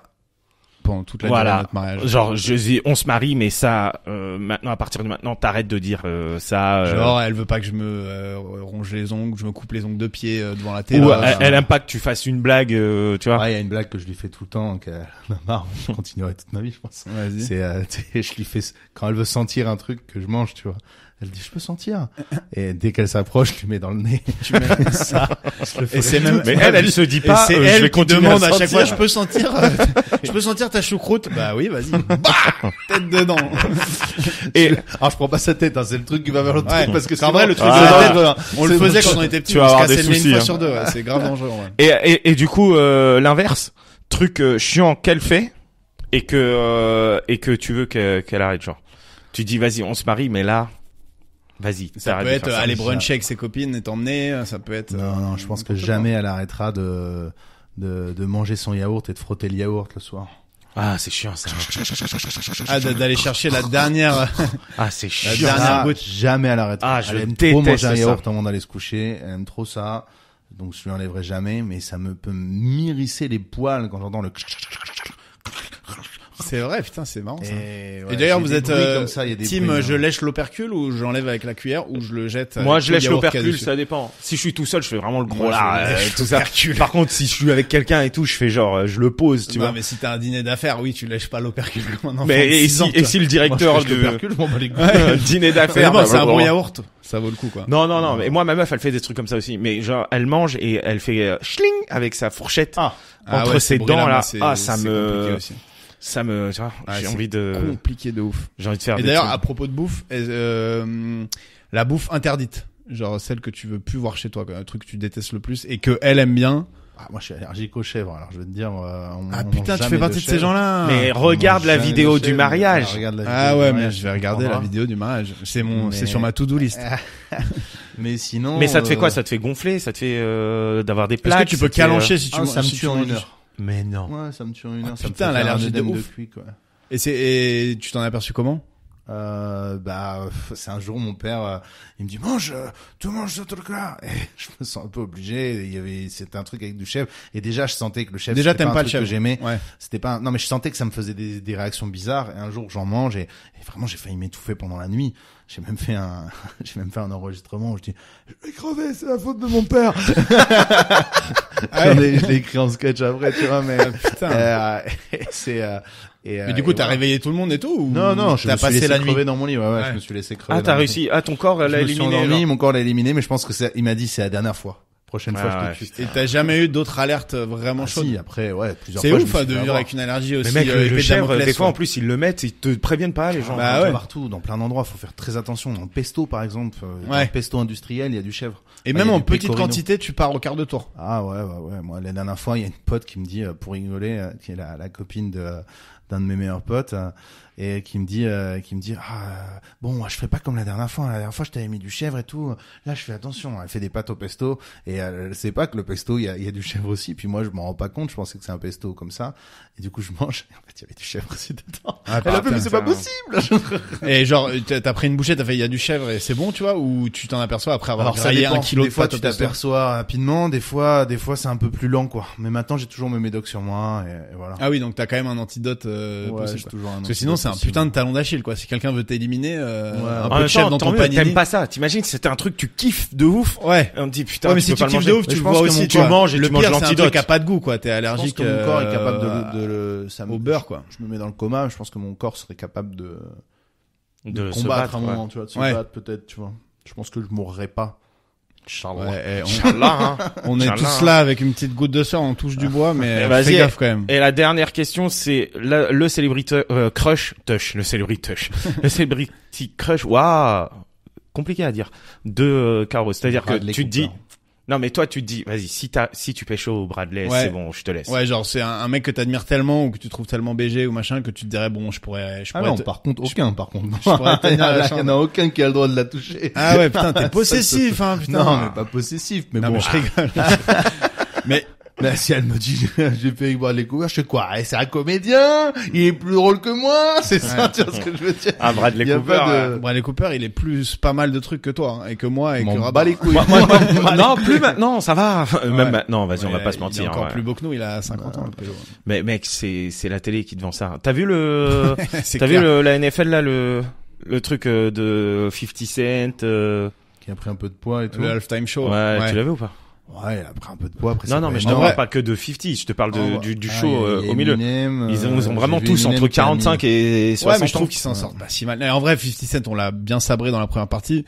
pendant toute la durée de Voilà. notre mariage. Genre, je dis, on se marie, mais ça, maintenant, à partir de maintenant, t'arrêtes de dire ça. Genre, elle veut pas que je me ronge les ongles, que je me coupe les ongles de pied devant la télé. ou elle aime pas que tu fasses une blague, tu vois. Ouais, il y a une blague que je lui fais tout le temps, qu'elle en a marre. Je continuerai toute ma vie, je pense. Vas-y. C'est, tu sais, je lui fais, quand elle veut sentir un truc que je mange, tu vois. Elle dit, je peux sentir. Et dès qu'elle s'approche, je lui mets dans le nez. Tu mets ça. Et c'est même. Mais elle se dit pas, c'est je elle vais qui continuer demande à à chaque sentir. fois, je peux sentir ta choucroute. Bah oui, vas-y. Bah, tête dedans. Et Alors, je prends pas sa tête, hein, c'est le truc qui va vers le Ouais. truc, parce que En vrai, le truc de c'est la dangereux, hein. On le C'est faisait dangereux. quand on était petit. Tu On vas se avoir des cassait le nez une soucis, fois hein. sur deux. Ouais, c'est grave dangereux. Ouais. et du coup, l'inverse, truc chiant qu'elle fait et que tu veux qu'elle arrête, genre. Tu dis, vas-y, on se marie, mais là, vas-y. Ça t'arrêtes peut de être faire ça. aller bruncher avec ses copines et t'emmener. Ça peut être. Non, je pense que n'importe jamais elle arrêtera de manger son yaourt et de frotter le yaourt le soir. Ah, c'est chiant, ça. quoi. Ah, d'aller chercher la dernière. Ah, c'est La chiant. dernière Ça, goutte. jamais elle arrêtera. Ah, je elle aime déteste trop manger un ça. yaourt avant d'aller se coucher. Elle aime trop ça. Donc je lui enlèverai jamais, mais ça me peut m'hérisser les poils quand j'entends le. C'est vrai, putain, c'est marrant ça. Et, Et d'ailleurs, j'ai vous des êtes bruits comme ça, il y a des team bruits, je hein. lèche l'opercule ou j'enlève avec la cuillère ou je le jette. Moi, avec je tout lèche le yaourt qu'il y a l'opercule, dessus. ça dépend. Si je suis tout seul, je fais vraiment le gros Moi, là, je lèche tout ça. l'opercule. Par contre, si je suis avec quelqu'un et tout, je fais genre, je le pose, tu Non, vois. mais si t'as un dîner d'affaires, oui, tu lèches pas l'opercule comme un enfant Mais de et 6 ans, si, et si le Moi, directeur je lèche de l'opercule, je m'en bats les couilles. dîner Mais d'affaires, bon, bah, c'est un bon. bon yaourt. Ça vaut le coup, quoi. Non, mais moi, ma meuf, elle fait des trucs comme ça aussi. Mais genre, elle mange et elle fait schling avec sa fourchette Ah. entre ouais, ses ces bruits-là, dents moi, là. c'est- Ah, ça c'est compliqué aussi. tu vois, Ah, j'ai c'est envie de Compliqué de ouf. faire Et des d'ailleurs, trucs. à propos de bouffe, la bouffe interdite, genre celle que tu veux plus voir chez toi, quoi, un truc que tu détestes le plus et que elle aime bien, Moi, je suis allergique aux chèvres. Alors, je vais te dire, putain, tu fais partie de ces gens-là. Mais regarde la vidéo du mariage. Mais je vais regarder la vidéo du mariage. C'est sur ma to-do list. Mais sinon. Mais ça te fait quoi? Ça te fait gonfler? Ça te fait d'avoir des plaques? Est-ce que tu peux calonger si tu ça me tue en 1 heure. Mais non. Ouais, ça me tue en 1 heure. Putain, l'allergie de ouf. Cuit, quoi. Et tu t'en as aperçu comment? C'est un jour mon père il me dit mange tu manges ce truc là et je me sens un peu obligé, c'était un truc avec du chèvre et déjà je sentais que le chèvre déjà t'aimes pas le chèvre que j'aimais, ouais. C'était pas non mais je sentais que ça me faisait des réactions bizarres et un jour j'en mange et vraiment j'ai failli m'étouffer pendant la nuit. J'ai même fait un enregistrement où je dis je vais crever, c'est la faute de mon père. Je l'ai écrit en sketch après, tu vois, mais putain. Mais du coup, t'as réveillé tout le monde et tout ou Non, je me suis laissé crever nuit dans mon lit. Ouais, je me suis laissé crever. Ah, t'as réussi. Ah, ton corps l'a éliminé. Mon corps l'a éliminé, mais je pense que il m'a dit c'est la dernière fois. Prochaine fois, je te tue. Et t'as jamais eu d'autres alertes vraiment chaudes? Si, après, plusieurs fois. C'est ouf, de vivre avec une allergie aussi. Mais mec, le chèvre, des fois, en plus, ils le mettent, ils te préviennent pas, les gens. Bah ouais. Partout, dans plein d'endroits, faut faire très attention. Dans le pesto, par exemple, dans le pesto industriel, il y a du chèvre. Et même en petite quantité, tu pars au quart de tour. Ah ouais. Moi, la dernière fois, il y a une pote qui me dit, pour rigoler, qui est la copine d'un de mes meilleurs potes, et qui me dit bon, moi je fais pas comme la dernière fois je t'avais mis du chèvre et tout, là je fais attention. Elle fait des pâtes au pesto et elle sait pas que le pesto il y a du chèvre aussi, puis moi je m'en rends pas compte, je pensais que c'est un pesto comme ça et du coup je mange et en fait il y avait du chèvre aussi dedans. Elle a fait mais c'est pas possible. Et genre t'as pris une bouchée, t'as fait il y a du chèvre et c'est bon, tu vois, ou tu t'en aperçois après avoir graillé 1 kilo de pâtes au pesto? Des fois tu t'aperçois rapidement, des fois c'est un peu plus lent quoi, mais maintenant j'ai toujours mes médocs sur moi et voilà. Ah oui, donc t'as quand même un antidote possible. Parce que sinon c'est un putain de talon d'Achille quoi. Si quelqu'un veut t'éliminer, un peu de chèvre dans ton panier. T'aimes pas ça? T'imagines, c'était un truc tu kiffes de ouf. Ouais. Et on te dit putain, mais si tu kiffes de ouf, tu le vois aussi. Tu manges et tu manges l'antidote. C'est un truc qui a pas de goût quoi. T'es allergique. Je pense que mon corps est capable au beurre quoi. Je me mets dans le coma. Je pense que mon corps serait capable de combattre à un moment, tu vois, de se battre peut-être, tu vois. Je pense que je mourrais pas. Inch'Allah, on est tous là avec une petite goutte de sueur, on touche du bois, mais fais gaffe quand même. Et la dernière question, c'est le celebrity crush, le celebrity crush, waouh, compliqué à dire, de Caro. C'est-à-dire que tu te dis, non mais toi tu te dis, vas-y, si tu pécho au Bradley, c'est bon, je te laisse. Ouais, genre c'est un mec que t'admires tellement ou que tu trouves tellement BG ou machin que tu te dirais bon, je pourrais. Non, par contre. Il y en a aucun qui a le droit de la toucher. Ah ouais, putain, t'es possessif, hein, putain. Non, mais pas possessif, mais bon. Mais je rigole. Mais si elle me dit, j'ai fait avec Bradley Cooper, je sais quoi? C'est un comédien, il est plus drôle que moi, c'est ça, tu vois ce que je veux dire? Ah, Bradley Cooper. Bradley Cooper, il est plus pas mal de trucs que toi, hein, et que moi, et que Rabat les couilles. Non, plus maintenant, ça va. Même maintenant, vas-y, on va pas se mentir. Il est encore plus beau que nous, il a 50 ans, le pélo. Mais mec, c'est la télé qui te vend ça. T'as vu la NFL là, le truc de 50 Cent, qui a pris un peu de poids et tout. Le halftime show. Ouais, tu l'as vu ou pas? Ouais, il a pris un peu de poids après. Non, mais je te parle pas que de 50, je te parle du show au milieu. Ils ont vraiment tous entre 45 et 60. Ouais, mais je trouve qu'ils s'en sortent pas si mal. En vrai, 50 Cent, on l'a bien sabré dans la première partie,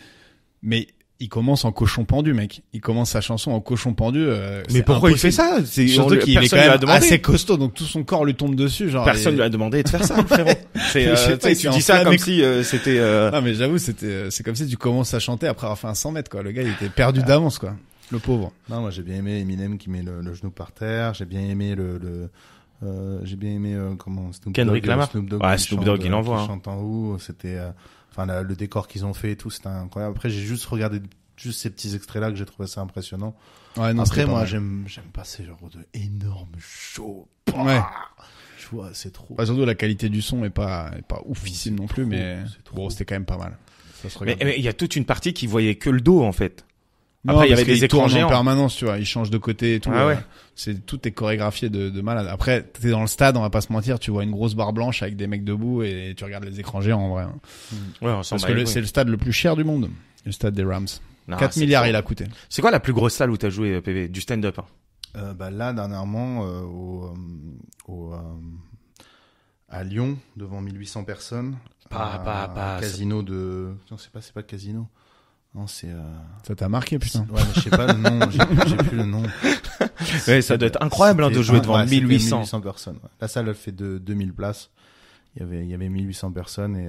mais il commence en cochon pendu, mec. Il commence sa chanson en cochon pendu. Mais pourquoi il fait ça? C'est surtout qu'il est quand même assez costaud, donc tout son corps lui tombe dessus. Genre, personne lui a demandé de faire ça, frérot. Tu dis ça comme si c'était. Non, mais j'avoue, c'est comme si tu commences à chanter après avoir fait un 100 mètres, quoi. Le gars, il était perdu d'avance, quoi. Le pauvre. Non, moi j'ai bien aimé Eminem qui met le genou par terre. J'ai bien aimé comment Kendrick Lamar. Snoop Dogg. Ouais, Snoop Dogg, il envoie. Qui chante en haut. C'était, le décor qu'ils ont fait et tout, c'était incroyable. Après, j'ai juste regardé ces petits extraits là que j'ai trouvé ça impressionnant. Ouais, non, après, moi, j'aime pas ces genres de énormes shows. Ouais. Je vois, c'est trop. Surtout la qualité du son est pas oufissime non plus, mais bon, c'était quand même pas mal. Ça se regarde. Mais il y a toute une partie qui voyait que le dos, en fait. Après, il y avait des écrans géants en permanence, tu vois. Ils changent de côté et tout. Ah ouais. Tout est chorégraphié de malade. Après, t'es dans le stade, on va pas se mentir, tu vois une grosse barre blanche avec des mecs debout et tu regardes les écrans géants en vrai. Ouais, on s'en Parce que c'est le stade le plus cher du monde. Le stade des Rams. Non, 4 milliards il a coûté. C'est quoi la plus grosse salle où t'as joué, PV? Du stand-up, là, dernièrement, à Lyon, devant 1800 personnes. Casino de, non, c'est pas casino. Non, c'est Ça t'a marqué, putain. Ouais, mais je sais pas le nom, j'ai plus le nom. Ouais, ça doit être incroyable, de jouer devant 1800 personnes. Ouais. La salle, elle fait de 2000 places. il y avait 1800 personnes et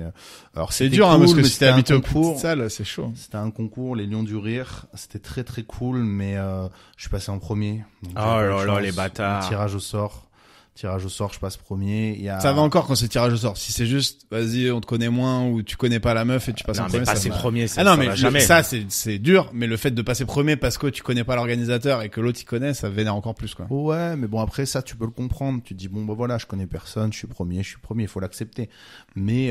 alors C'est c'était dur, hein, cool, parce que mais si t'es c'était un habitué aux concours. petites salles, c'est chaud. C'était un concours, les Lions du Rire. C'était très très cool, mais je suis passé en premier. Donc, Oh j'ai pas eu de là là, chance. les bâtards. Tirage au sort, je passe premier. Il y a... Ça va encore quand c'est tirage au sort. Si c'est juste, vas-y, on te connaît moins ou tu connais pas la meuf et tu passes Non, en mais premier, passer ça va. premier, Ah non, ça mais va jamais. ça c'est dur, mais le fait de passer premier parce que tu connais pas l'organisateur et que l'autre il connaît, ça vénère encore plus quoi. Ouais, mais bon après ça tu peux le comprendre. Tu te dis bon bah voilà, je connais personne, je suis premier, il faut l'accepter. Mais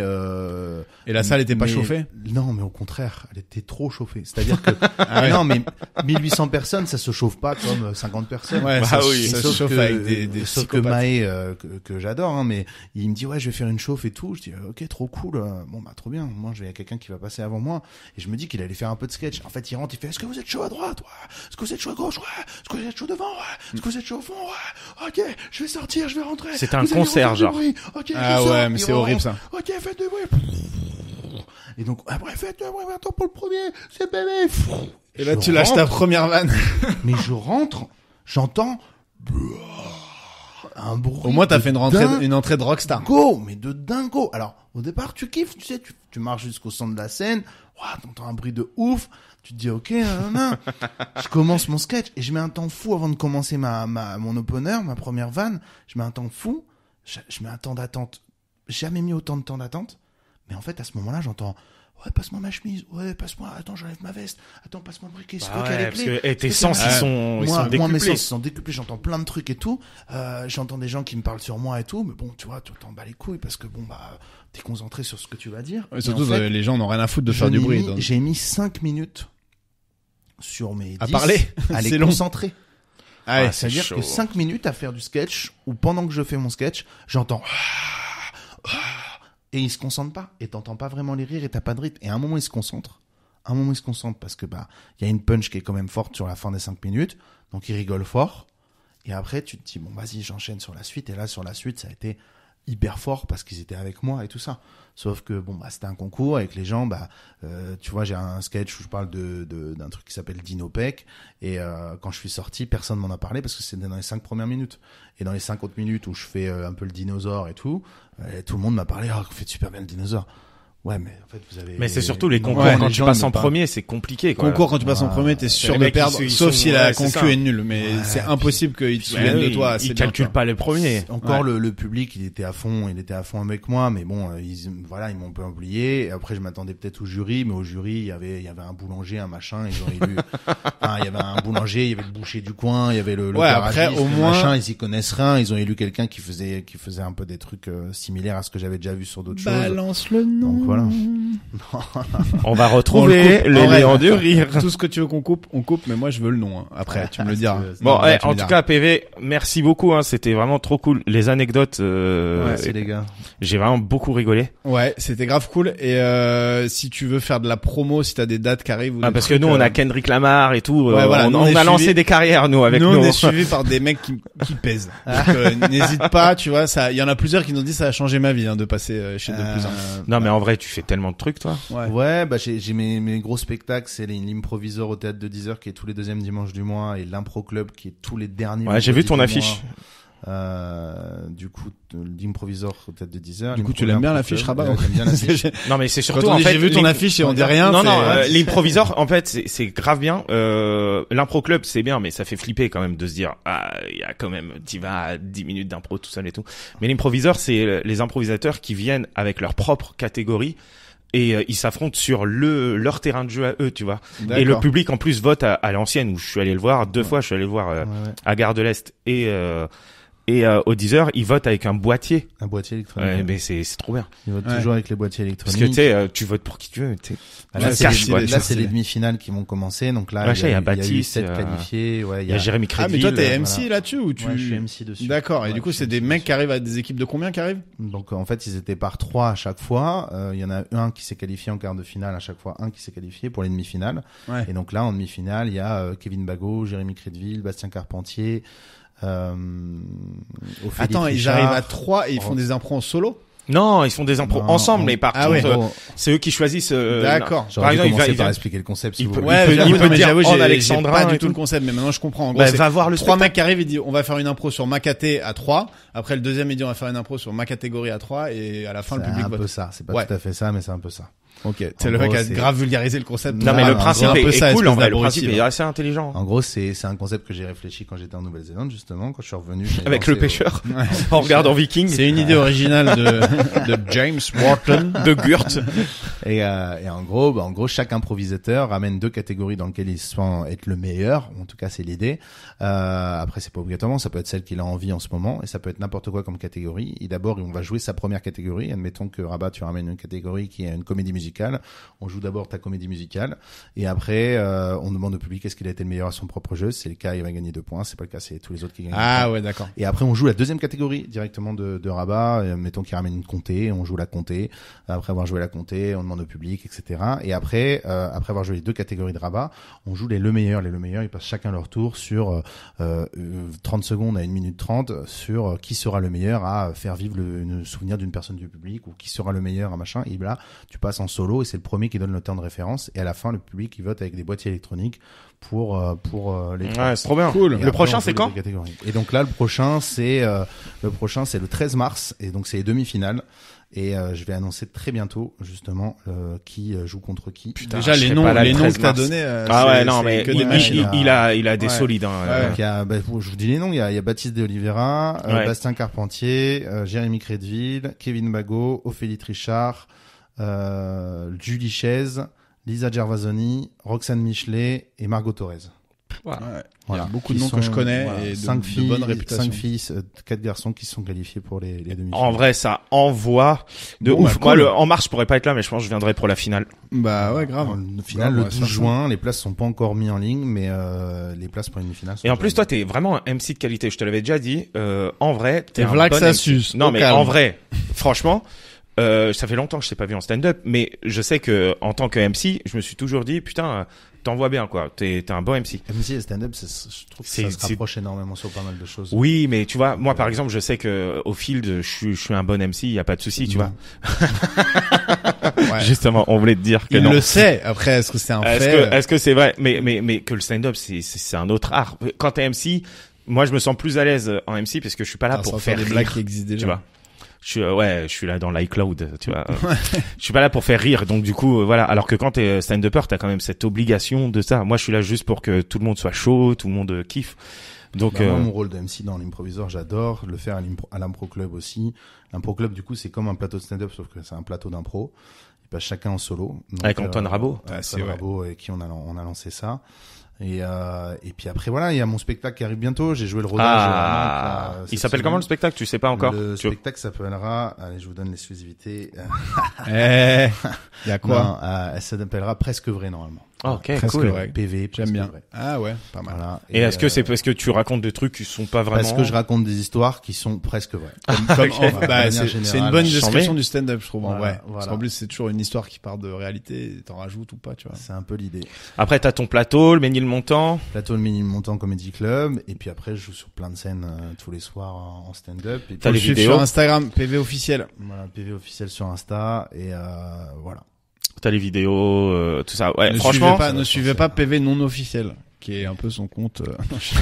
Et la salle était pas mais- chauffée? Non, mais au contraire, elle était trop chauffée. C'est-à-dire que Ah ouais. non, mais 1800 personnes, ça se chauffe pas comme 50 personnes. Ouais, Bah ça, oui. ça sauf chauffe que, avec des sauf que psychopathes. Maë que j'adore, hein, mais il me dit ouais je vais faire une chauffe et tout. Je dis ok trop cool. Bon bah trop bien. Moi je vais à quelqu'un qui va passer avant moi et je me dis qu'il allait faire un peu de sketch. En fait il rentre, il fait est-ce que vous êtes chaud à droite? Ouais. Est-ce que vous êtes chaud à gauche? Ouais. Est-ce que vous êtes chaud devant? Ouais. Est-ce que vous êtes chaud au fond? Ouais. Ok, je vais sortir, je vais rentrer. C'est un Vous allez concert, refaire du genre. bruit. Ok, Ah je sors. ouais, mais Il c'est rentre. horrible ça. Ok, faites du bruit. Et donc après faites du bruit. Attends pour le premier, c'est bébé. Et là Je tu lâches ta rentre. première vanne. Mais je rentre, j'entends un bruit. Au moins t'as de fait une entrée de rockstar. dingo, mais de dingo. Alors, au départ, tu kiffes, tu sais, tu marches jusqu'au centre de la scène, ouah, t'entends un bruit de ouf, tu te dis, ok, je commence mon sketch, et je mets un temps fou avant de commencer mon opener, ma première vanne, je mets un temps fou, je mets un temps d'attente, jamais mis autant de temps d'attente, mais en fait, à ce moment-là, j'entends, ouais, passe-moi ma chemise, ouais, passe-moi, attends, j'enlève ma veste, attends, passe-moi le briquet, c'est quoi Bah qu'il y a ouais, les parce clés? que tes Parce sens, que- ils sont Moi, mes décuplés. sens sont décuplés, j'entends plein de trucs et tout. J'entends des gens qui me parlent sur moi et tout, mais bon, tu vois, tu t'en bats les couilles parce que bon, bah, t'es concentré sur ce que tu vas dire. Et Et surtout en fait, les gens n'ont rien à foutre de faire du bruit. donc. J'ai mis 5 minutes sur mes 10 À parler. à les C'est long. concentrer. Ah ouais, C'est-à-dire chaud. que 5 minutes à faire du sketch, ou pendant que je fais mon sketch, j'entends et il se concentre pas, et t'entends pas vraiment les rires, et t'as pas de rythme. Et à un moment, il se concentre. À un moment, il se concentre parce que bah, il y a une punch qui est quand même forte sur la fin des 5 minutes, donc il rigole fort. Et après, tu te dis bon, vas-y, j'enchaîne sur la suite. Et là, sur la suite, ça a été hyper fort parce qu'ils étaient avec moi et tout ça. Sauf que bon, bah, c'était un concours avec les gens. Bah, tu vois, j'ai un sketch où je parle d'un truc qui s'appelle Dinopec. Et quand je suis sorti, personne m'en a parlé parce que c'était dans les 5 premières minutes. Et dans les 5 autres minutes où je fais un peu le dinosaure et tout le monde m'a parlé. Oh, vous faites super bien le dinosaure. Ouais, mais en fait, vous avez. Mais c'est surtout les concours, Ouais, quand les tu gens passes n'aiment en pas. premier, c'est compliqué, quoi. Concours, quand tu passes en Ouais. premier, t'es sûr Les de mecs, perdre, ils sauf sont- si la ouais, c'est concu ça. est nulle, mais Ouais, c'est puis- impossible qu'ils te souviennent de toi assez Ils bien, calculent quoi. pas les premiers. Encore Ouais. le public, il était à fond avec moi, mais bon, ils m'ont un peu oublié. Et après, je m'attendais peut-être au jury, mais au jury, il y avait un boulanger, un machin, ils ont élu. Enfin, il y avait un boulanger, il y avait le boucher du coin, il y avait le Ouais, après, garagiste, au le moins- machin, ils y connaissent rien, ils ont élu quelqu'un qui faisait un peu des trucs similaires à ce que j'avais déjà vu sur d'autres choses. Balance le nom. Donc voilà. On va On retrouver le coupe. les En Léons vrai, du Rire. Tout ce que tu veux qu'on coupe, on coupe, mais moi je veux le nom. Hein. Après, tu me le diras. Bon, Non, ouais, tu me en tout diras. cas, PV, merci beaucoup, hein, c'était vraiment trop cool. Les anecdotes, Merci les gars. j'ai vraiment beaucoup rigolé. Ouais, c'était grave cool. Et si tu veux faire de la promo, si t'as des dates qui arrivent, ou Ah, des parce que trucs, nous, on a Kendrick Lamar et tout. Ouais, voilà, nous, on on est a lancé suivis- des carrières, nous, avec nous, nous. on est suivi par des mecs qui pèsent. Donc, n'hésite pas, tu vois, ça, il y en a plusieurs qui nous disent ça a changé ma vie, hein, de passer chez 2+1. Non, mais en vrai, tu fais tellement de trucs, toi. Ouais. Ouais, bah j'ai mes gros spectacles, c'est l'improviseur au théâtre de 10h qui est tous les deuxièmes dimanches du mois et l'impro club qui est tous les derniers. Ouais, j'ai vu ton vendredis du affiche. mois. Du coup, l'improviseur au théâtre de 10h. Du coup, tu l'aimes bien l'affiche, Rabat? Ouais, j'aime bien l'affiche. Non, mais c'est surtout, Quand on en dit fait, j'ai vu ton les- affiche et on dit rien. Non, c'est- non, l'improviseur, en fait, c'est grave bien. L'impro club, c'est bien, mais ça fait flipper quand même de se dire, ah, il y a quand même, t'y vas à 10 minutes d'impro tout seul et tout. Mais l'improviseur, c'est les improvisateurs qui viennent avec leur propre catégorie et ils s'affrontent sur leur terrain de jeu à eux, tu vois. D'accord. Et le public, en plus, vote à l'ancienne où je suis allé le voir 2 fois, je suis allé le voir Ouais, ouais. à Gare de l'Est et au 10h, ils votent avec un boîtier. Un boîtier électronique. Mais c'est trop bien. Ils votent Ouais. toujours avec les boîtiers Parce électroniques. que tu sais, tu votes pour qui tu veux. tu sais. Ah, là, Ouais, c'est cash, quoi. là, C'est c'est les stylé. demi-finales qui vont commencer. Donc là, Ouais, il y a eu Baptiste, 7 qualifiés. Ouais, Il y a Jérémy Ah, mais Crédville. toi, t'es voilà. MC là-dessus ou tu... Ouais, je suis MC dessus. D'accord. Et Ouais, du coup, je c'est suis des MC mecs dessus. qui arrivent à des équipes de combien qui arrivent? Donc en fait, ils étaient par 3 à chaque fois. Il y en a un qui s'est qualifié en quart de finale à chaque fois, un qui s'est qualifié pour les demi-finales. Ouais. Et donc là, en demi-finale, il y a Kevin Bagot, Jérémy Crédville, Bastien Carpentier, Ophélie Attends, ils Trichard. arrivent à 3 et ils font des impros en solo? Non, ils font des impros ensemble, mais par contre, c'est eux qui choisissent. D'accord. Par exemple, il va expliquer le concept. Il peut dire en Alexandrin. Pas du tout le concept, mais maintenant je comprends. En gros, va voir le trois mecs qui arrivent et disent on va faire une impro sur ma caté à 3. Après le deuxième il dit on va faire une impro sur ma catégorie à 3 et à la fin le public vote. C'est un peu ça. C'est pas tout à fait ça, mais c'est un peu ça. Ok, c'est le mec a grave vulgarisé le concept. Non, mais le principe est cool, en vrai. Le principe est assez intelligent. En gros, c'est un concept que j'ai réfléchi quand j'étais en Nouvelle-Zélande, justement, quand je suis revenu. Avec le pêcheur. En regardant Viking. C'est une idée originale de James Wharton. De Gurt. Et en gros, chaque improvisateur ramène 2 catégories dans lesquelles il se sent être le meilleur. En tout cas, c'est l'idée. Après, c'est pas obligatoirement. Ça peut être celle qu'il a envie en ce moment. Et ça peut être n'importe quoi comme catégorie. Et d'abord, on va jouer sa première catégorie. Admettons que Rabat, tu ramènes une catégorie qui est une comédie musicale. On joue d'abord ta comédie musicale et après on demande au public est-ce qu'il a été le meilleur à son propre jeu. C'est le cas, il va gagner 2 points. C'est pas le cas, c'est tous les autres qui gagnent. Ah ouais, d'accord. Et après on joue la deuxième catégorie directement de Rabat. Mettons qu'il ramène une comté, on joue la comté. Après avoir joué la comté, on demande au public, etc. Et après avoir joué les 2 catégories de Rabat, on joue les le meilleur. Les le meilleur, ils passent chacun leur tour sur 30 secondes à 1 minute 30 sur qui sera le meilleur à faire vivre le souvenir d'une personne du public ou qui sera le meilleur à machin. Et là, tu passes en solo et c'est le premier qui donne le temps de référence et à la fin le public il vote avec des boîtiers électroniques pour les ouais, c'est trop bien. Cool. Le prochain c'est quand? Et donc là le prochain c'est le 13 mars et donc c'est les demi-finales. Et je vais annoncer très bientôt justement qui joue contre qui. Putain, déjà les noms que t'as donnés. Ah ouais non mais il a des solides. Donc, je vous dis les noms. Il y a Baptiste de Oliveira, Bastien Carpentier, Jérémy Crédville, Kevin Bagot, Ophélie Trichard, Julie Chaise, Lisa Gervasoni, Roxane Michelet et Margot Torres. Voilà. Il y a beaucoup de noms que je connais et de bonne réputation. 5 filles, 4 garçons qui se sont qualifiés pour les demi-finales. En vrai, ça envoie de ouf. Cool. Moi, en mars, je pourrais pas être là, mais je pense que je viendrai pour la finale. Bah ouais, grave. Le final, le 12 juin, les places sont pas encore mises en ligne, mais les places pour une finale sont et en plus, toi, t'es vraiment un MC de qualité. Je te l'avais déjà dit. En vrai, t'es un bon MC. Non, mais en vrai, franchement, ça fait longtemps que je t'ai pas vu en stand-up, mais je sais que en tant que MC, je me suis toujours dit, putain, t'envoies bien, quoi. T'es un bon MC. MC et stand-up, je trouve que ça se rapproche énormément sur pas mal de choses. Oui, mais tu vois, moi, par exemple, je sais que au field, je suis un bon MC, y a pas de souci, tu vois. Ouais. Justement, on voulait te dire que il non. le sait. Après, est-ce que c'est un fait? Est-ce que c'est vrai? Mais que le stand-up, c'est un autre art. Quand t'es MC, moi, je me sens plus à l'aise en MC parce que je suis pas là pour faire des blagues qui existent déjà. Tu vois. Je suis là dans l'iCloud, tu vois. Je suis pas là pour faire rire, donc du coup, voilà. Alors que quand t'es stand-upper, t'as quand même cette obligation de ça. Moi, je suis là juste pour que tout le monde soit chaud, tout le monde kiffe. Donc, moi, mon rôle de MC dans l'improviseur, j'adore le faire à l'impro club aussi. L'impro club, du coup, c'est comme un plateau de stand-up, sauf que c'est un plateau d'impro. Ils passent chacun en solo. Donc, avec Antoine Rabot. Antoine Rabot, avec qui on a lancé ça. Et puis après voilà, il y a mon spectacle qui arrive bientôt. J'ai joué le rodage. Il s'appelle comment le spectacle? Tu sais pas encore? Le spectacle s'appellera. Allez, je vous donne l'exclusivité. Il y a quoi? Elle s'appellera Presque vrai normalement. Oh, ok, presque cool. Vrai. PV. J'aime bien. Vrai. Ah ouais, pas mal. Voilà. Et est-ce que c'est parce que tu racontes des trucs qui sont pas vraiment? Parce que je raconte des histoires qui sont presque vraies. C'est une bonne description du stand-up, je trouve. Voilà. Parce qu'en plus, c'est toujours une histoire qui part de réalité. T'en rajoutes ou pas, tu vois. C'est un peu l'idée. Après, t'as ton plateau, le Ménilmontant. Le Ménilmontant Comedy Club. Et puis après, je joue sur plein de scènes tous les soirs en stand-up. Et t'as les vidéos sur Instagram, PV officiel. Voilà, PV officiel sur Insta. Et voilà. T'as les vidéos, tout ça. Ouais, franchement. Ne suivez pas PV non officiel, qui est un peu son compte.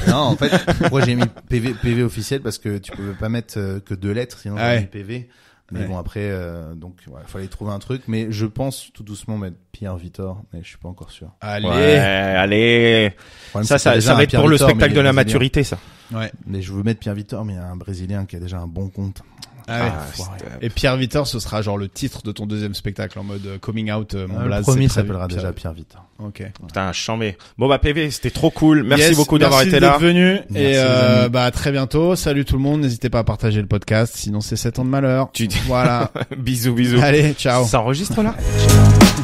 Non, en fait, moi j'ai mis PV officiel parce que tu peux pas mettre que 2 lettres, sinon t'as mis PV. Mais bon, après, donc, il fallait trouver un truc. Mais je pense tout doucement mettre Pierre Vitor, mais je suis pas encore sûr. Allez. Ça va être pour le spectacle de la maturité, ça. Ouais. Mais je veux mettre Pierre Vitor, mais il y a un Brésilien qui a déjà un bon compte. Et Pierre Vitor, ce sera genre le titre de ton deuxième spectacle en mode coming out. Le premier s'appellera déjà Pierre Vitor. Ok. Putain, chambé. Bon bah PV, c'était trop cool. Merci beaucoup d'avoir été là. Merci d'être venu. Et à très bientôt. Salut tout le monde. N'hésitez pas à partager le podcast. Sinon c'est 7 ans de malheur. Tu dis. Voilà. Bisous. Allez, ciao. Ça enregistre là? Allez, ciao.